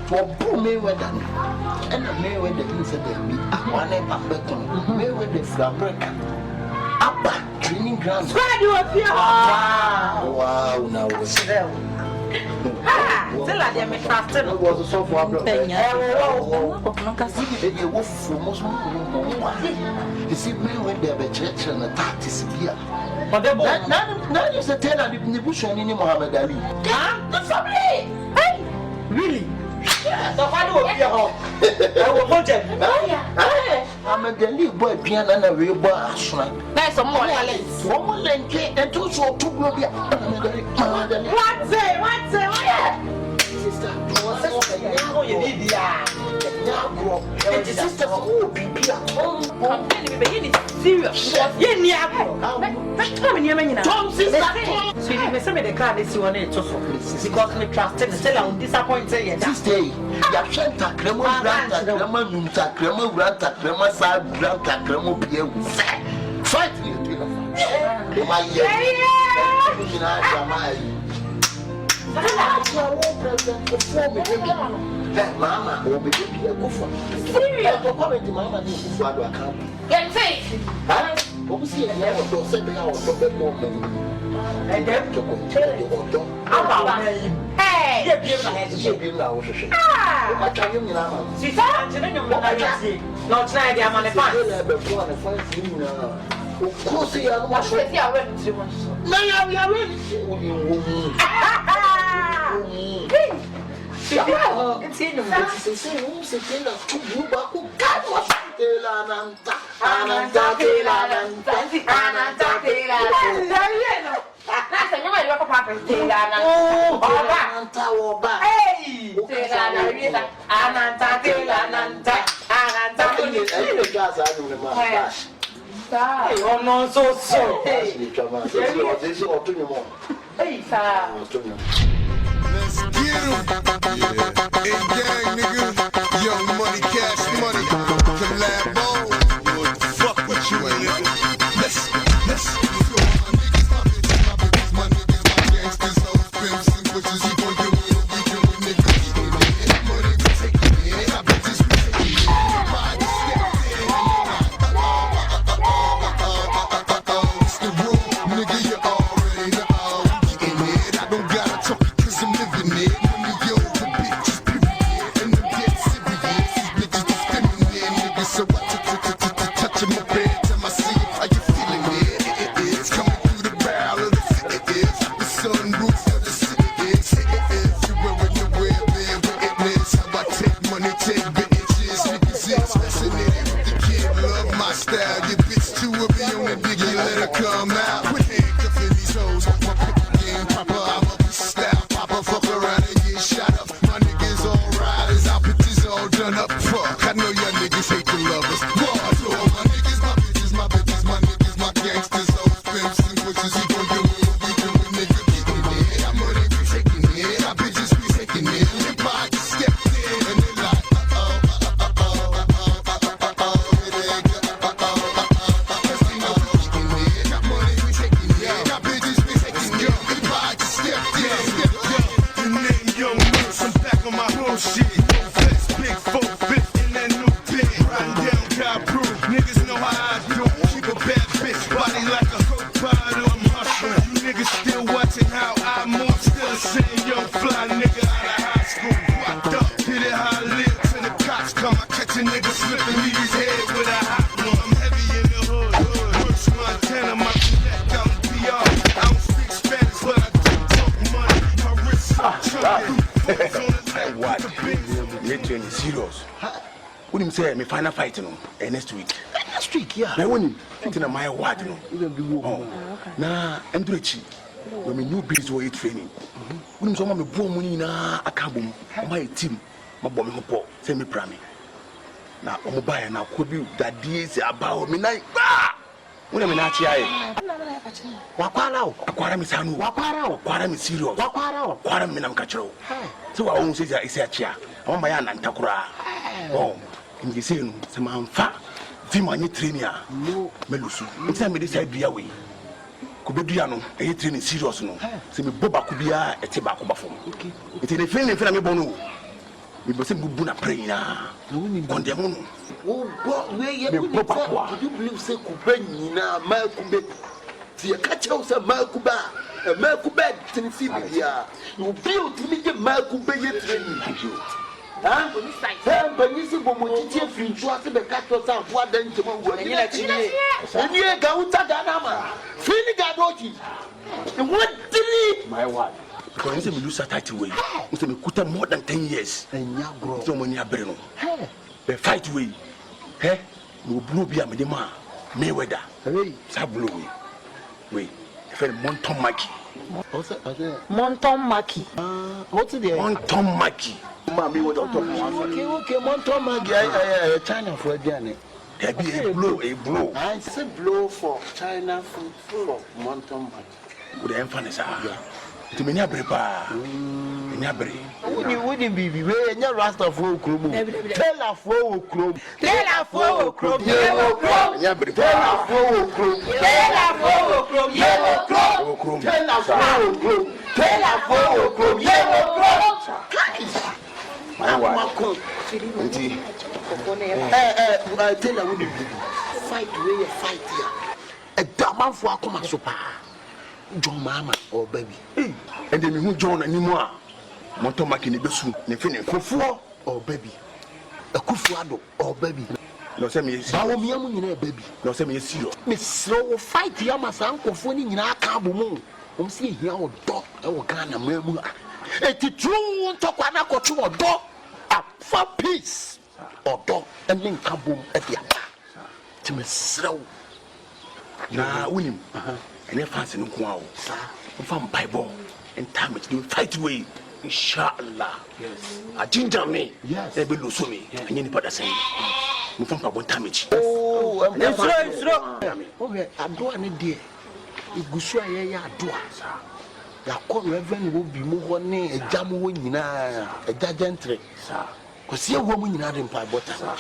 For Mayweather and Mayweather inside the meat. I want to Mayweather from America. Upper training grounds. Wow, now tell her they make faster. It was a software problem. You see, Mayweather be church and a tactics here. But now you say tell her the bush and Muhammad Ali. The family. Hey, really? Yeah. So how do you home? I will put it. I'm a Delhi boy, piano and a real boy. That's a more lens. One lens and two so two will be. What say? Sister, you need the sister who be I'm telling you, serious. Tom, sister. Sweetie, me say me the car this one is also because me trusted the seller on disappointed yet. Sister, you can't take crema, granta, nunta, crema, granta, crema, sal, granta, crema, beer. Fight me, my Mama, will be a good for. Serious, Mama, you can't. Get safe. What was he? I was saying I was a bit more. And then to continue. Hey! You're giving a hand to you now. Ah! I tell you now. She's not telling you what I see. Not tonight, I'm on the fire. Before the fire, you know. Of course, you are not ready. I'm ready to watch. No, you are ready. It's in the it's in the you back who got what Ananta. That's a new way to pop and take Ananta. Hey! Oh no, so hey, this is what you want. Hey, sir. Let's get him. Yeah. Hey, gang, nigga. Young money, cash money. Collabo. What the fuck with you, nigga? Let's my niggas, my gangsters, hoes, pimps, and bitches. You gon' get with a weekend with niggas. Money we taking in. I bet this we taking in. Everybody step in. It's the rule, nigga, you already know. We getting it. I don't gotta talk because I'm living it. Money over bitches, period. And them dead serious. These niggas discriminate, niggas. So I touching my bed. Tell I see it. How you feeling it? It's coming through the barrel of the fitness. The sunroof of the city is. You wearing the web, man, witness. How I take money, take bitches. Niggas is fascinated with the kid. Love my style. Your bitch too will be on the diggy. Let her come out. Quit handcuffing these hoes. My pick game proper. I'm a style popper. Fuck around and get shot up. My niggas all riders. Our bitches all done up. Fuck. I know y'all niggas hate the lovers. What? So my niggas, my bitches, my bitches, my niggas, my gangsters, hoes, pimps, and bitches. You gon' get with a weekend with niggas getting it. I'm money we taking it. Our bitches we taking it. Hip hop just stepped in and they like, shit, no flex, big 450 in that new bit. Riding down God proof, niggas know how I do. Keep a bad bitch, body like a hook pod or a mushroom. You niggas still watching how I move, still the same young fly nigga out of high school. Walked up, hit it how I live till the cops come. I catch a nigga slipping, leave his head with a hot one. I'm heavy in the hood, Works Montana, my connect out in PR. I don't speak Spanish, but I do talk money. My wrist so chunky. What? You're serious. When you say me final fight, you know, next week. Next week, yeah. Now when you think my word, you know, even be okay. Nah, Andrechi, when me new base way training. When you say me born money na akabum, my team, my bomb me po, send me prami. Na omo buy na ko bi that days about me na. When me na chi aye. Wakwara me sanu. Wakwara me serious. Wakwara me nam kachiro. So I won't say that it's a chair. I'm my aunt and Takura. Oh, and you say, some man fat, Vimani trainer, no Melusu. It's time me decide be away. Kubiano, a training serious no. See me Boba Kubia, a tobacco buffoon. It's a friendly family bono. We must buna praying now. On the moon. Oh, what way you believe say Kubena, Malcube? See a catch house of Malcuba. A Malcubed, Tennessee, you built me a Malcube training. Huh? But you see, when you see free, you have to cut yourself. What then to move? And you go to Ganama. Feeling Gadochi. And what did he? My wife. Because you lose a title way. You say more than 10 years. And you grow so many abreno. The fight way. Hey, you blue be a medima. Mayweather. Hey, Sablu. Wait, a friend Monton Maki. What's that? Monton Maki. What's it? Monton Maki. Mammy, what I'm talking about. Okay, Monton Maki. China for a journey. There be a blow. I said blow for China food for Monton Maki. With the emphasis, to me, Nabri. Wouldn't be where you're Rasta for Krum. Tell a foe Krum. Tell a foe Krum. Yellow Krum. Tell a foe Krum. Tell a foe Krum. Yellow Krum. Tell a foe Krum. Tell a foe Krum. Yellow Krum. My wife. I tell her, fight where you fight here. A dama for Akuma Sopa. John Mama or baby. And then who John anymore. Montomaki Nibesu, Nifin, Kofu or baby. A Kufuado or baby. No, send me a baby. No, send me a seal. Miss Slow fight Yamas uncle for in our cabo. See here or dog or Ghana Memu. It's true talk one or two or dog. For peace or dog and then kaboom at the to Miss Slow. Now, win him. And if I say no, from Bible and time it's doing fight away. Inshallah. Yes. A ginger me. Yes. They will lose me. And you need to say, we found one damage. Oh, I'm right. Okay, I'm doing it, dear. It goes so I do. The call Reverend will be more name a jam winning a gentry. Because your woman in Adam Pie butter.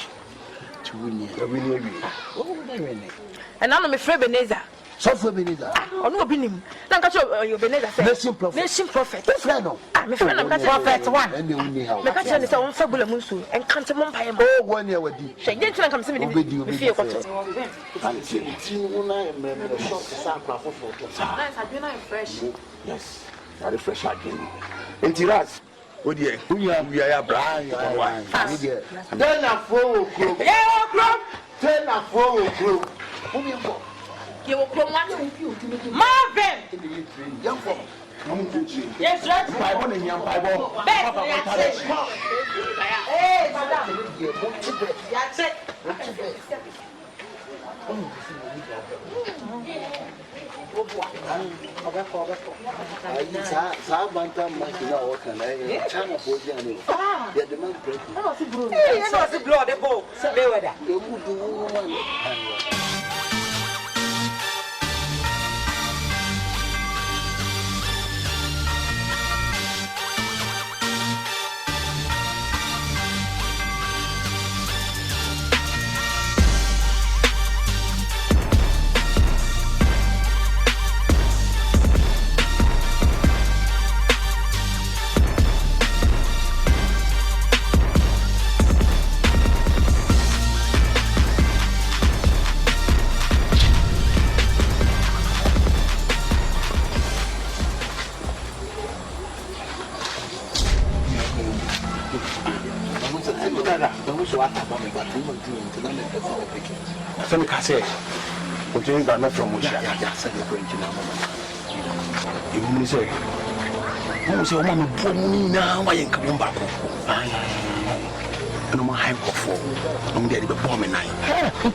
To win you. Oh, and I'm Akabenezer. Software Beneza. Oh, no, Binim. Don't your Beneza. Nation prophet. My friend, I'm prophet one. And the only house. My cousin is on Fabula Musu and Canton Empire. Oh, 1 year with you. She didn't come to me with you. Fear what? Yes, I fresh again. And Tiras. Oh dear, we are Brian. Then a 4 o'clock. Yeah, o'clock. 10 or 4 o'clock. You will come Marvin! Young folk. Yes, right. Bible and young Bible. Hey, madam. That's it. Sabanta Makina or can I? China for Jenny. Get the man break. I was a blood, the boat. They would do one. Some cassette. What you got not from which I said the French you say, oh, so Mamma put me now. I ain't coming back. No more hype for I'm dead the bomb and night.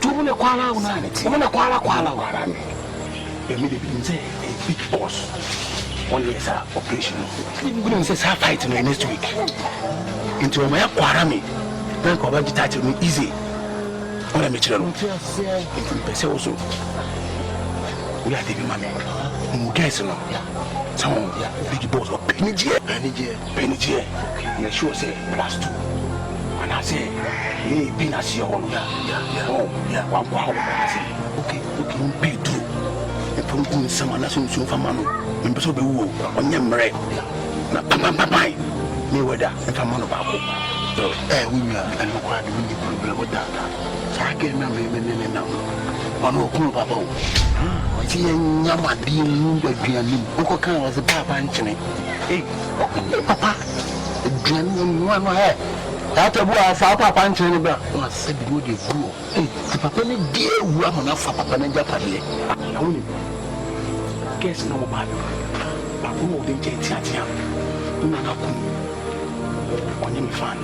To win a quala, I'm a quala. Immediately say a big boss. 1 year's operation. We don't say fighting next week. Into my quarami. Then cover the title me easy. What I'm making also. We are taking money. Guys, no. Some big boss or penny. You sure say +2. And I say, hey, been as your own. Yeah. 1 hour. Okay, pay through. And from someone that's on for money. And person be woo on your bread. Now, pam. Me weather and from one about. So, we are and no problem with that. So I can't remember now. On no cool papa. See, Yama being but be a new Oka was a papa and chinny. Hey, papa, the dream one head. That was our papa and chinny, but I said, good you fool. Hey, the papa, dear, we are enough for papa and Japan. I only guess no about but who didn't get it. On him fan.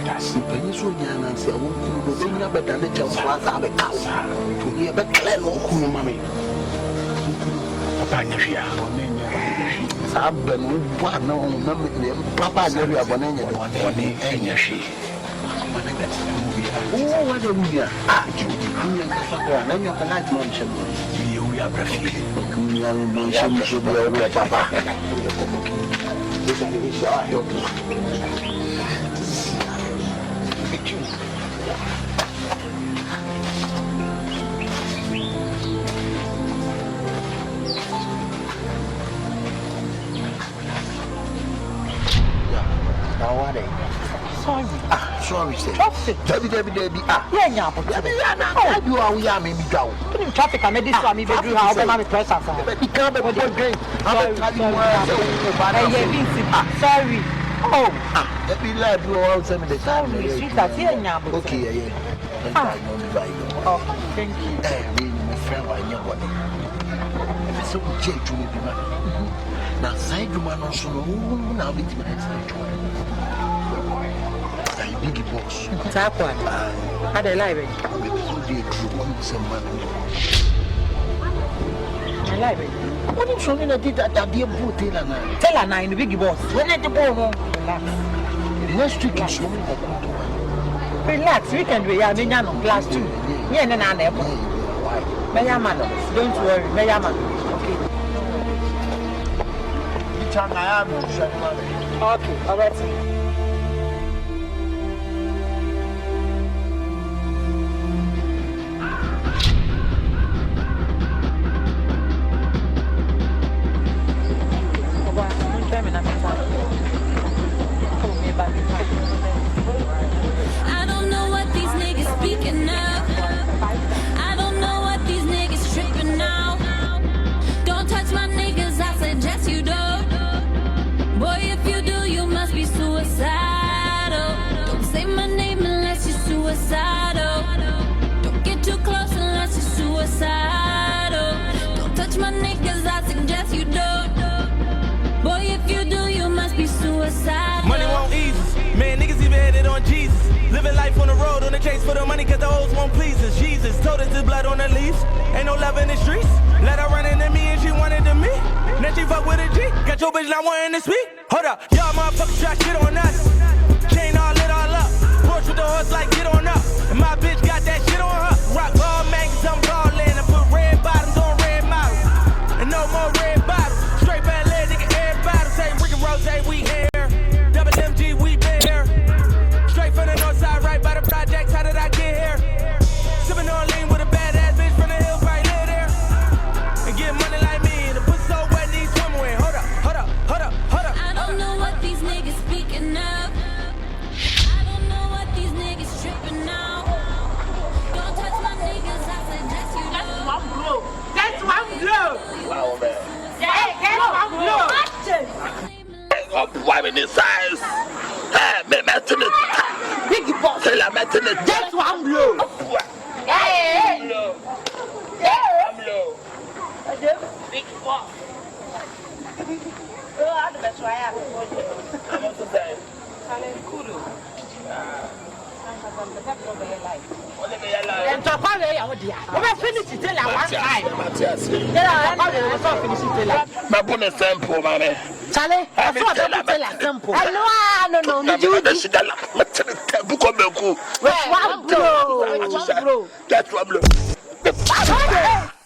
That's the pencil and say, I won't go bring up better than just was a cow to hear but clear no cool mammy. Papa, Sabban would want no number. Papa, never abandoned one day, and your she. Oh, what a movie! Ah, you and your polite mention. You are breathing. You are mentioned to be over papa. Now what? sorry. Sorry, sir. Traffic. Debbie. Yeah, you are we are maybe go. Traffic, I made this one, me bedroom, how can I press up? Baby, come back with your drink. Sorry. Oh, Debbie, lad, you all send me the time. Sweetheart, here, yeah. Okay, Oh, thank you. Really, my friend, I know what. So, Jay, to me, now, side woman also, now be my Biggie boss. Tap one. How they library? My library. What is showing that that dear boy tell her now in the Biggie boss. When let the boy relax. Next week is showing relax, we can do it. I mean, I'm on class 2. Yeah, and I'm there. Mayaman, don't worry, Mayaman. Okay. Okay, all right. I don't know what these niggas speaking of. I don't know what these niggas tripping now. Don't touch my niggas, I suggest you don't. Boy, if you do, you must be suicidal. Don't say my name unless you're suicidal. Don't get too close unless you're suicidal. Don't touch my niggas, I suggest you don't. Boy, if you do, you must be suicidal. Money won't ease us. Man, niggas even headed on Jesus. Living life on the road, on the chase for the money, cause the hoes won't please us. Jesus told us there's blood on the leaves. Ain't no love in the streets. Let her run into me and she wanted to me. Now she fuck with a G. Got your bitch not wanting to speak. Hold up, y'all motherfuckers try shit on us. Chain all lit all up. Push with the horse like get on up. And my bitch got that shit on her. Rock ball man, cause I'm ballin'. I put red bottoms on red models. And no more red bottles. Straight bad leg, nigga, everybody say Rick and Rose, we here. Double MG, we been here. Straight from the north side, right by the projects, how did I get here? Sippin' on lean with a badass bitch from the hills, right live there. And get money like me, and the pussy so wet, need swim away. Hold up. I don't know what these niggas speaking of. I don't know what these niggas tripping now. Don't touch my niggas, I suggest you don't. That's one blow. Wow, man. Yeah, that's one blow. Why this size? Hey, me met in it. Biggie boss, I met in it. That's one blow. Hey, Big boss. Oh, I'm the best way I have. I'm also saying. and to call it out there. We finish it till one time. Yeah, I finish it till. My bonus sample, man. Charlie, I thought I tell a simple. No. You do shit. Book of Belku. One blow. That's one blow.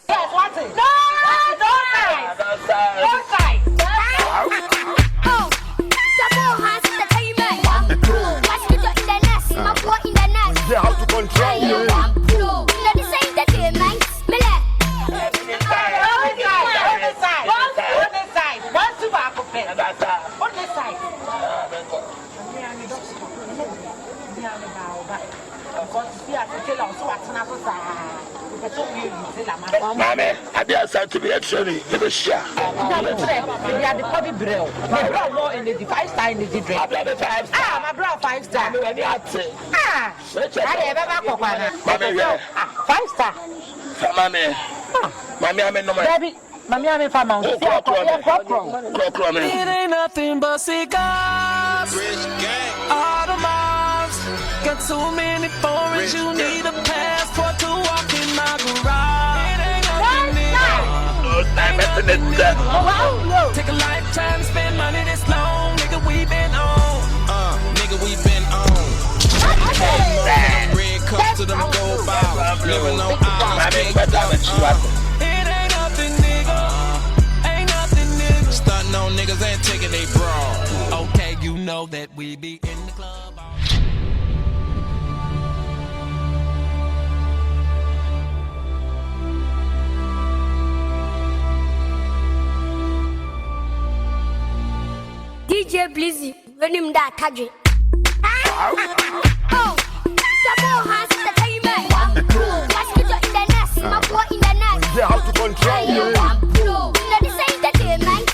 Yes, what's it? No side. Oh, double hands in the payment. What's the nest? My boy in the nest. Yeah, how to control you. You know this ain't the day, man. Mammy, I dare say to be actually in the shop. They are the body brill. They brought more in the 5-star in the drink. I brought the 5-star. My brother 5-star. Mammy, I Mammy, 5-star. Mammy, I'm in no Baby, Mammy, I'm in for mount. It ain't nothing but cigars. Audemars. Got too many foreigns. You need a passport to walk in my garage. It ain't nothing, nigga. Take a lifetime to spend money this long. Nigga, we been on. Nigga, we been on. Red cups to them gold bottles. Living on islands. It ain't nothing, nigga. Ain't nothing, nigga. Stunting on niggas and taking they bra. Okay, you know that we be in the club. DJ Blizzy, when him that tag it. Oh, double hands entertainment. One blow. Let's get you in the nest. My boy in the nest. Yeah, how to control you. One blow. Now this ain't entertainment.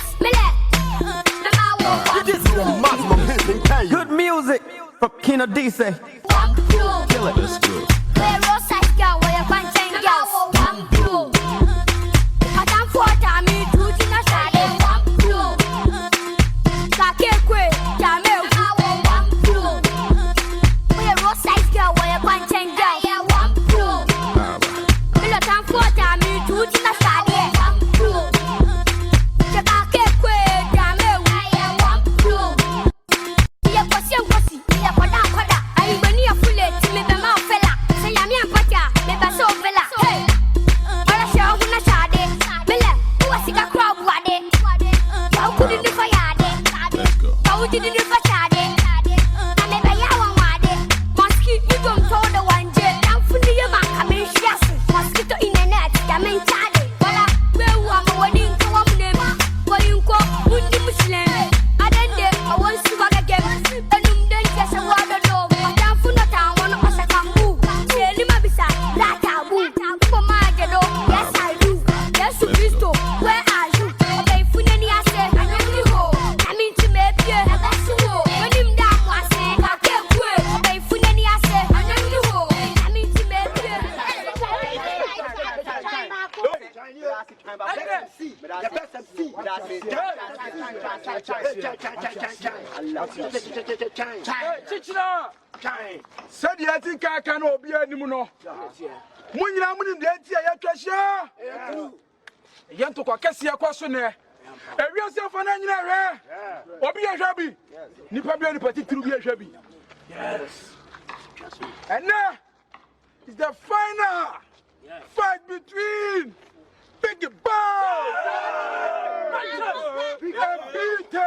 This is the maximum hit in Kenya. Good music from Kino DC. One blow. Kill it. Let's go. Where road size girl, where you find 10 girls. One blow. I done 4 times, me two in a shade. One blow. Kake kwe, jame one blow. Where road size girl, where you find 10 girls. One blow. Me done 4 times, me two in a shade. One blow. Kake kwe, jame one blow. Yeah, bossy and bossy, yeah, kwada. I when you full it, me be my fella. Say ya me and pata, me be so fella. Hey, all I show una shade. Bele, who was sick a crowd wade. How could you do for yade? How did you do for shade? I me be ya one wade. Mosquito, you don't told the one jet. Now full your man come in yes. Mosquito in the net, ya me chade. Wala, where am I wedding to one name? Where you go, Mundi Muslim. I didn't dare, I want to work again. And you don't just a water dog. I can't fool no town, one of us I can move. Tell him I be sad, that taboo. For my ghetto, yes I do. Yes, to Cristo, where are you? Okay, Funani, I said, I know you go. I mean to make you, that's you. When him down, I say, I can't quit. Okay, Funani, I said, I know you go. I mean to make you. Said you think I can be anymore. When you are moving the idea, you to Quacasia question there. A real self and another or be a shabby. Nipa Pati to be a shabby. Yes. And now is the final fight between Biggie Boss and Peter.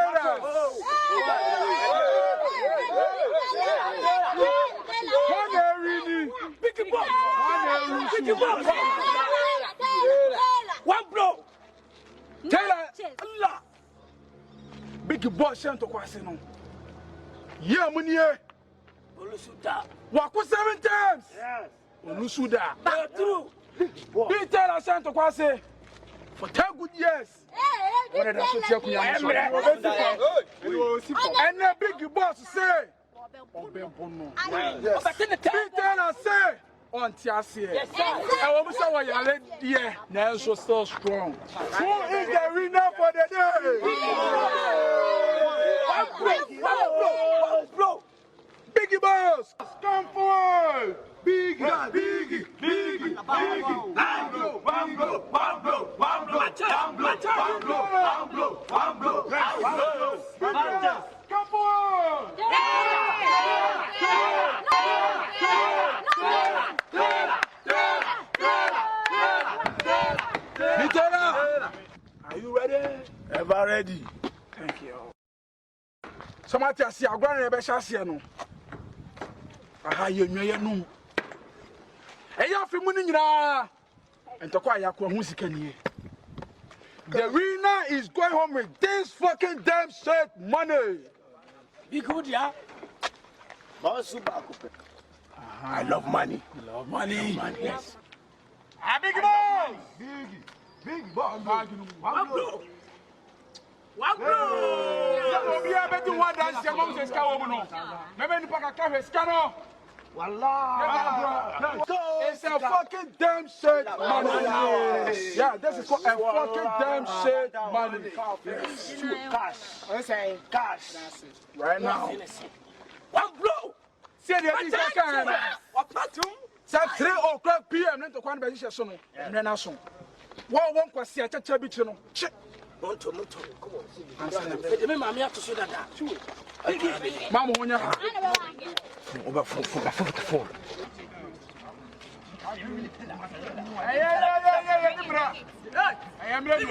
Biggie Boss. One blow. Taylor. Biggie Boss sent to Quasino. Yeah, Munier. Walk 7 times. Yes. Olusuda. True. Peter sent to Quase for 10 good years. What did I and the Biggie Boss say, Peter say, on Tiasia. I almost saw what you let here. Now so strong. Who is the winner for the day? Biggie Boss, come forward. Biggie. Come forward. Are you ready? Ever ready. Thank you. Somebody see a grand rebellion. Aha, you know. Hey, you feel money now. And to quiet, the winner is going home with this fucking damn shit money. Be good, yeah. I love money. Love money. Yes. Biggie Boss. Biggie Boss. One blow. Be able to one dance. Your mom says, "Come Maybe you pack a cafe scanner." Wallah. It's a fucking damn shit money. Yeah, this is a fucking damn shit money. Cash. I'm saying cash. Right now. One blow. See the other It's 3 o'clock p.m. Then to come back to Sono. And then I saw. One question, a chabichino. Check. Come on. Mammy, have to show that. Mamma, when you're over phone. I am ready.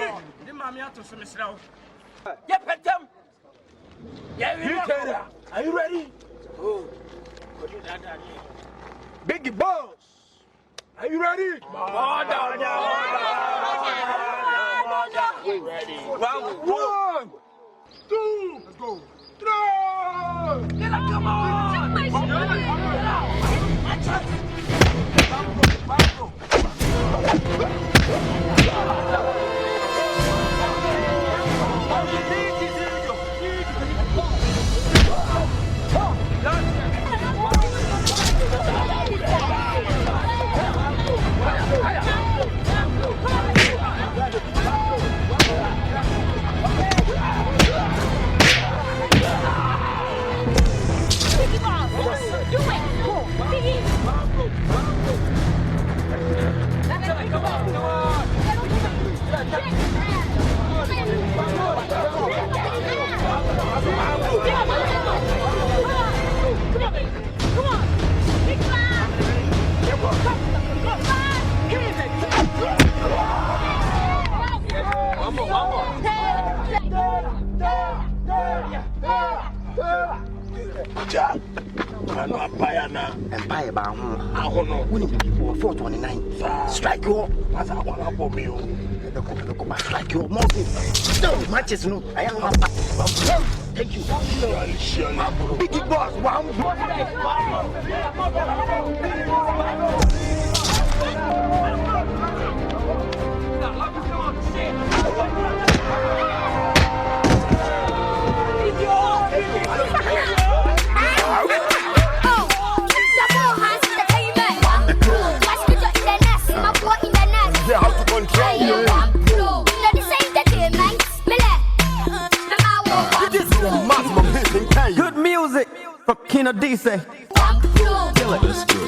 The mammy have to show me slow. Yeah, pet them. Yeah, are you ready? Oh, Biggie Boss. Are you ready? Ready. 1, 2, let's go. 3. Come on. Empire ba ho. Ahono. Woni bi 429. Strike you. What's up for me? The strike you. More matches no. I am not. Thank you. Biggie boss. One. Good music from Kino DC. Let's go.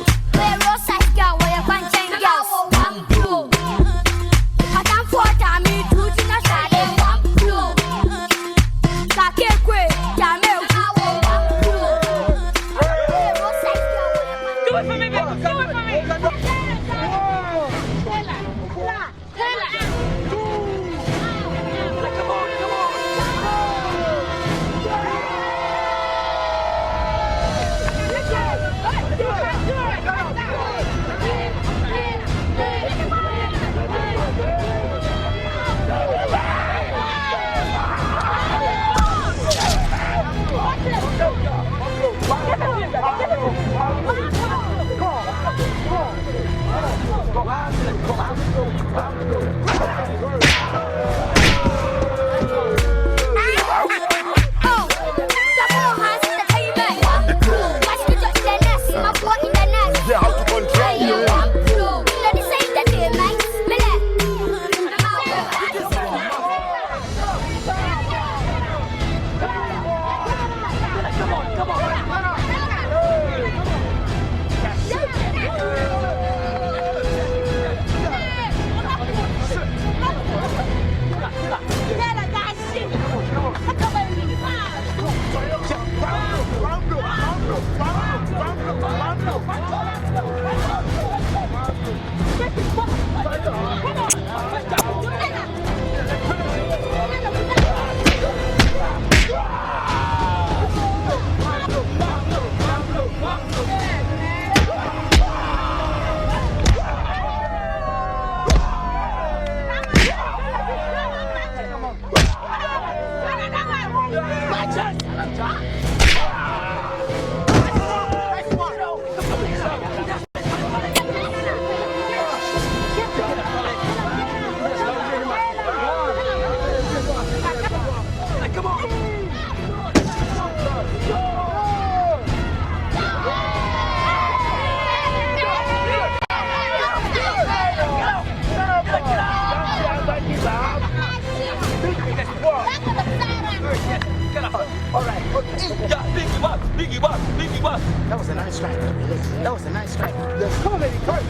Biggie boss. That was a nice strike. That was a nice strike. There's so many cards.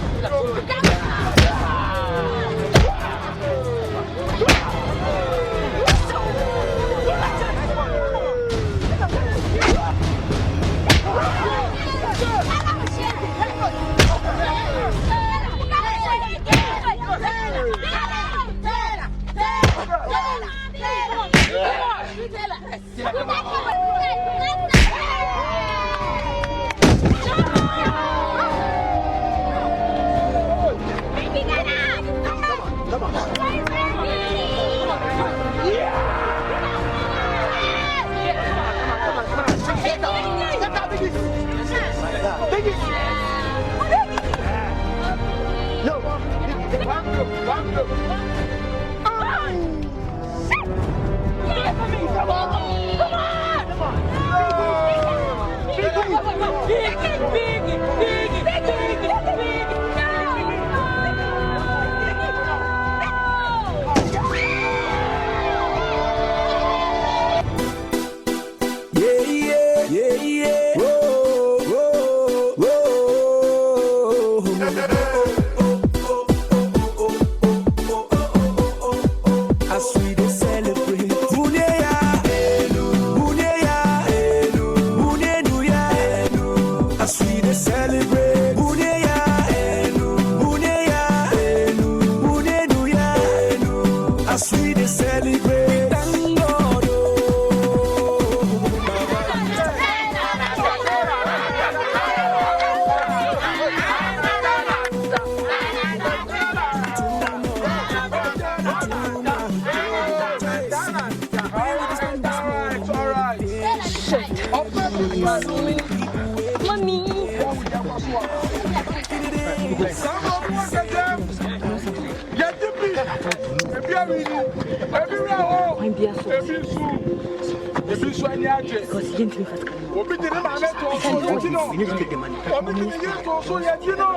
Mommy.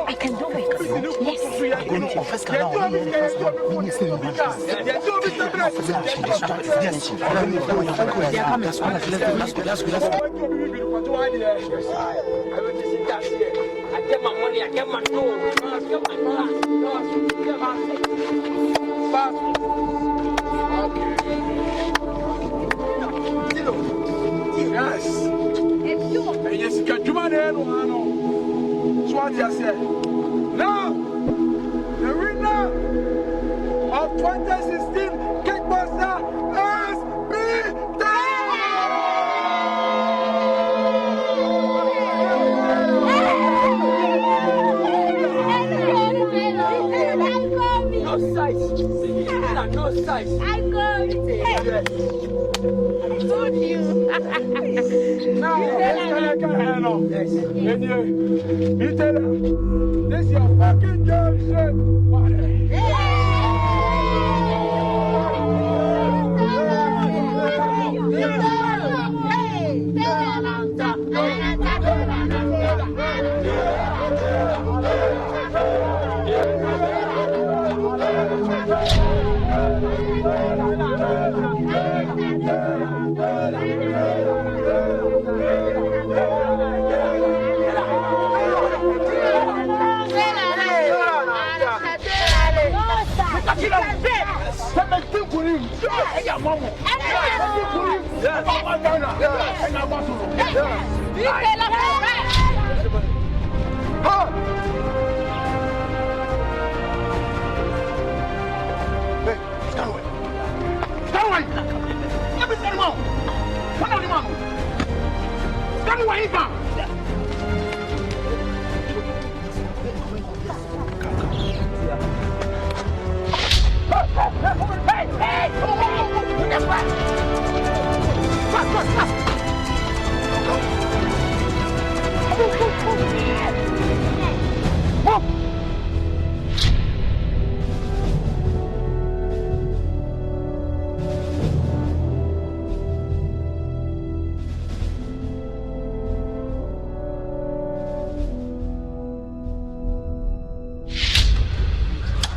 I can do it. I get my money, I get my door, I get my glass, Yes. Yes, you can do my name. So what you say? Now, the winner of 2016 Kickboxer is no size. No size. I got it. I told you. Now, yes. You tell her, this is your fucking girl shit.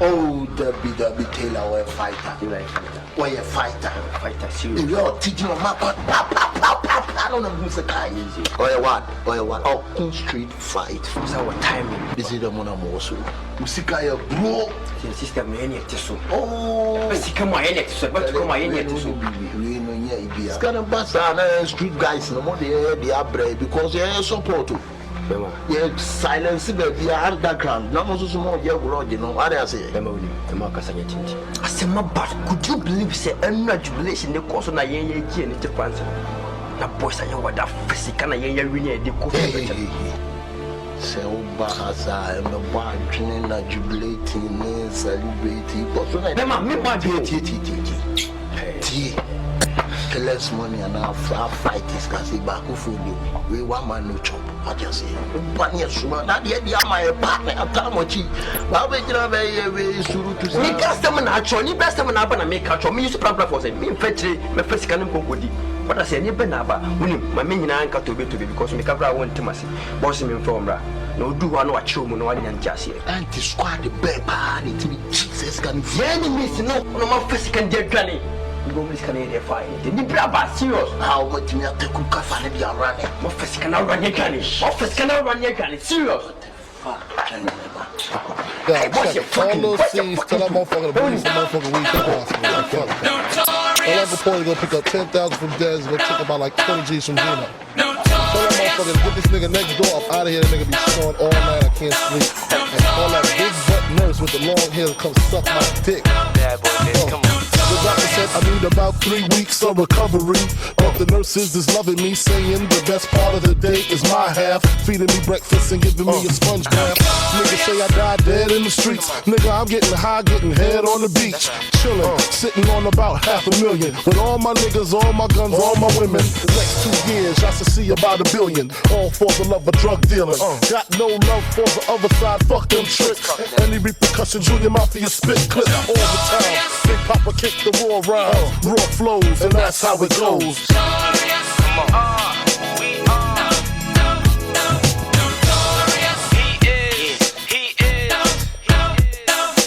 Oh, the Taylor, we're a fighter. You like fighter? We're a fighter. Fighter, seriously. You're teaching a map. I don't know who's the guy. Easy. Or what? Oh, street fight. Who's our timing? This is the one I'm also. Musika, bro. The system, any tissue. Oh, but you come on, any tissue. But you come on, any tissue. We know, yeah, it's kind of bad. Street guys, no more, they are brave because they're support. Yeah, silence the underground. No more so more. You know what I say. I said, my but could you believe say no jubilation the course on a year and it's a fancy. Now, boys, I know what that physical and a really the coffee. So, Bahasa and the bar training and jubilating and celebrating. But when I remember the less money and our fight is because back for you. We want man no chop. I just say, but yes, that the idea my partner at Tamochi. But we can have a suru to say, customer actually, best of an up and make catch me. Use problem for saying, me fetch my first can go good. But I say, never naba, when my minion anchor to be because me cabra won't to mercy. Bossing me from Ra. No, do one watch you, no one and just here. And to squad the bed party to be Jesus can very miss no more physical dead granny. You go miss Canadian fine. The brava serious. How much me have to cook a fan and be a running? What first can I run your gun? What first can I run your gun? Serious. Yeah, check all those scenes. Tell that motherfucker to bring some motherfucking weed to the Tell that report to go pick up 10,000 from Dez and go check about like 20 G's from Gino. Tell that motherfucker to get this nigga next door up out of here. That nigga be snoring all night. I can't sleep. And all that big butt nurse with the long hair to come suck my dick. Yeah, boy, come on. The doctor said I need about 3 weeks of recovery. But the nurses is loving me, saying the best part of the day is my half. Feeding me breakfast and giving me a sponge bath. Niggas say I died dead in the streets. Nigga, I'm getting high, getting head on the beach. Chillin', sitting on about $500,000. With all my niggas, all my guns, all my women. The next 2 years, I should see about $1 billion. All for the love of drug dealing. Got no love for the other side, fuck them tricks. Any repercussions, Junior Mafia spit clip all the time. Big Papa kick the raw rhymes, raw flows, and that's how it goes.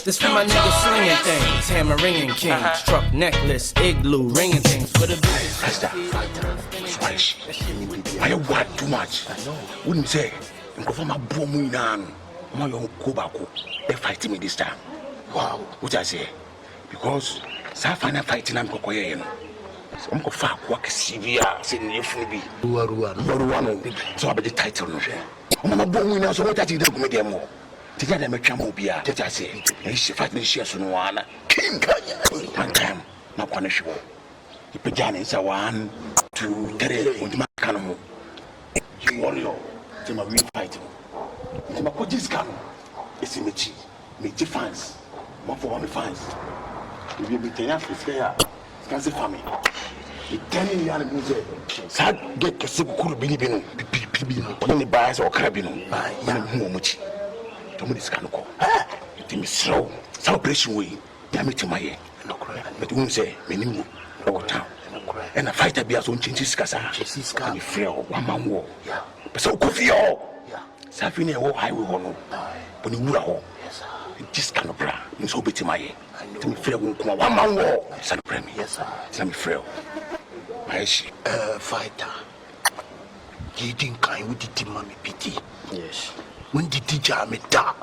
This for my niggas slinging things, hammer ringing kings, struck necklace, igloo, ringing things for the Master, I want too much. Wouldn't say, from my boom, my own Kobako, they're fighting me this time. Wow, what I say? Because Safana fighting I'm Kokoyan. I'm going to work severe, saying you free be. So I bet the title. I'm a boom, so what I did to make them more. Together, make them be. That I say, and she fighting shares on one. King, one time, not one show. The pajamas are 1, 2, 3, with my canoe. You warrior, to my real fighting. To my coaches come. It's a mechi, mechi fans. More for one fans. If you be 10 years to scare, can't for me. The 10 years music. Sad get a simple binibino, only bias or carabino. Momuchi. Somebody's can go. It is slow. Celebration way. Damage my ear. But you won't say, Menu, or town. And a fighter be as own changes, Cassa. I'm afraid one man war. But so good for you all. Safina or highway honor. But you would all. This kind of bra, you so bit in my ear. To me, fair won't come one man war. Son Premi, yes, sir. Tell me, frail. Fighter. You think I would eat mommy pity? Yes. When the teacher me da,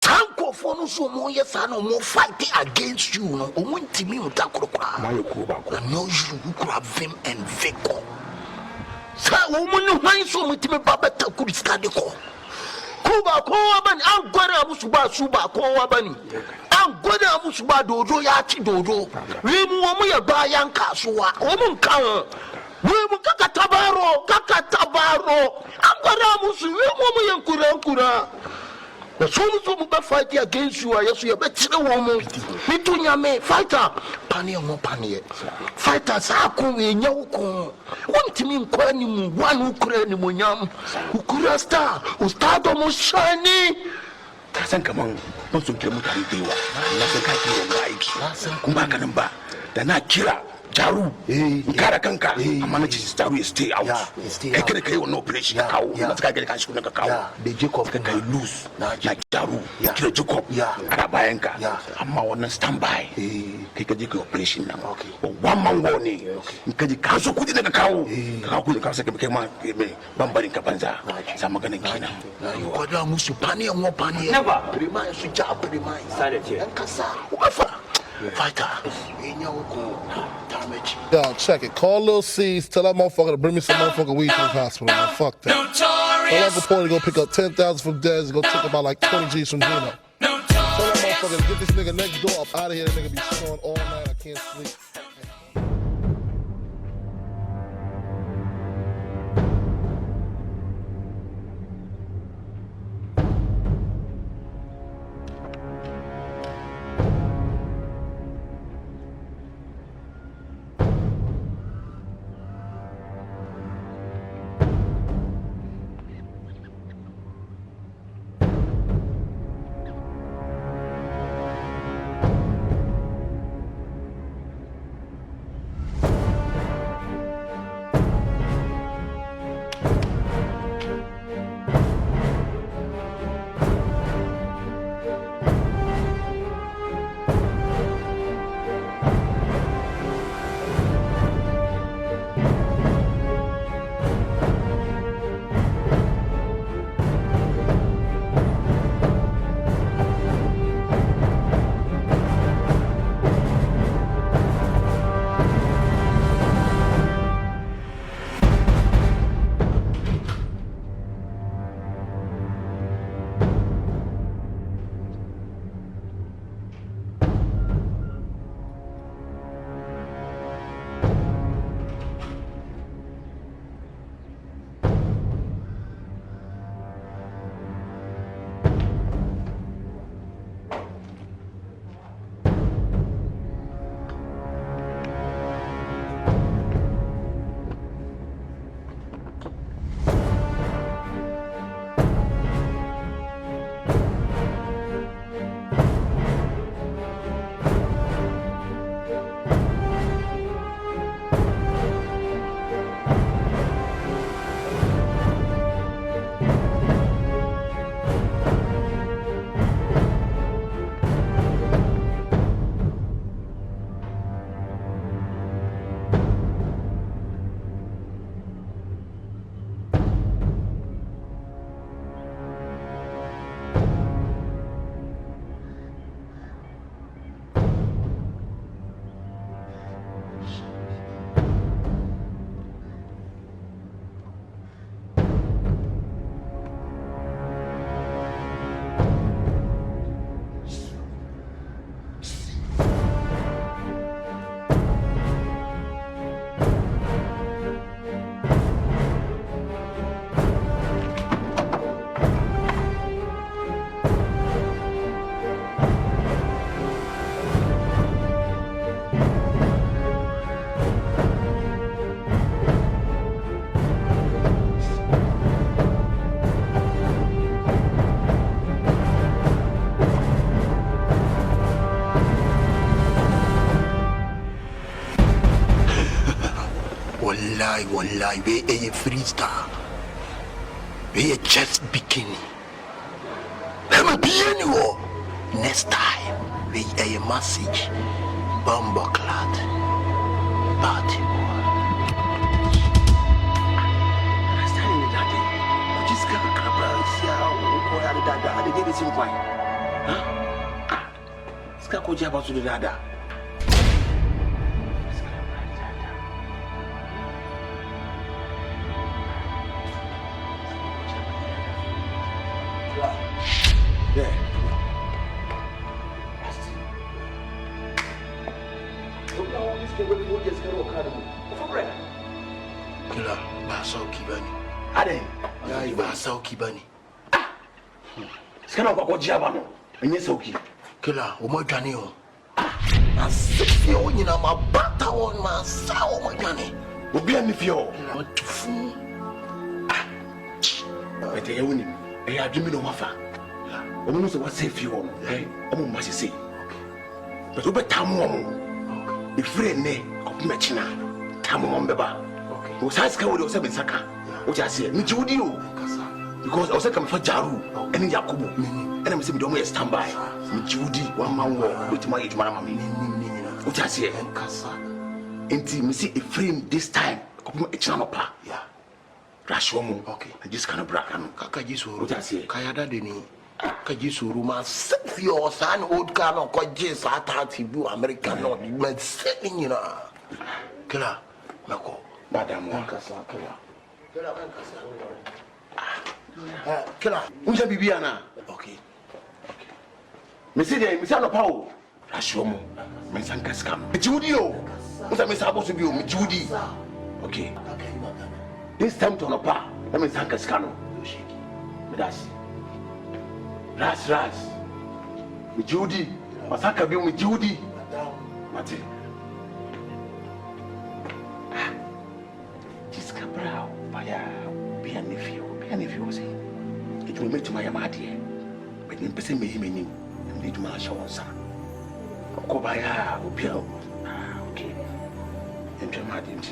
Tanko for no so more yes, I no more fighting against you. No, when Timmy would talk about I know you who could have him and Vico. So, woman, no mind so much me Baba could study call. Kuba, Koban, I'm going to Suba, Kowabani. I'm going to Suba Dojo Yachi Dojo. We move a Bayan Kasua, woman come. We Kakatabaro, Angaramus, we Kura. The soon to fight against you, yes, you bet a woman. Mitunya me, fighter, Pania no Pania. Fighters are coming, Yoko. One team in one Ukraine, who could star, who start almost shiny. Tasan Kamang, not so Kemutan Dewa, Nasaka and Kumakanamba, the Nakira. Jaru, Karakanka, manages to stay out. I can't no operation. The Jacob can lose like Jaru, kill Jacob, Arabayanka. I'm on standby. Take a operation now. One man warning. Because Kazu couldn't have a cow. How could the Kasa become Bambari Kapanza? Samagan and Kina. You are Musupani and Wapani. Never remind you, Jab reminds and Kasa. Fighter, yo, check it. Call Lil C's. Tell that motherfucker to bring me some motherfucking weed to the hospital. Man. Fuck that. Tell Uncle Porter to go pick up 10,000 from Dez and go take about like 20 G's from Gino. Tell that motherfucker to get this nigga next door up out of here. That nigga be snoring all night. I can't sleep. Wallahi, we a freestyle. We a chest bikini. Let me be anywhere. Next time, we a message. Bumbo clad. Party boy. Understand me, daddy? You just got a crab and see how we are dada. They did this in wine. Huh? Ska ko jaba to the dada. Yeah. Kila bahasa ukibani. Ade. Ya bahasa ukibani. Sikana kwa jaba no. Enye sauki. Kila umodwane o. Asifie onyina mabata won ma sawo modwane. Obi amifio. Otufu. Ete yewuni. Ya adwumi no mafa. Omo so what safe you on. Omo ma sese. But obe tamu omo. Ifre ne kopme china. Tamu omo beba. Okay. O saska wo de o se bensaka. O ja se mi jiwudi o. Because I was come for Jaru and Yakubu. And I'm saying, don't stand by. Judy, 1 man war with my age, mammy. What I say, Inti, me see a frame this time. A channel pa. Yeah. Rash woman, okay. I just kind of brack and Kakajisu. What I say, Kayada Deni. Kajisu Ruma, set your son, old car, or Kajas, I thought he blew American, not even setting, you know. Killer, Mako, Madame Wankasa, Killer. Killer, who's a Bibiana? Okay. Monsieur, Miss Anopao, Rashomo, Miss Ankaskam, Judio. What's a Miss Abosubio, Judy? Okay. This time to Anopa, Miss Ankaskano. That's Ras, with Judy, Masaka be with Judy. Mate. Discabra, Paya, be an if you say it will make to my amati, but in person me him and need my show, sir. Kobaya, Opio. Okay. And Jamadin.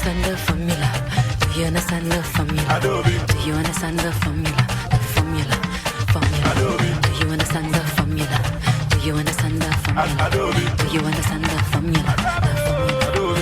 understand the formula? Do you understand the formula? Do you understand the formula? The formula, formula. Do you understand the formula? Do you understand the formula? Do you understand the formula? The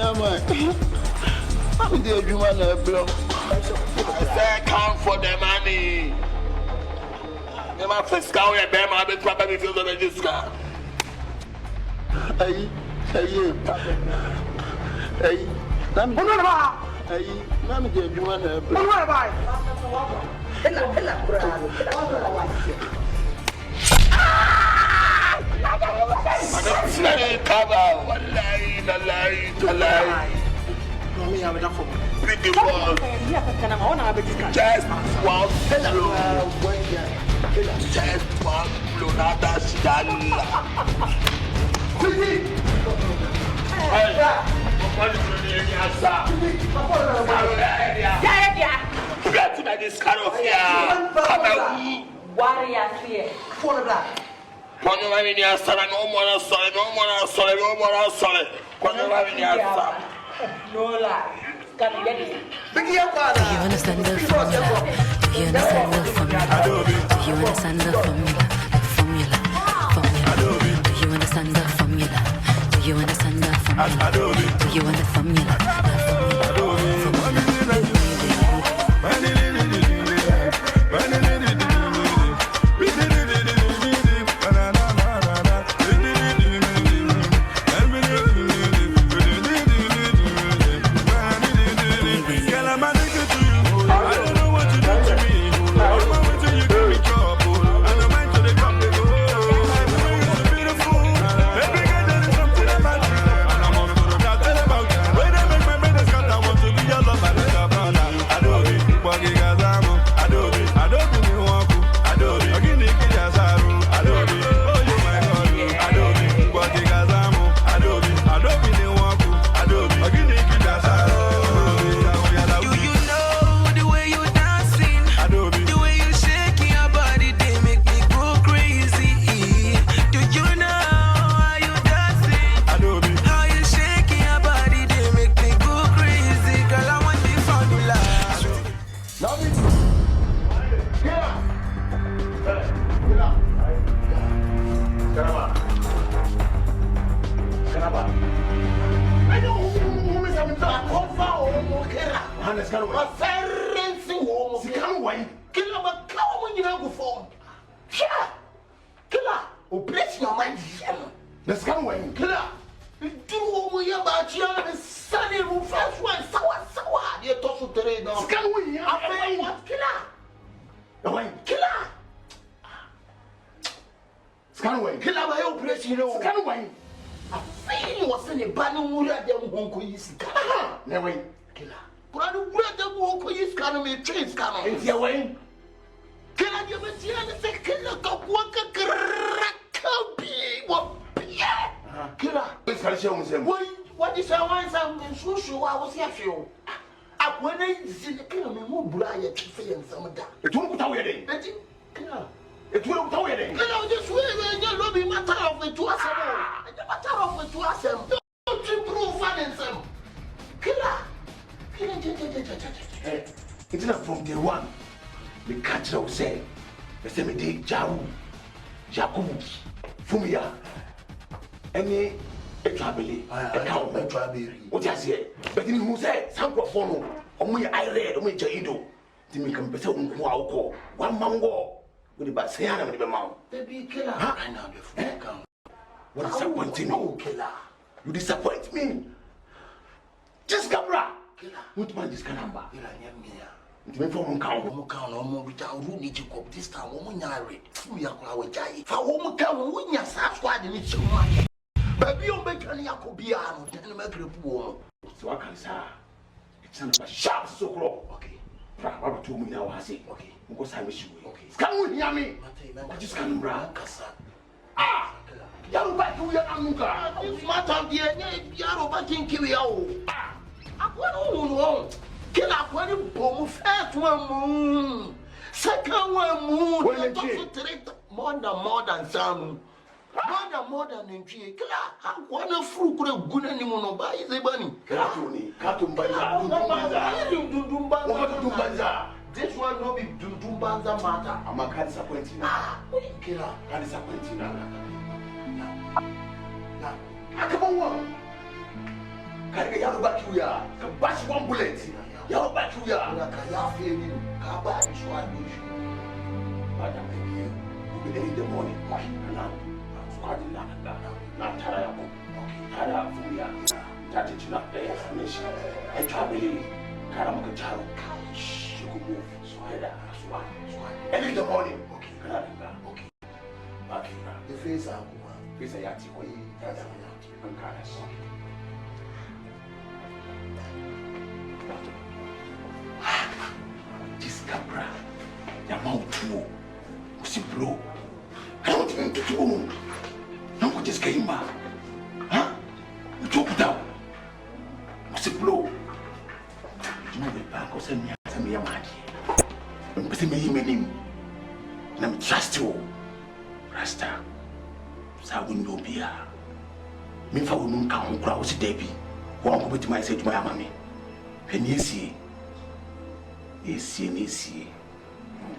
I'm the human blow. I said, come for the money. My first car, I bear my bed, probably feel the register. Hey, I'm the human blow. Biggie was just one blow. Just one blow. Now that's done. Get to this kind of here. Come on. Warrior here. Phone black. When you have in your son, no more solid, no more solid, no more solid. When you have in your son. No lie. Can get it. Do you understand the formula? Do you understand the formula? Do you understand the formula? Do you understand the formula? Do you understand the formula? Do you understand the formula? What is our answer? Social, I was here for you. When I see the king of me, more blind to say and some of that. It won't go away. It won't go away. This way, you love me matter of the two us. The matter of the two us. Don't improve fun and some. Killer. It's not from day one. The catch now say, the same day, Jaru, Jacob, Fumia, any. Traveling, a count, what I say, but in who said, some perform, only I read, only Jaido, to make a better one mango, with the Bassiana with the mouth. Baby killer, I know the count. What disappointing me, killer? You disappoint me. Just Cabra, killer, what man this number? To me from count, no without Rudy Jacob this time, woman, I read, we are our Jai. For woman count, when you're squad in it so much. Baby, you're making a copiano, and make a poor. So I can say, it's not a sharp so low. Okay. Papa told me now, I say, okay, because I wish you. Okay. Come with me, I just can't run. Ah, you're back to your uncle. This matter, you're back in Kiwiao. Ah, I want to kill up one bomb, first one moon, second one moon, more than some. More than in tree, one of fruit could have good anymore by the bunny. Cartoon Banza. This one no be Dundum Banza matter. I'm a disappointing. Killer, I'm disappointing. Now, come on. Can you have back you ya? Can bash one bullet. You have back you ya. Can you feel you? Can bash one bullet. Madam, you be there in the morning. Now, squad in now tara ya. Tara fuya. That is not the explanation. I travel. Karamaka Charo. Shh, you go move. Swada, swat. Early in the morning. Okay. Okay. Okay. The face are face a yati. This Capra, your mouth too. See blow. I don't even to do. Now what just came back? Huh? You took it out. See blow. You know the bank was send me a man. I'm putting me in. And I'm trust you. Rasta. Sa window beer. Me for women come home crowds Debbie. One go with my say to my mammy. And you see.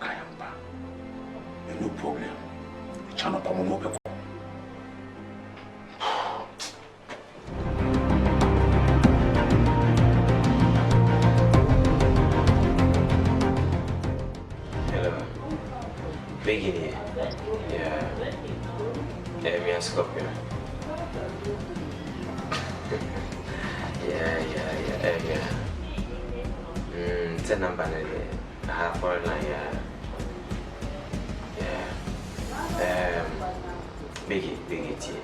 Kayamba. No problem. The channel come on. Biggie, yeah, me and Scorpion. yeah. 10 number, half for line, yeah. Biggie, tea.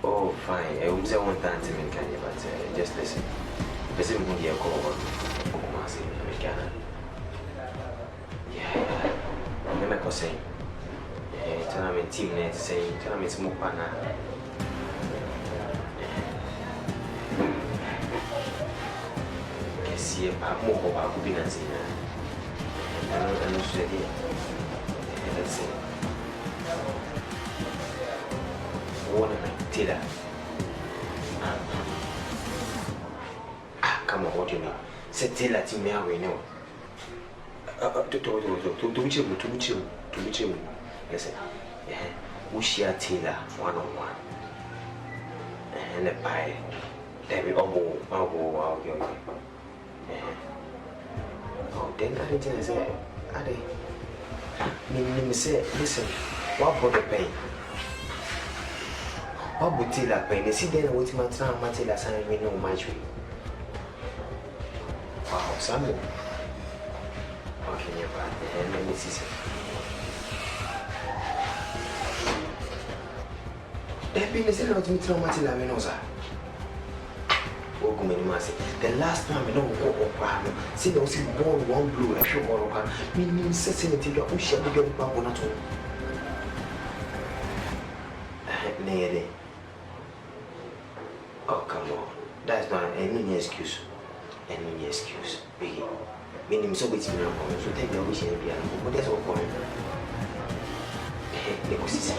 Oh, fine. I would say one time to me, but just listen. Listen, who you call one? Yeah. I'm saying, tell me team net saying, tell me smoke partner. See, I'm more about Kubinas. I'm not ready. Let's see. One of my tailor. Come on, what do you mean? Say tailor to me, we know. To which you listen, we share Taylor one-on-one and a pie. There we all go. Oh, then I didn't say, I say, listen, what for the pain? What would Taylor pain? They see then what my time, Matilda, sign me no match. Wow, Samuel. Okay, yeah, but let me see. They've been listening to me tell Matilda Minosa. The last time I know what see those ball one blue, a few more of meaning sensitivity, you shall be getting back on at all. Nay, oh, come on, that's not any excuse. Any excuse, Biggie. Meaning so it's me, so take the wish and be an but that's all for him. They was his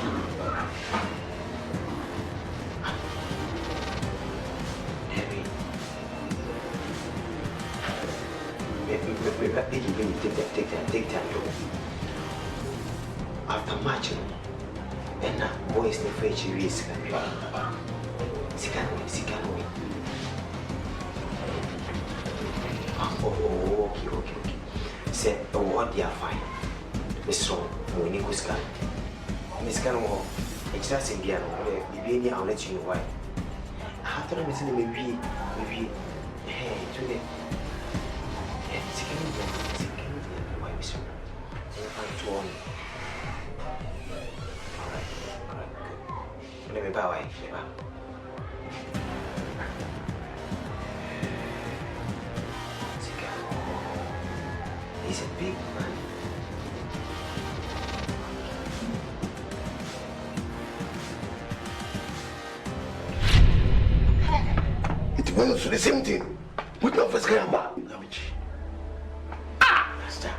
take time to after matching and now boys the fetch risk Sikano. Oh, okay. Say, what they are fine. Miss Ron, we need to scan. Miss Cano, it's just in the baby, I'll let you know why. After I'm listening, maybe, hey, today. Why, Miss Ron? Alright, good. Let me bow. He's a big man. It was the same thing. We don't first come back. Master.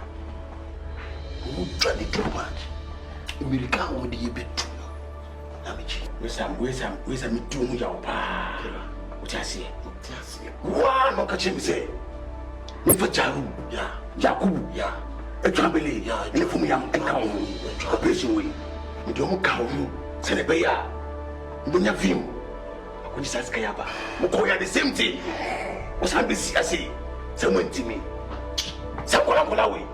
Who tried it too much? America would be a bit too. Where's me doing your pa? What I say? One, what can you say? Never Jaru, Yaku, a family, and for me, I'm a patient way. We don't count, Senebea, Bunya Vim, When you say Kayaba, Mukoya the same thing. What's happening? I say, someone to me. Someone way.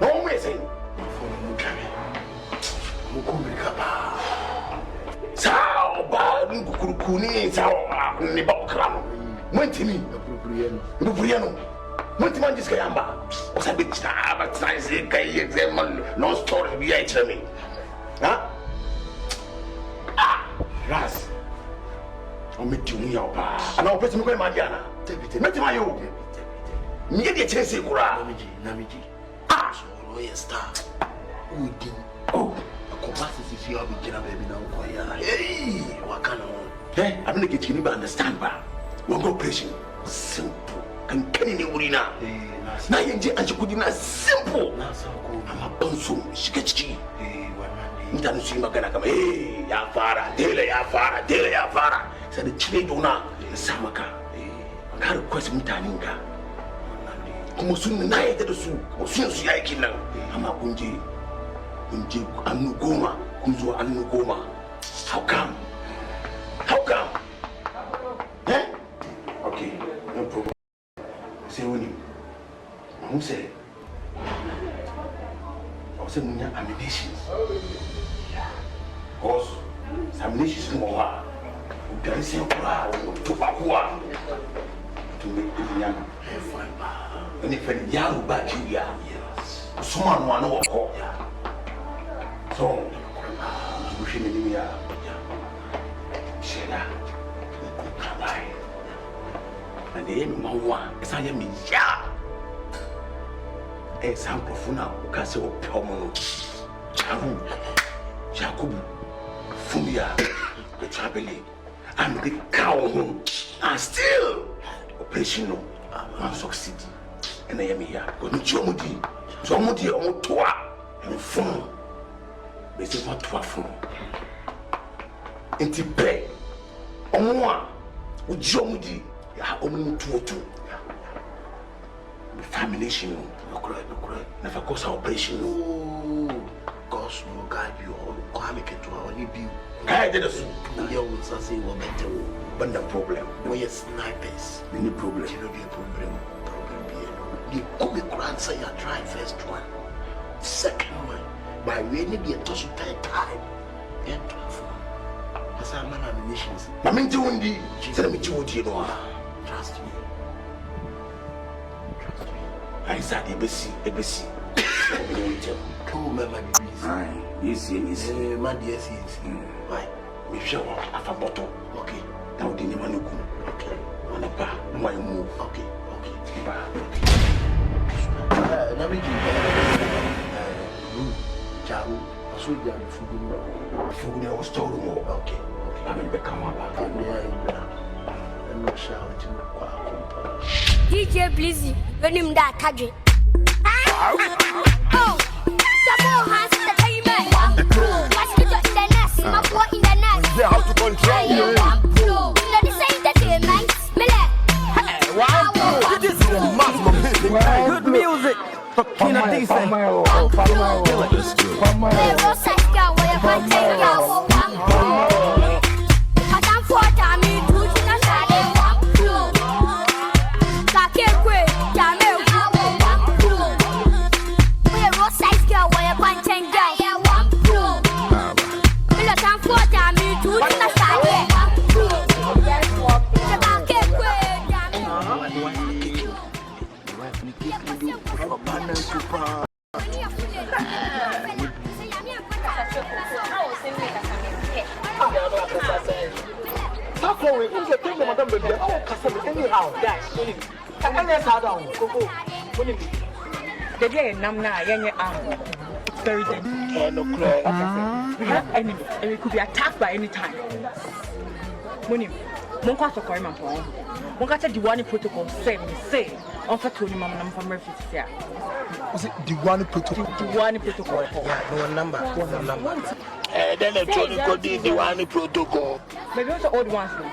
No way saying. Mukumikaba. Sao ba Nkukuni, Sao Nibokram. Went to me. Nubriano. Went to Manjiskayamba. Was a bit but science, no story behind me. Huh? Ras. I'll meet you in your bar. And I'll put you in my Diana. Met my own. Maybe a chance of Namiji. Ah, so lawyer star. Oh, a capacity if you have a baby now. Hey, what kind of hey, I'm going to get you to understand, ba. We'll go patient. Simple. And can you urina? Now you and you could not simple. I'm a bonso, sketchy. Nta nusima kana kama ya fara dele ya fara sai da cire dona samaka ka request mutanen ka kuma sun na yadda da su sun su yaki nan amma kun je annu goma kun zo annu goma how come eh okay no problem sai wani mun sai munya ammunitions. Because ammunitions more. There is a crowd to Bakua to make the young. And if a young back here, someone one or call. So, you should be here. Sheda. Kabai. And the aim of one is I am in ya. Example for now, because of Pomo, Charu, Jacob, Fumia, the traveling, and the cow home, and still operational. I'm succeed, and I am here. But Jomudi, on tour, and phone. They say what to a phone. And to pay on one with Jomudi, you have only 202. Family nation. No correct. Never cause operation. Oh, gosh, no guide you all. Come to our new view. Guide the soup. You will say what better. But the problem. We are snipers. Any problem? You know the problem. You could be grand say you try first one. Second one. By really be a toss of time. And 12. As I'm not ammunitions. I mean, doing the. Tell me, you know. Trust me. I said, ABC. Two members. Yes. Man, yes. Why? We shall have a bottle. Okay. Now, the name of okay. On a bar. My move. Okay. Bar. Charu. Food. I was told more. Okay. I will become a bar. I'm not shouting. DJ Blizzy, when him that cadre. Oh, Sabo has entertainment. What's the in the nest? My boy in the nest. How to control you? You know this ain't entertainment. Wow, this is the maximum hit. Good music. Fucking decent. Very dead. We have enemies and we could be attacked by any time. Monim, Monka to Korean phone. Monka the one protocol say on for 20 mamma from Murphy. Was it the one protocol? The one protocol. Yeah, no number. Then the one protocol. Maybe also old ones now.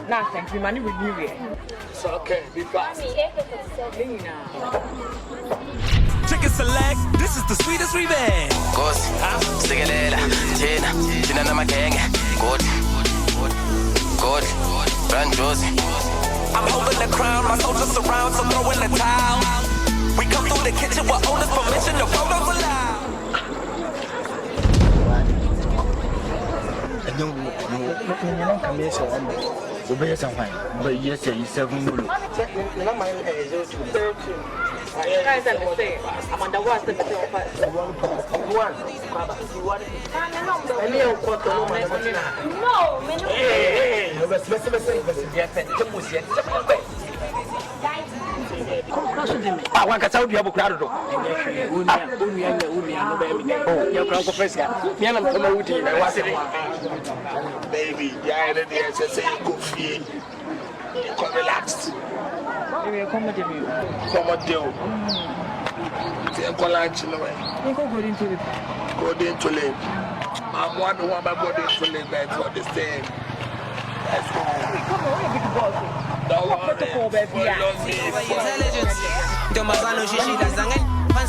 Now, thank you, money renew it. It's okay, be fast. Chicken select, this is the sweetest revenge. Gosi, Stigalela, Tina, Tina na Makenge, good. Gordy, Run Josie. I'm holding the crown, my soldiers surround, so throw in the towel. We come through the kitchen with owner's permission to roll over loud. But yes, it's 7 million. Guys, I'm underwater. No, baby, yeah, say go free. Come relaxed. Come lunch, no way. Go into live. I'm one about going to live back for the same. Let's go. Come on, big boss. Don't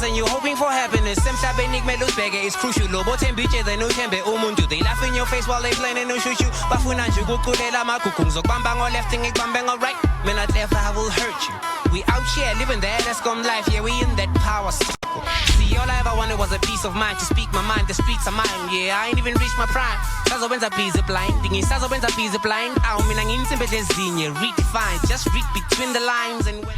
and you hoping for happiness. Sem sabe nik me lose bag is crucial. Lobo ten bitches they no tembe umundu. They laugh in your face while they playing and no shoot you. Bafuna njugu kulela makukung so bambang or left thing bambang or right. Men not left I will hurt you. We out here living the LSCOM life. Yeah, we in that power circle. See, all I ever wanted was a peace of mind to speak my mind. The streets are mine. Yeah, I ain't even reached my prime. Sazo benza busy blind. Thinking Sazo benza busy blind. Ow, me nang insin bete zinya. Redefine. Just read between the lines and when.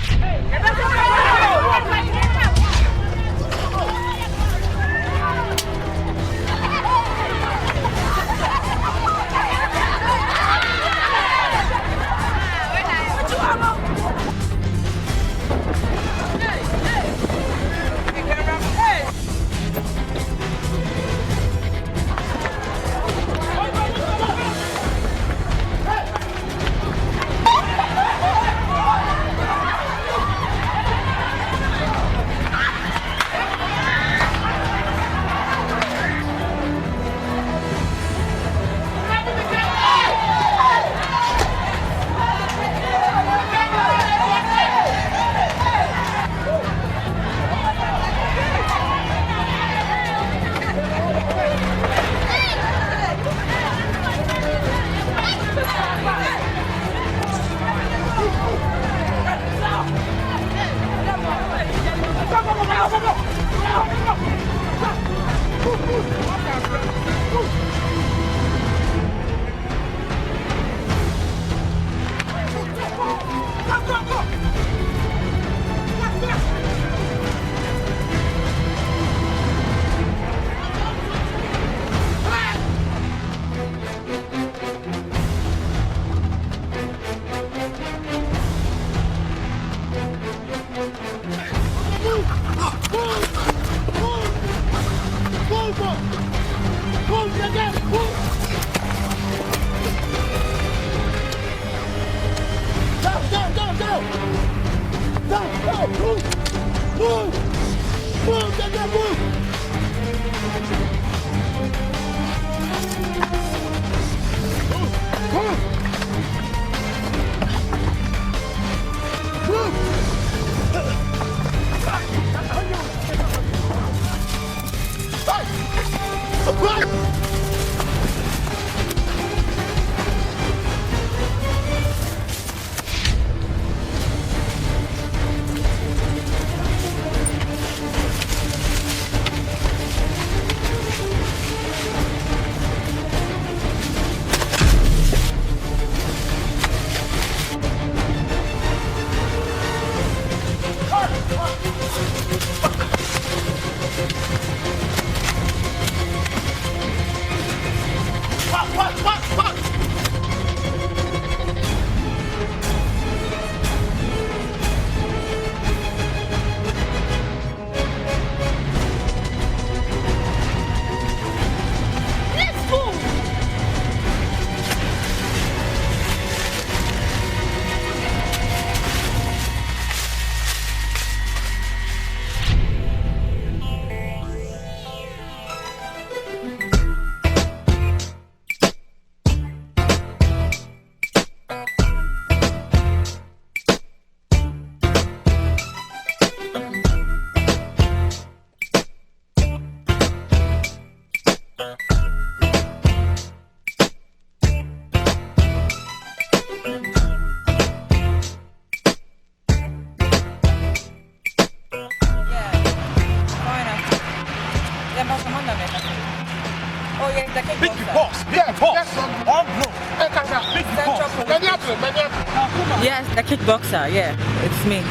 Yes, the kickboxer. Yeah, it's me.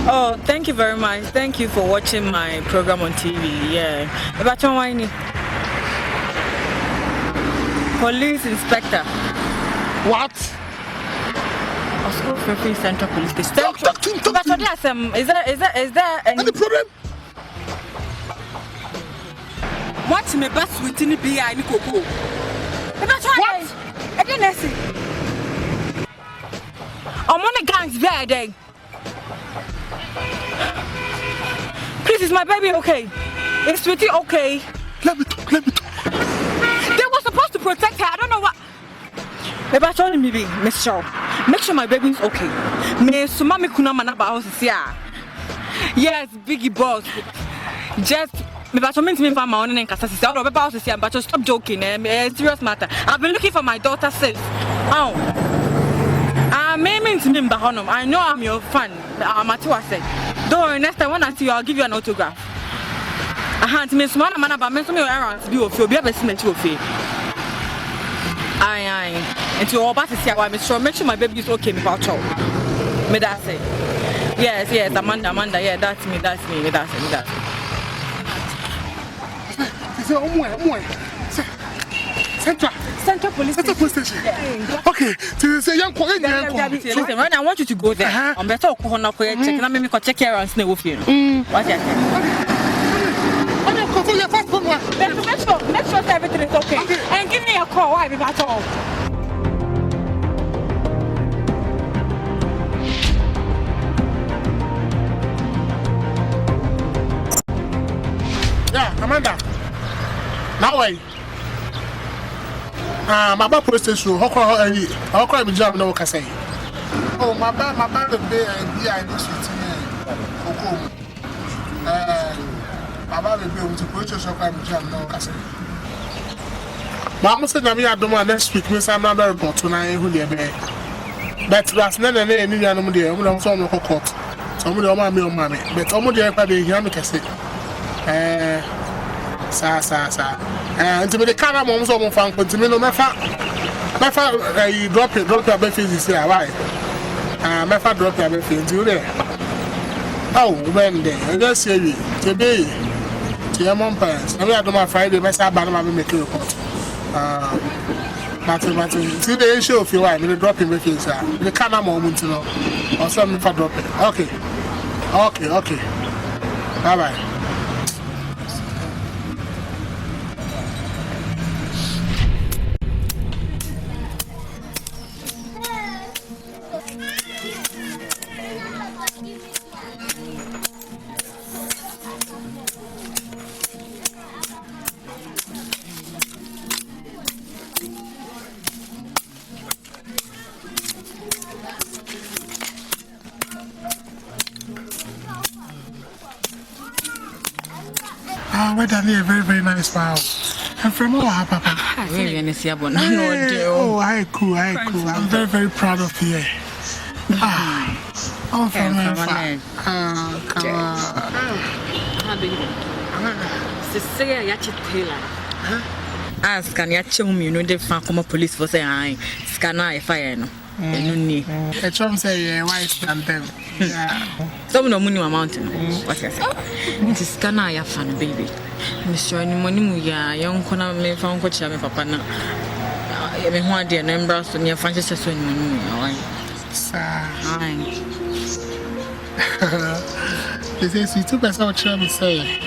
Oh, thank you very much. Thank you for watching my program on TV. Yeah. About whiny. Police inspector. What? Osco Free Central Police Station. But is there any problem? What's my best with any BI in Coco? What? I didn't see. I'm on the gangs there, then. Please, is my baby okay? Is Sweetie okay? Let me talk. They were supposed to protect her. I don't know what. Maybe I told me, Miss Shaw, make sure my baby is okay. Me sumami kuna manaba house here. Yes, Biggie boss. Just maybe I told me for my own and Casasi. I don't know about here, but just stop joking. Serious matter. I've been looking for my daughter since. Oh. I know I'm your fan. I'm at what I said. Don't worry, next time when I see you, I'll give you an autograph. I can't miss one man about me around to be of you. Be a best man to feel. Aye. And to all about to see how I'm sure. Make sure my baby is okay without you. Me that say. Yes, Amanda. Yeah, that's me. That's it. Central Police Station. Yeah. Okay, so say young listen, right now I want you to go there. I'm better check. Now me check here and snake with you. What's that? Make sure everything is okay. And give me a call. Why be at all? Yeah, Amanda. Now wait. My bad police station. How come jam no can say? Oh, my bad the bear and yeah, this with me. My bad the bear with the police station jam no can say. Mama said that me I don't want next week. Me say I'm not report tonight. Who they be? But Ras Nene any no there. We don't so no court. Somebody on me on mommy. But somebody there be here me can say. Sa. And to be the kind of moms of fun, but to me no matter. You drop your baby is here, why? My father drop your baby into there. Oh, when they, I just say you, today, to your mom parents. I mean, I do my Friday, my Sabbath, I make a report. Martin, see the issue of your wife, the dropping baby is the kind of moment to know, or something for dropping. Okay. Bye bye. Weather here very nice wow. I'm from Papa. Very nice, yeah, but no. Oh, I cool. I'm very proud of you. I'm from come on. How do you? Say ya chitela. Ask can ya chum you know the fan come police for say I scanner fire no. Enuni. A chum say white and them. Some no money mountain. What you say? It is scanner ya fan baby. Mr. Any money mu ya young corner me found coach me papa na. Me ho ade na mbra so me Francis so any money ya. Sir. They say sweet 2% of trouble say.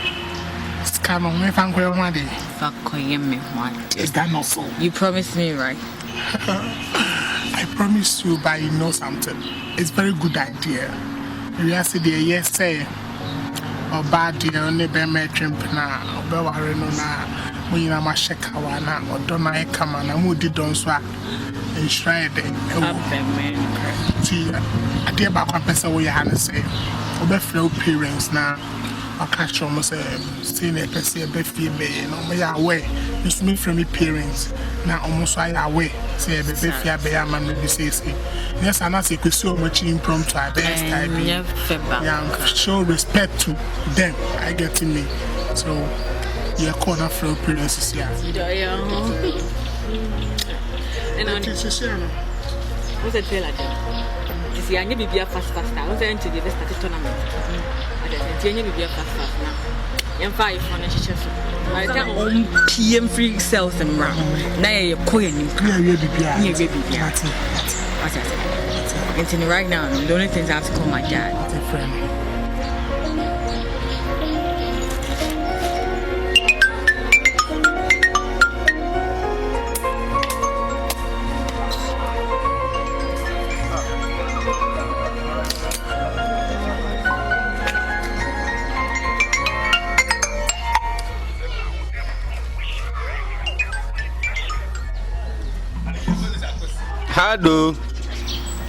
Scam on me fan go one day. Fuck me one. Is that not so? You promised me, right? I promise you, but you know something. It's very good idea. You see the yes say. Or bad dear, only be me trimp na. Or be worry no na. When you na ma check awana. Or don't na come na. Moody don't swap. Enshrine them. See, I dear back one person what you have to say. Or be flow parents na. I catch almost seeing a person be female. No me away. Just me from me parents. Now almost I away. Say be fear be a man maybe say. Yes, and I say so much impromptu. Yeah, show respect to them. I get to me. So you're corner flow parents here. And on this is what's a trailer? You see, I need to be fast. I was into the best tournament. I just need to be fast now. I'm 5 for the chef. By the time PM free sells them round. Now you're coin. You're baby. And right now, the only things I have to call my dad. That's a friend.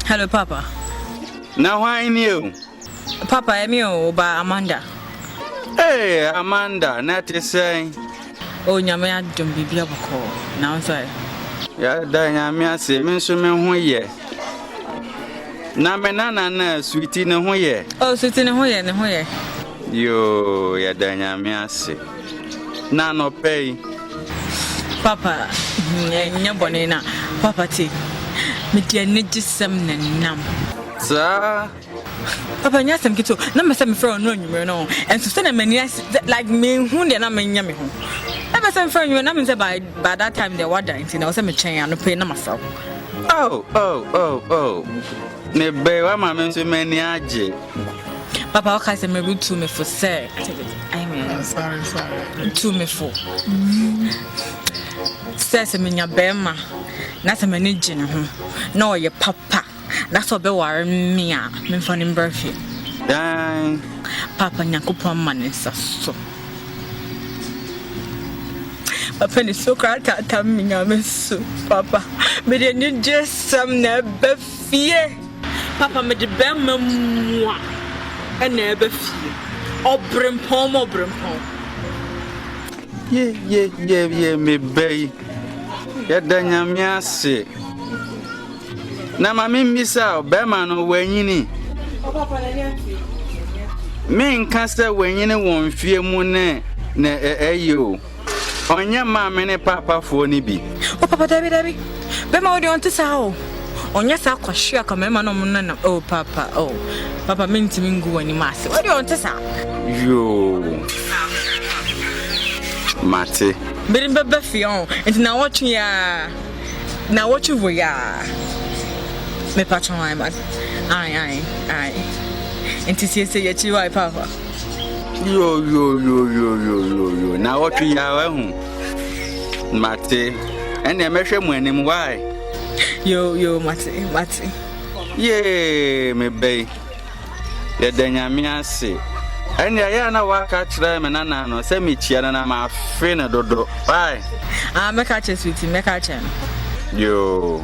Hello, Papa. Now, why you? Papa, I'm you, by Amanda. Hey, Amanda, not to say. Oh, Yamia, don't be able to call. Now, sorry. Yeah, Diana, say, mention me who ye. Nana, sweetie, no who ye. Oh, sweetie, no way, no way. Yo, ya Diana, say. Nano pay. Papa, Yabonina, Papa T. Me dear, need just some nam. Sir, Papa, yes, I'm getting number 7 for no, you know, and to send a man, yes, like me, who they not mean yummy. Never send for you, and I'm by that time they were dying, and I was a chain and pay myself. Oh. Ne bay, I'm so many aje. Papa, I can't me to me for say. I mean, sorry. To me for. Says a minya bema. Not a managing no, your papa. That's what be worrying me. I'm funny birthday. Dang, Papa, Yakupa man is so. Papa is so cracked at me. I'm so, Papa. But you need just some never fear. Papa made the bema and never fear. Oh, brimpom. Yeah, me bay. Ya Danya say. Na mami misa bema no wenyini. Me nka se wenyini won fie mu ne eyo. Onya ma me ne papa fo ni bi. Oh papa David. Bema odi on tisa o. Onya sa kwahwe aka mema no mun na oh papa me ntimi ngu wani mase. Odi on tisa. Yo. Mate. Birin bebe fion. Enti na watch ya. Na watch wo ya. Me patron ai man. Ai. Enti se ye chi wai papa. Yo. Na watch ya wa hu. Mate. Ene mehwe mu anim why? Yo mate. Yeah, me bay. Ya danya mi ase. Ene ya na waka kire me nana no se me chia na ma fe na dodo. Bye. Me ka che sweetie, me ka che. Yo.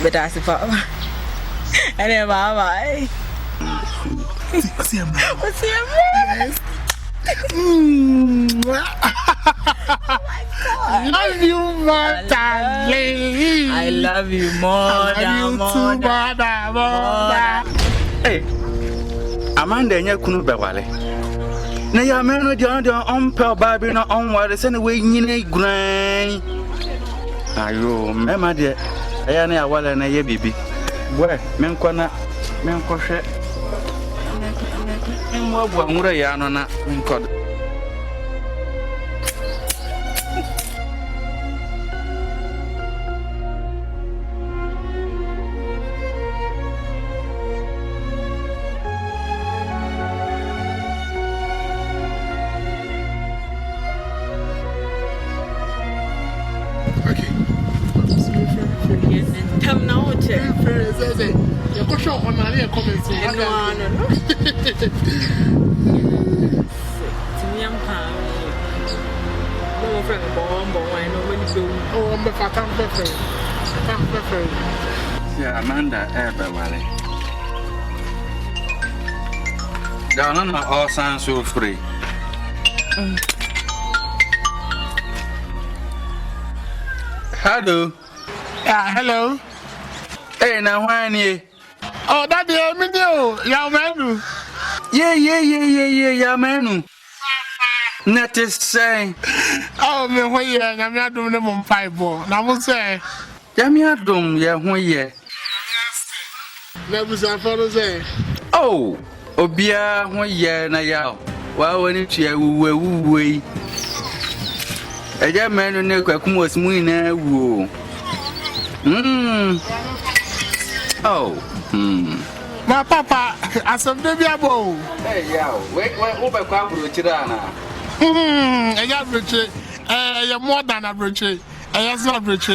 But I say papa. Ene bye. What's your man? Yes. Love you more, darling. I love you more than more. Hey, Amanda nya kunu bewale. Na ya me no de on pe baby no on ware se na we nyine guran. Ayo, mema de aya na ya wale na ye bibi. Boy, menkwana menkohwe. Mwa bwa ngura ya no na nkod. Come now, you go show on my comments. No. Oh, I'm a fat prefer. Yeah, Amanda Ebewale. Down all sounds so free. Hello. Hello. Hey, now when you? Oh, that the video, young man. Yeah, young man. Not to say. Oh, me, I'm not doing them on 5 ball. Now, we'll say. Jamia dum ye ho ye. Na busa foro say. Oh, obia ho ye na ya. Wa woni tua wuwe. Eja menu ne kwakum osmu ina wu. Oh. My papa, as of the biabo. Hey, yo, wait, over Kwabro Chirana. I got rich. You're more than a rich. I am not rich.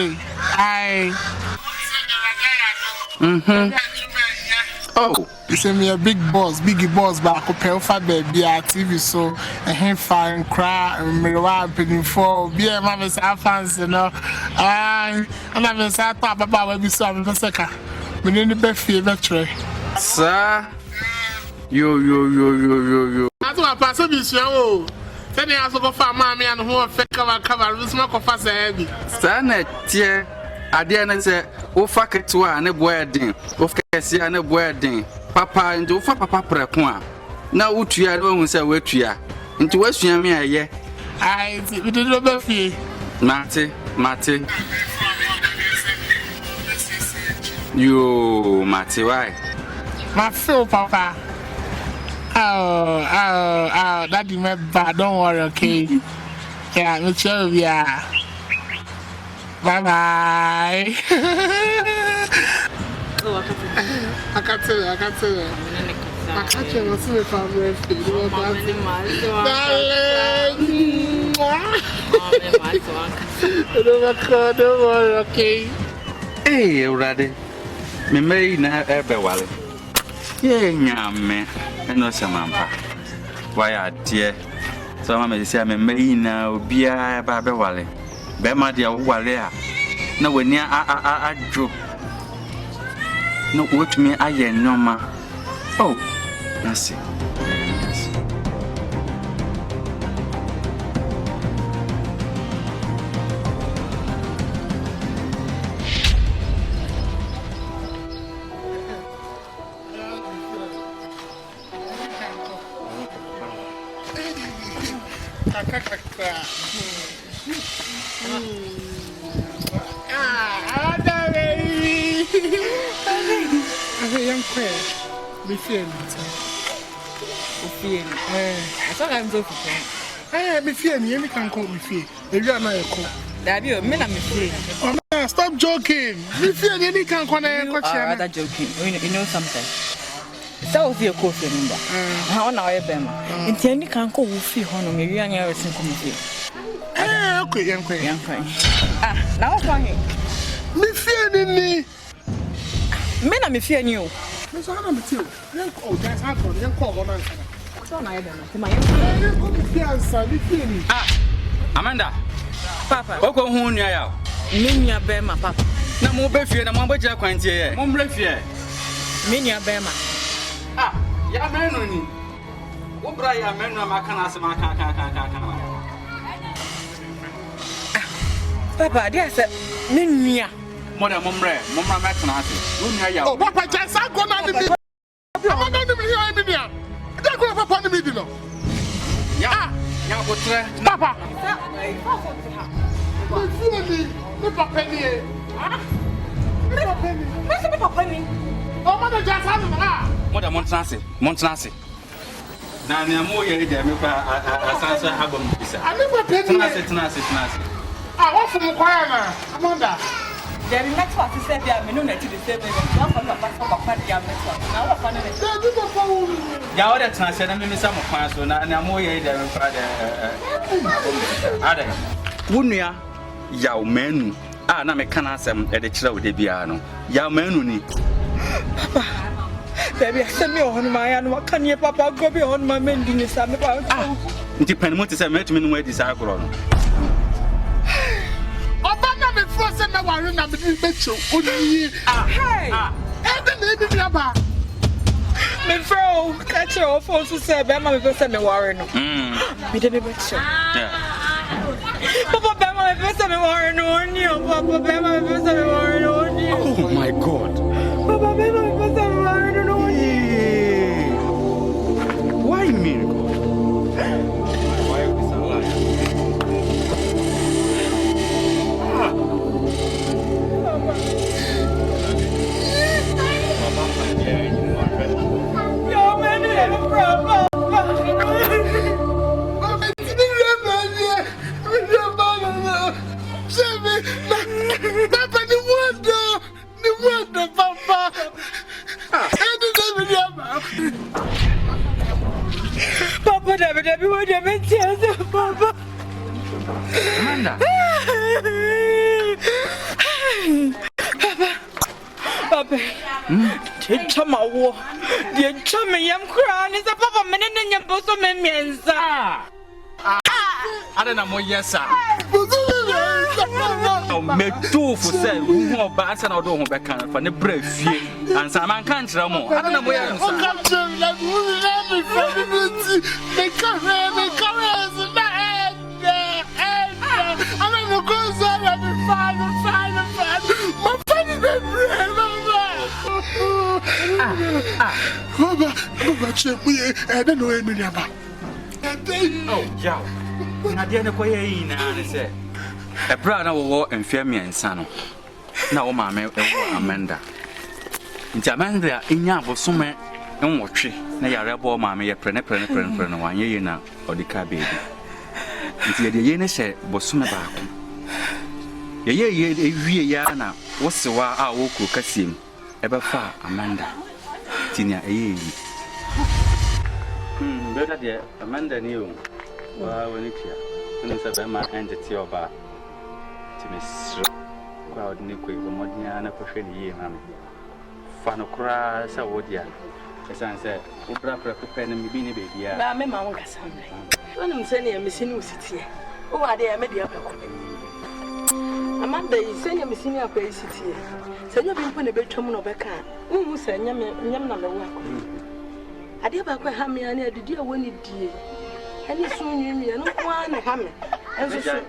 Oh, you send me a big boss, Biggie boss, but I could pay for baby TV so a hand fire and cry and me wild penny for be a mother's fans, you know. And I'm sad about what we saw in the second. We need the best fever. Sir, yo. That's what I pass on this show. Then I also go for mammy and who are fake cover, lose my coffers heavy. Sana, dear, I dare say, oh, fuck it to an a wedding, of Cassia and a wedding, Papa and do for Papa Prequa. Now, what you are doing, sir, what you are. Into West Yamia, yeah. I did a buffy. Matty. You, Matty, why? My Phil, Papa. Oh, that you met bad. Don't worry, okay? Yeah, me too, yeah. Bye bye. I can't tell you. I can't tell you, what's my favorite thing. Don't worry, okay? Hey, already. Me may not ever well. Yeah, me. And no samampa. Why are dear? So I may say I'm a marina, be a baby wally. Bema dear Walia. No, when near I drew. No, what me I no ma. Oh, that's it. Stop joking. Me feel any can rather joking. You know something. So if you call remember. How now you bema. Intend you can go with you on me and your single me. Okay, young now why? Me fear me. Men are me fear you. That's what I'm too. Oh, that's how you call one answer. So now I don't know. Amanda. Papa. Oko hu nya ya. Minya bema papa. Na mo be fie na mo ba gira kwantie ye. Mo mbre fie. Minya bema. Ya menu ni. Wo bra ya menu ma kana asema kan. Papa, dia say minya. Mo da mo mre ma kana ase. Wo nya ya. Oh, papa just go na ni mi. I'm not even here minya. Dey go papa ni mi di no. Ya go tre. Papa. Me papa ni e. Me papa ni. Oh, man just have na. Mo da Montanase. Na mo ye de me pa asansa habom bisa. Ani papa ni. Tenase. What from choir na? Amanda. There is not what to say there. Me no na to the same way. One for papa dia me so. Na what for me? Dey do papa wo. Ya o de tenase na me sa mo kwan so na mo ye de me pa de ade. Wunua yaw manu na me kana asem e de kire wo de bia no. Yaw manu ni. Papa. Baby, send me on my and what can you papa go be on my men din sa me pa. Nti panimo te se metumi no adi sa agro no. Obana me force na ware na me becho oni. Hey. Ede na ebi ba. Me fro, catch your phone to say be ma me person me worry no. Me de me becho. Yeah. Papa be ma me person me worry no ni. Papa be ma me person me worry no ni. Oh my god. Papa be ma me person me worry no ni. Why me? Why are we so alive? Baby, what am I telling Papa? Amanda. Papa, tell my war. Dear Chummy, I'm crying. It's a papa minute in your bosom and mensa. I don't know more, yes, sir. Me too for say, who more bats and I don't back for the brave few. And some man can't tell more. I don't know where I'm oh, yeah. I didn't quite in and say, a brother will walk and fear me and son. Now, mamma, Amanda. In Amanda, in Yabo, some and watch it. Nay, I rebel, mamma, a prenna 1 year now, or the car baby. If you the yen said, was soon about. Ye, now, what's the while I walk with Cassim, ever far, Amanda. Tina, better dear, Amanda knew. Well, when it's here, when it's a man entity of a to Miss Crowd Niqui, Modiana, Pushing ye, mammy. Fano cries, I would ya. As I said, Ubra prepared and be baby. Yeah, I'm a mamma. When I'm sending a missing city, oh, are they a media? Amanda is sending a missing a place city. Send you been put a bedroom of a car. Who send yam number 1. I did back with Hammy and I did when it did. And you soon you me and no one hammer. And so,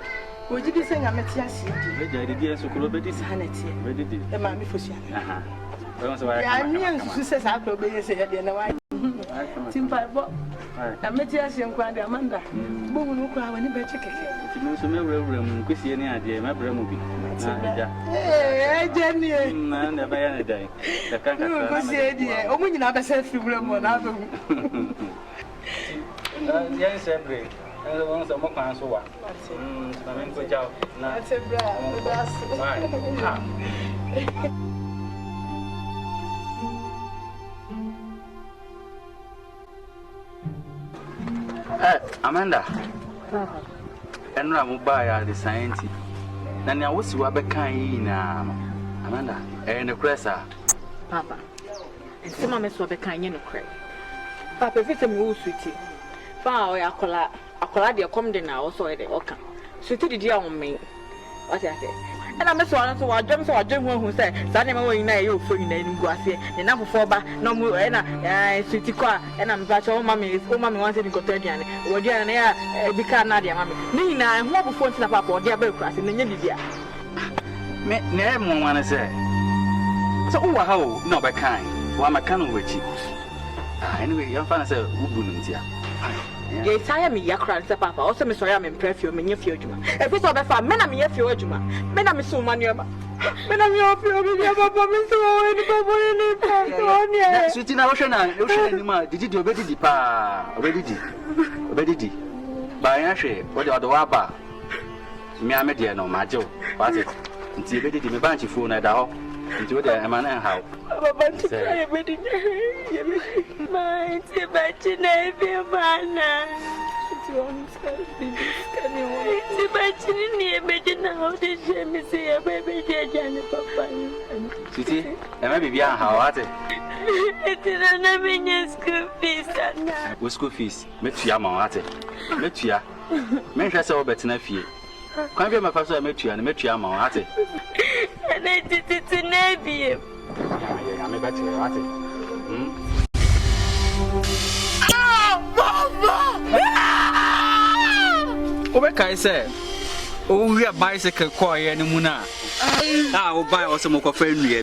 would you be saying I'm a Tiasi? The idea so could be this sanity. Ready, the mammy for you. I knew she says I could be said, and I Timpa, I met Tiasi and cried Amanda. Boom, no cry when you bet chicken. If you know some room, could see any idea, my brain will be. Hey, Jenny, and the Bayana day. The can't say, oh, when you never said through room or not. Yes, every. And the ones of Mokan so what? I mean, good job. That's a Amanda, and I'm by the science. Then I was what kind Amanda, and the presser. Papa, and some of us were kind in a crack. Papa, if it's a move, sweetie. Found I call the accommodation now, also at the Oka. So to the dear on me. What I say? And I'm a swan, so I jump so I jump who said, Sunday morning, you for your name, Guassi, and number 4 bar, no more, and sweetie car, and I'm back. Oh, mammy, oh, mammy wanted to go to Diana, or Diana, because Nadia, mammy. Nina, and what before to papa or dear Belcras in the Nidia. Never want to say. So, oh, how, no, by kind. Why my canoe with you? Anyway, your father said, Ubuntia. They tire me, Yakran, Papa, also Miss Soyam and perfume in your future. If it's over for men, I'm here for you, men, I'm so many. Men, I'm your papa, Miss Sweetin Ocean, Ocean, did you already depart? Already. By Ashe, what the other wapa? Me, I'm a dear, no, my joke. What's it? Until you did me bunch of phone at all. Into the man and how. My Sweetie, and maybe be how at it. It is school fees. With school fees, met you at it. Met you. Men shall say better than fear. Can't be my first I met you and met you at it. And I did it to Navy. I'm a better at it. What can I say? Oh, we are bicycle quiet and Muna. I will buy also more friendly.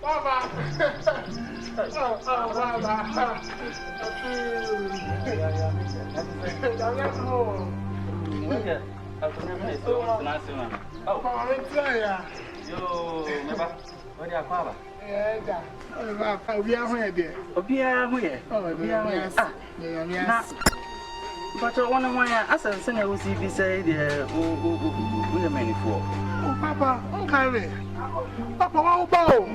Baba. But one of my assassins was if he said, "Oh, many for." Papa, okay. Papa, how about?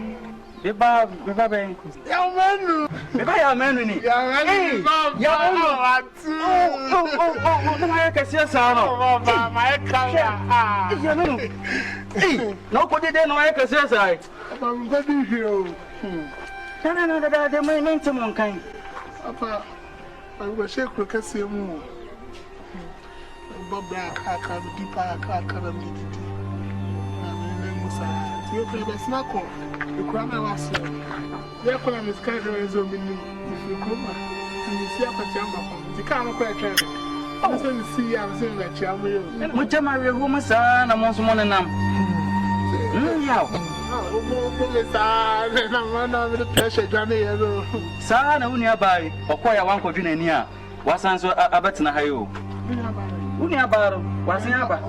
Beba ben. Ya menu. Beba ya menu ni. Ya menu. Ya menu. Oh, na ka sia sa no. Baba, my kaya. Ya menu. No ko de no ka sia sa. Papa, I'm going here. No, de me ntimon kan. Papa, I will shake with Cassimu. Bob Black, I can deeper, I can be. You play the snack on the crown. I was therefore, I'm a skyder as a mini. If you come, you see up a chamber. The car quite trying. I was going to see, I was saying that you are real. Much of my woman, son, I'm also one and I'm. The pressure, Johnny. Son, only by or quite a one for Junior. Was answer a better than you. Uniabaro, was in Abba.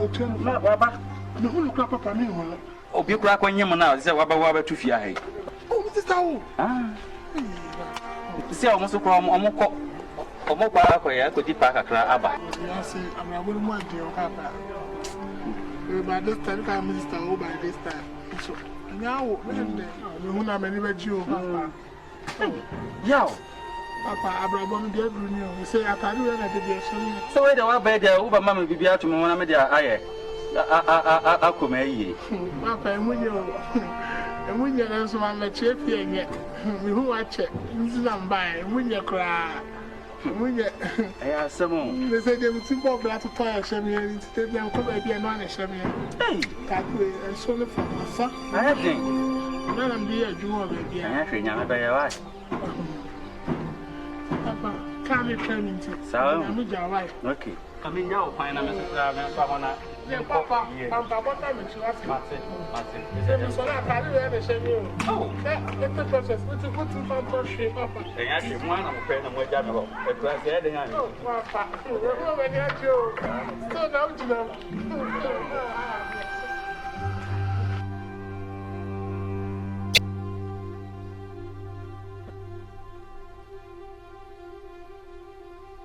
The whole crap up on me. Oh, you crack on him now, say Wabba to Fia. Oh, this is how. See, almost a problem or more back where I could dip back a crab. Yes, I'm a woman, my dear Papa. By this time, I'm Mr. O by this time. So now, when I'm anywhere, Joe, Papa. Yo, Papa, Abraham, dear Bruno, you say I can't do anything. So wait a while, bed, over Mamma be out to Mohammed. I come here. Papa, and when you're also on the chip here, who watch it, this is I'm buying, when you cry. When you have some, they say they will think of that to try a shammy and instead them come and be a non shammy. Hey, that way, and so the for my son. I think, then I'm dear Jewel again. I think I'm by your wife. Papa, can't be training to. So, I'm with your wife. Okay. I mean, you'll find a Mr. Yeah, Papa, I'm Papa, and she was Martin. So I can't do anything. Oh, that's the process. What's the put shape, Papa? And actually, one of the friends of my general, a class heading on. Oh, Papa, when you had you, so down to them.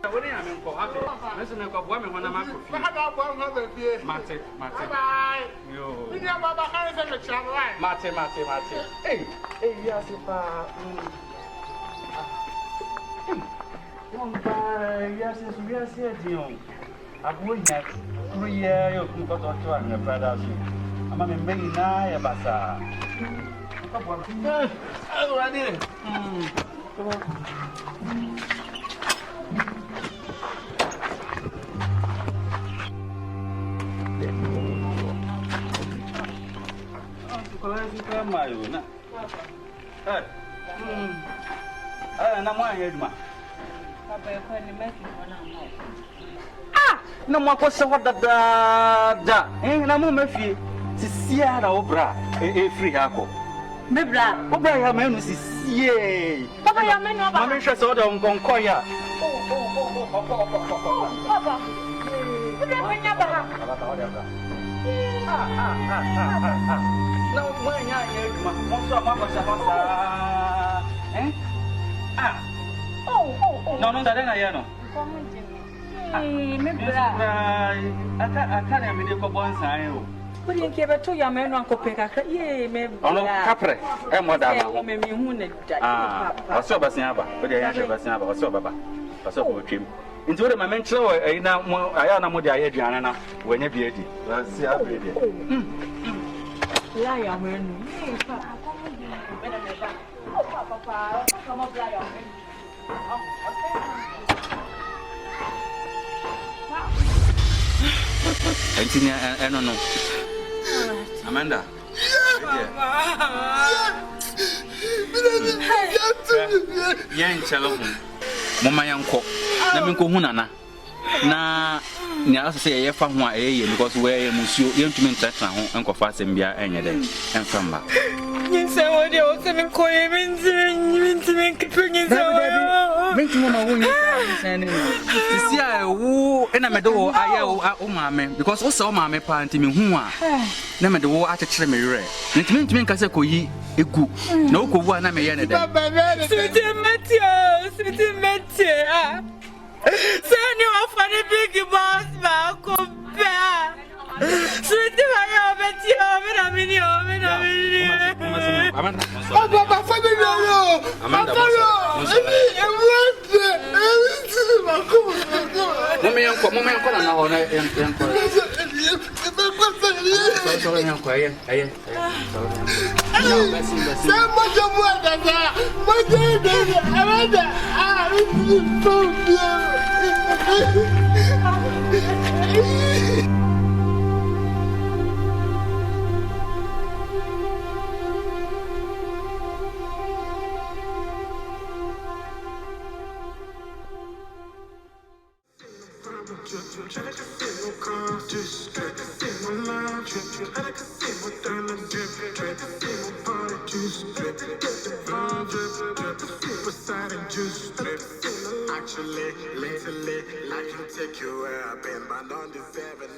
What do you mean for happy? Listen, I've got women when I'm out. Mate. Bye. You. Baba can't say the channel, right? Mate. Hey, yes, if yes, we are here, I'm going back 3 years. You can go to your brother's. I'm a main eye, Bassa. Oh, I did it. Come on. No more question what that ain't no more fee. Sierra Obra, a free hako. Mebra, Obra, your man is yea. Papa, your man, I'm interested in Goncoya. Papa, no, when I hear most of Mamma no, that I know. I can't have a bonds. But you gave it to your man, Uncle Pekka. Yea, maybe. Oh, no, Capre, and what I mean, I saw Bassiaba, but I answer Bassiaba, or so Baba, or so Jim. Into the mention, I am with the Adriana when you be ready. Let's see how we did. Liar, man. Papa, come up, liar. I don't know. Amanda. Yan chalo. Mama yanko. Na minko hunana. Na ni aso say ye fa ho a ye because we musuo ye ntumi ntaka ho enko fa asem bia enye de enfamba. Nse wo de o se me koye minti kipingi so. Minti mama wo ni sane. Sisi a wo na me de wo aye o maame because wo se o maame pa ntimi hu a na me de wo akekere me yere. Ntimi nka se koyi egu. Na wo kowu na me ye ne de. Sweetie Matthew. Send you off for the Biggie boss, man. Come back. Sweetie, I Actually, lately, I can take you where I've been, but on the 7